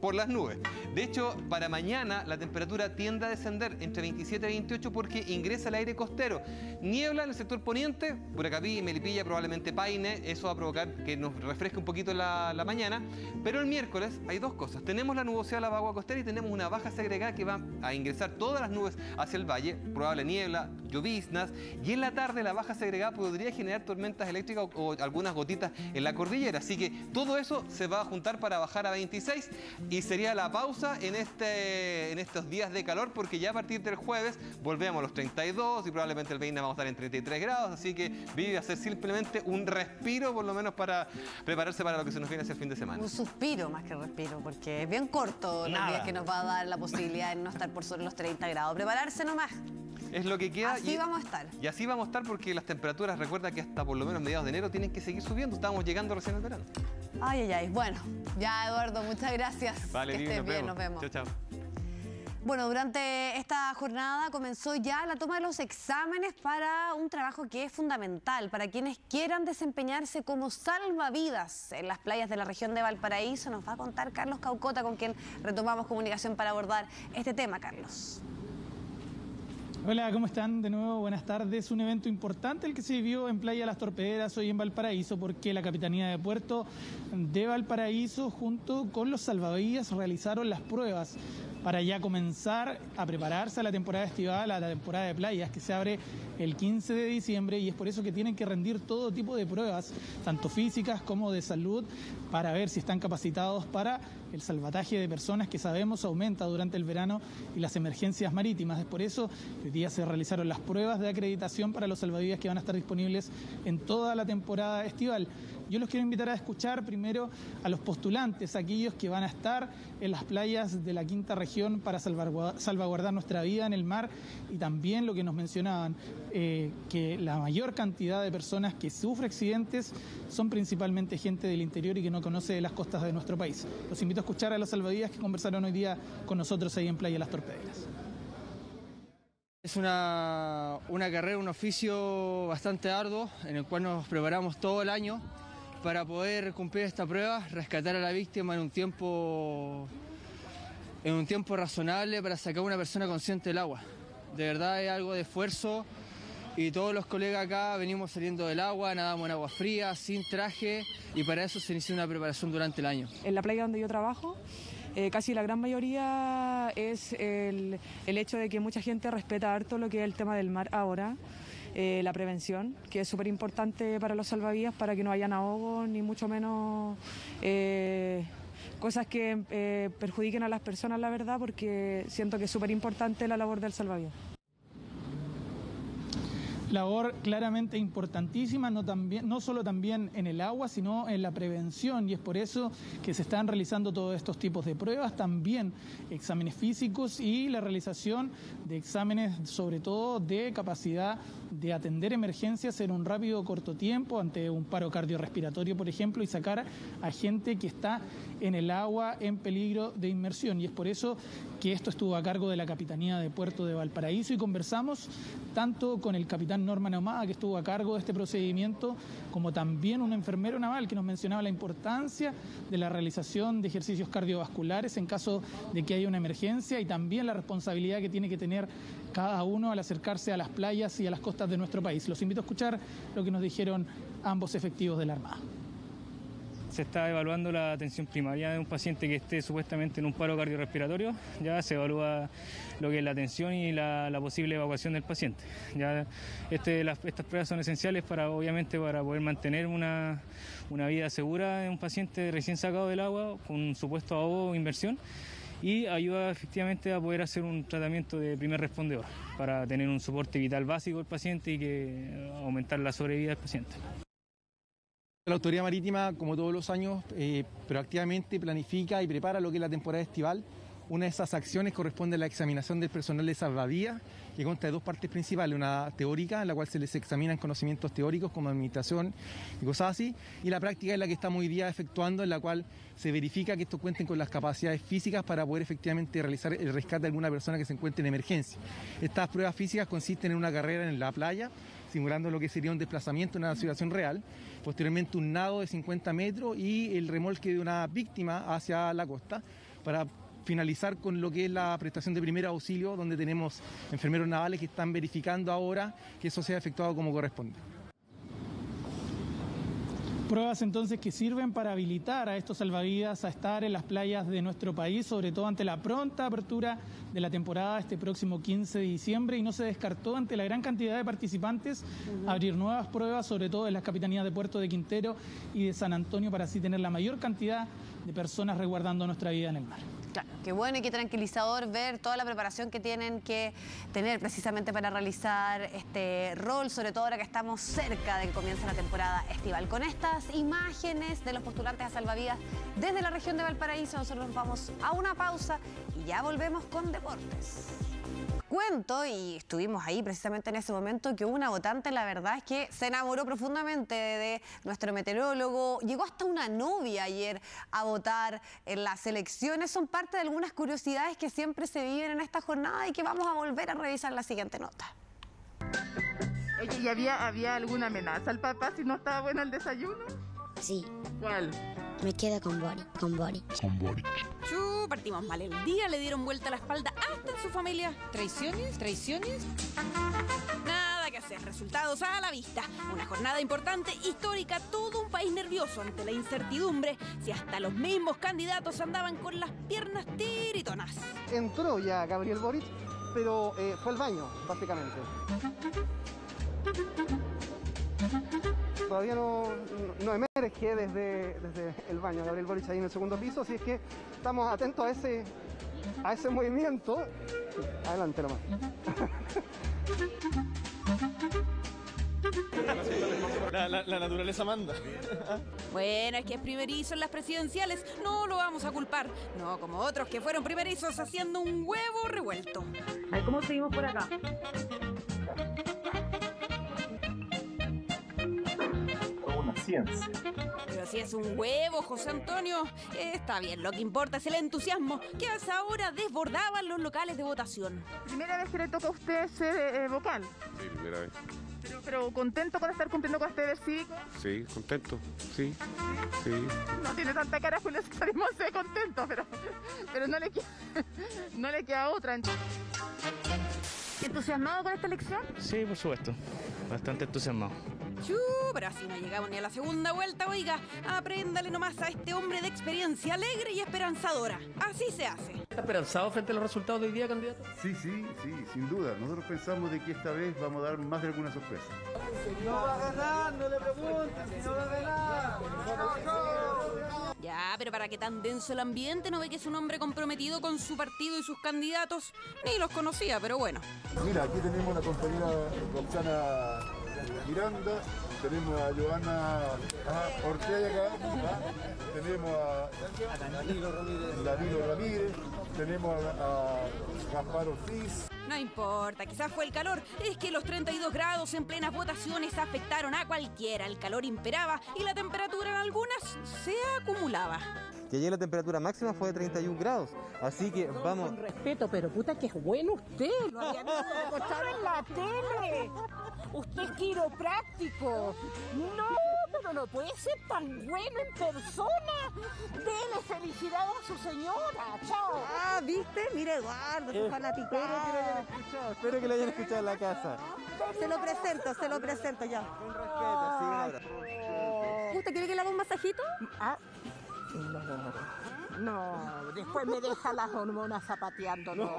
por las nubes. De hecho, para mañana la temperatura tiende a descender entre 27 y 28 porque ingresa el aire costero. Niebla en el sector poniente, Buracapí, Melipilla, probablemente Paine. Eso va a provocar que nos refresque un poquito la mañana. Pero el miércoles hay dos cosas. Tenemos la nubosidad de la vaguada costera y tenemos una baja segregada que va a ingresar todas las nubes hacia el valle. Probable niebla, lloviznas. Y en la tarde la baja segregada podría generar tormentas eléctricas o algunas gotitas en la cordillera. Así que todo eso se va a juntar para bajar a 26 y sería la pausa en estos días de calor, porque ya a partir del jueves volvemos a los 32 y probablemente el viernes vamos a estar en 33 grados. Así que vive a ser simplemente un respiro, por lo menos para prepararse para lo que se nos viene hacia el fin de semana. Un suspiro más que respiro, porque es bien corto los días que nos va a dar la posibilidad de no estar por sobre los 30 grados. Prepararse nomás. Es lo que queda. Así vamos a estar. Y así vamos a estar porque las temperaturas, recuerda que hasta por lo menos mediados de enero tienen que seguir subiendo. Estábamos llegando recién al verano. Ay, ay, ay. Bueno, ya Eduardo, muchas gracias. Vale, que estés bien, nos vemos. Chao, chao. Bueno, durante esta jornada comenzó ya la toma de los exámenes para un trabajo que es fundamental para quienes quieran desempeñarse como salvavidas en las playas de la región de Valparaíso. Nos va a contar Carlos Caucota, con quien retomamos comunicación para abordar este tema. Carlos. Hola, ¿cómo están? De nuevo, buenas tardes. Un evento importante el que se vivió en Playa Las Torpederas hoy en Valparaíso, porque la Capitanía de Puerto de Valparaíso junto con los salvavidas realizaron las pruebas para ya comenzar a prepararse a la temporada estival, a la temporada de playas que se abre el 15 de diciembre, y es por eso que tienen que rendir todo tipo de pruebas, tanto físicas como de salud, para ver si están capacitados para el salvataje de personas, que sabemos aumenta durante el verano, y las emergencias marítimas. Es por eso que hoy día se realizaron las pruebas de acreditación para los salvavidas que van a estar disponibles en toda la temporada estival. Yo los quiero invitar a escuchar primero a los postulantes, aquellos que van a estar en las playas de la quinta región para salvaguardar nuestra vida en el mar, y también lo que nos mencionaban, que la mayor cantidad de personas que sufren accidentes son principalmente gente del interior y que no conoce las costas de nuestro país. Los invito a escuchar a los salvavidas que conversaron hoy día con nosotros ahí en Playa Las Torpederas. Es una carrera, un oficio bastante arduo en el cual nos preparamos todo el año para poder cumplir esta prueba, rescatar a la víctima en un tiempo razonable para sacar a una persona consciente del agua. De verdad es algo de esfuerzo, y todos los colegas acá venimos saliendo del agua, nadamos en agua fría, sin traje, y para eso se inició una preparación durante el año. En la playa donde yo trabajo, casi la gran mayoría es el hecho de que mucha gente respeta harto lo que es el tema del mar ahora. La prevención, que es súper importante para los salvavidas, para que no hayan ahogos, ni mucho menos cosas que perjudiquen a las personas, la verdad, porque siento que es súper importante la labor del salvavidas. Labor claramente importantísima, no solo también en el agua, sino en la prevención, y es por eso que se están realizando todos estos tipos de pruebas, también exámenes físicos y la realización de exámenes, sobre todo de capacidad de atender emergencias en un rápido corto tiempo ante un paro cardiorrespiratorio, por ejemplo, y sacar a gente que está en el agua en peligro de inmersión. Y es por eso que esto estuvo a cargo de la Capitanía de Puerto de Valparaíso, y conversamos tanto con el capitán Norman Ahumada, que estuvo a cargo de este procedimiento, como también un enfermero naval que nos mencionaba la importancia de la realización de ejercicios cardiovasculares en caso de que haya una emergencia, y también la responsabilidad que tiene que tener cada uno al acercarse a las playas y a las costas de nuestro país. Los invito a escuchar lo que nos dijeron ambos efectivos de la Armada. Se está evaluando la atención primaria de un paciente que esté supuestamente en un paro cardiorrespiratorio. Ya se evalúa lo que es la atención y la posible evacuación del paciente. Ya estas pruebas son esenciales obviamente para poder mantener una vida segura de un paciente recién sacado del agua con un supuesto ahogo o inmersión, y ayuda efectivamente a poder hacer un tratamiento de primer respondedor para tener un soporte vital básico del paciente y que aumentar la sobrevida del paciente. La Autoridad Marítima, como todos los años, proactivamente planifica y prepara lo que es la temporada estival. Una de esas acciones corresponde a la examinación del personal de salvavidas, que consta de dos partes principales: una teórica, en la cual se les examinan conocimientos teóricos como administración y cosas así, y la práctica es la que estamos hoy día efectuando, en la cual se verifica que estos cuenten con las capacidades físicas para poder efectivamente realizar el rescate de alguna persona que se encuentre en emergencia. Estas pruebas físicas consisten en una carrera en la playa, simulando lo que sería un desplazamiento en una situación real, posteriormente un nado de 50 metros y el remolque de una víctima hacia la costa. para finalizar con lo que es la prestación de primer auxilio, donde tenemos enfermeros navales que están verificando ahora que eso sea efectuado como corresponde. Pruebas entonces que sirven para habilitar a estos salvavidas a estar en las playas de nuestro país, sobre todo ante la pronta apertura de la temporada este próximo 15 de diciembre, y no se descartó ante la gran cantidad de participantes abrir nuevas pruebas, sobre todo en las capitanías de Puerto de Quintero y de San Antonio, para así tener la mayor cantidad de personas resguardando nuestra vida en el mar. Claro, qué bueno y qué tranquilizador ver toda la preparación que tienen que tener precisamente para realizar este rol, sobre todo ahora que estamos cerca del comienzo de la temporada estival. Con estas imágenes de los postulantes a salvavidas desde la región de Valparaíso, nosotros nos vamos a una pausa y ya volvemos con deportes. Cuento, y estuvimos ahí precisamente en ese momento, que una votante, la verdad es que se enamoró profundamente de nuestro meteorólogo. Llegó hasta una novia ayer a votar en las elecciones. Son parte de algunas curiosidades que siempre se viven en esta jornada y que vamos a volver a revisar en la siguiente nota. Oye, ¿y había alguna amenaza al papá si no estaba bueno el desayuno? Sí. ¿Cuál? Me quedo con Boric. Con Boric. Partimos mal el día, le dieron vuelta a la espalda hasta en su familia. ¿Traiciones? Nada que hacer, resultados a la vista. Una jornada importante, histórica, todo un país nervioso ante la incertidumbre, si hasta los mismos candidatos andaban con las piernas tiritonas. Entró ya Gabriel Boric, pero fue al baño, básicamente. Todavía no emerge desde el baño Gabriel Boric ahí en el segundo piso, así es que estamos atentos a ese movimiento. Adelante nomás. La naturaleza manda. Bueno, es que es primerizo en las presidenciales, no lo vamos a culpar. No como otros que fueron primerizos haciendo un huevo revuelto. Ay, ¿cómo seguimos por acá? Ciencia. Pero si es un huevo, José Antonio, está bien, lo que importa es el entusiasmo que a esa hora desbordaban los locales de votación. ¿Primera vez que le toca a usted ser vocal? Sí, primera vez. ¿Pero contento con estar cumpliendo con este deber cívico? Sí, contento, sí. No tiene tanta cara, Julio, que salimos de contento, pero no le queda otra. ¿Entusiasmado con esta elección? Sí, por supuesto, bastante entusiasmado. Pero así no llegamos ni a la segunda vuelta, oiga. Apréndale nomás a este hombre de experiencia alegre y esperanzadora. Así se hace. ¿Está esperanzado frente a los resultados de hoy día, candidato? Sí, sin duda. Nosotros pensamos de que esta vez vamos a dar más de alguna sorpresa. No va a ganar, no le pregunten si no va a ganar. Ya, pero para qué tan denso el ambiente, ¿no ve que es un hombre comprometido con su partido y sus candidatos? Ni los conocía, pero bueno. Mira, aquí tenemos a la compañera Roxana Miranda, tenemos a Joana Ortega, tenemos a Danilo Ramírez, tenemos a Gaspar Ortiz. No importa, quizás fue el calor. Es que los 32 grados en plenas votaciones afectaron a cualquiera. El calor imperaba y la temperatura en algunas se acumulaba. Que ayer la temperatura máxima fue de 31 grados, así que vamos... Con respeto, pero puta que es bueno usted. Lo habían escuchado en la tele. Usted es quiropráctico. No, pero no puede ser tan bueno en persona. Dele felicidades a su señora. Chao. Ah, ¿viste? Mire, Eduardo, su fanaticada. Espero que lo hayan escuchado en la casa. Se lo presento ya. Con respeto, sí, un abrazo. ¿Usted quiere que le haga un masajito? Ah. No, después me deja las hormonas zapateando, no.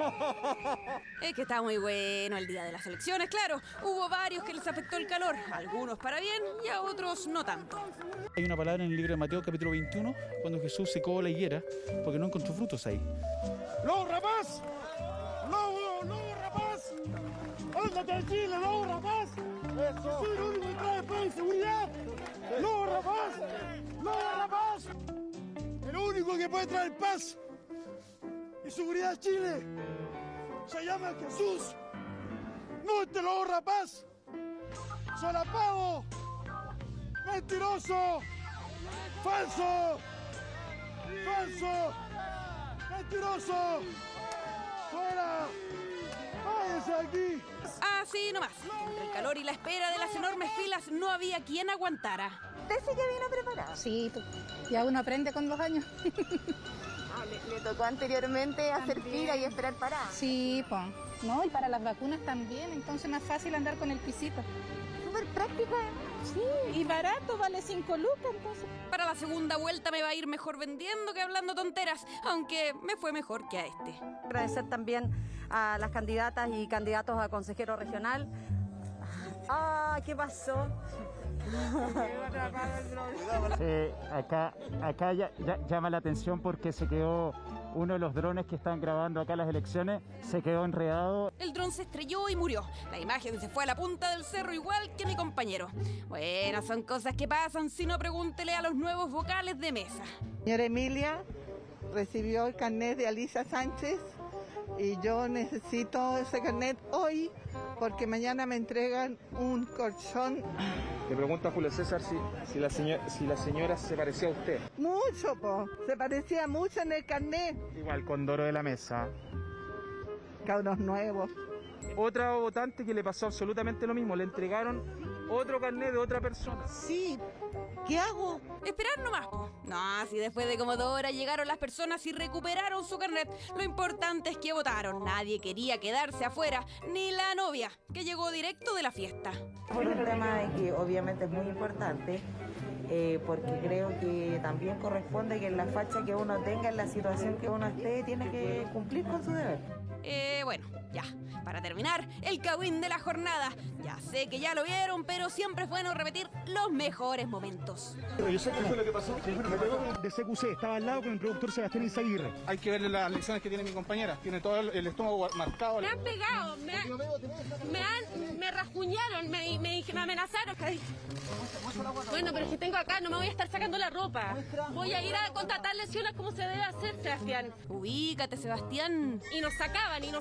Es que está muy bueno el día de las elecciones, claro. Hubo varios que les afectó el calor, algunos para bien y a otros no tanto. Hay una palabra en el libro de Mateo, capítulo 21, cuando Jesús secó la higuera porque no encontró frutos ahí. ¡No, rapaz! ¡No, rapaz! ¡Ándate al Chile, no, rapaz! ¡Eso! ¡Soy el único que trae paz y seguridad! ¡No, rapaz! ¡No, rapaz! El único que puede traer paz y seguridad a Chile se llama Jesús. No este lobo rapaz, solapado, mentiroso, falso, mentiroso, fuera, váyase aquí. Así nomás, entre el calor y la espera de las enormes filas no había quien aguantara. ¿Usted sí que vino preparado? Sí, ya uno aprende con los años. ¿Le tocó anteriormente hacer fila y esperar parada? Sí, pues. No, y para las vacunas también, entonces más fácil andar con el pisito. Súper práctica. Sí, y barato, vale 5 lucas entonces. Para la segunda vuelta me va a ir mejor vendiendo que hablando tonteras, aunque me fue mejor que a este. Agradecer también a las candidatas y candidatos a consejero regional. ¿Qué pasó? Acá llama la atención porque se quedó uno de los drones que están grabando acá las elecciones, se quedó enredado. El dron se estrelló y murió. La imagen se fue a la punta del cerro igual que mi compañero. Bueno, son cosas que pasan, si no pregúntele a los nuevos vocales de mesa. Señora Emilia recibió el carnet de Alisa Sánchez y yo necesito ese carnet hoy porque mañana me entregan un colchón. Le pregunto a Julio César si la señora se parecía a usted. Mucho, se parecía mucho en el carnet. Igual con Doro de la Mesa. Cabros nuevos. Otra votante que le pasó absolutamente lo mismo, le entregaron otro carnet de otra persona. Sí, ¿qué hago? Esperar nomás. No, si después de como 2 horas llegaron las personas y recuperaron su carnet, lo importante es que votaron. Nadie quería quedarse afuera, ni la novia, que llegó directo de la fiesta. Por un tema que obviamente es muy importante, porque creo que también corresponde que en la facha que uno tenga, en la situación que uno esté, tiene que cumplir con su deber. Bueno, ya. Para terminar, el cagüín de la jornada. Ya sé que ya lo vieron, pero siempre es bueno repetir los mejores momentos. Pero yo sé qué fue lo que pasó. De CQC, estaba al lado con el productor Sebastián Izaguirre. Hay que verle las lecciones que tiene mi compañera. Tiene todo el estómago marcado. Me han pegado, me rasguñaron, me amenazaron. Bueno, pero es que tengo acá, no me voy a estar sacando la ropa. Voy a ir a contratar lesiones como se debe hacer, Sebastián. Ubícate, Sebastián. Y nos sacaban, y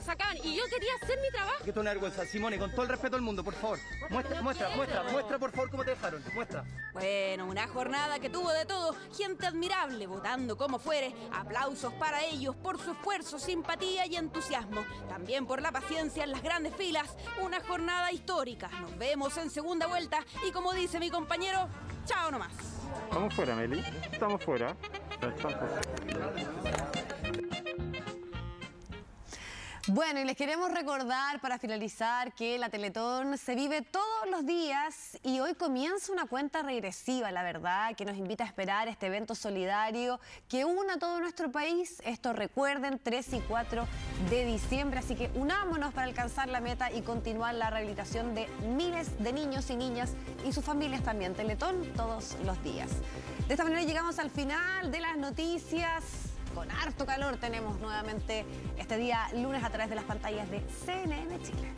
yo quería hacer mi trabajo. Que es una vergüenza, Simone, con todo el respeto del mundo, por favor. Muestra, por favor, cómo te dejaron. Muestra. Bueno, una jornada que tuvo de todo. Gente admirable, votando como fuere. Aplausos para ellos por su esfuerzo, simpatía y entusiasmo. También por la paciencia en las grandes filas. Una jornada histórica. Nos vemos en segunda vuelta. Y como dice mi compañero, chao nomás. Estamos fuera, Meli. Estamos fuera. Bueno, y les queremos recordar para finalizar que la Teletón se vive todos los días y hoy comienza una cuenta regresiva, la verdad, que nos invita a esperar este evento solidario que una a todo nuestro país. Esto recuerden, 3 y 4 de diciembre, así que unámonos para alcanzar la meta y continuar la rehabilitación de miles de niños y niñas y sus familias también. Teletón todos los días. De esta manera llegamos al final de las noticias. Con harto calor tenemos nuevamente este día lunes a través de las pantallas de CNN Chile.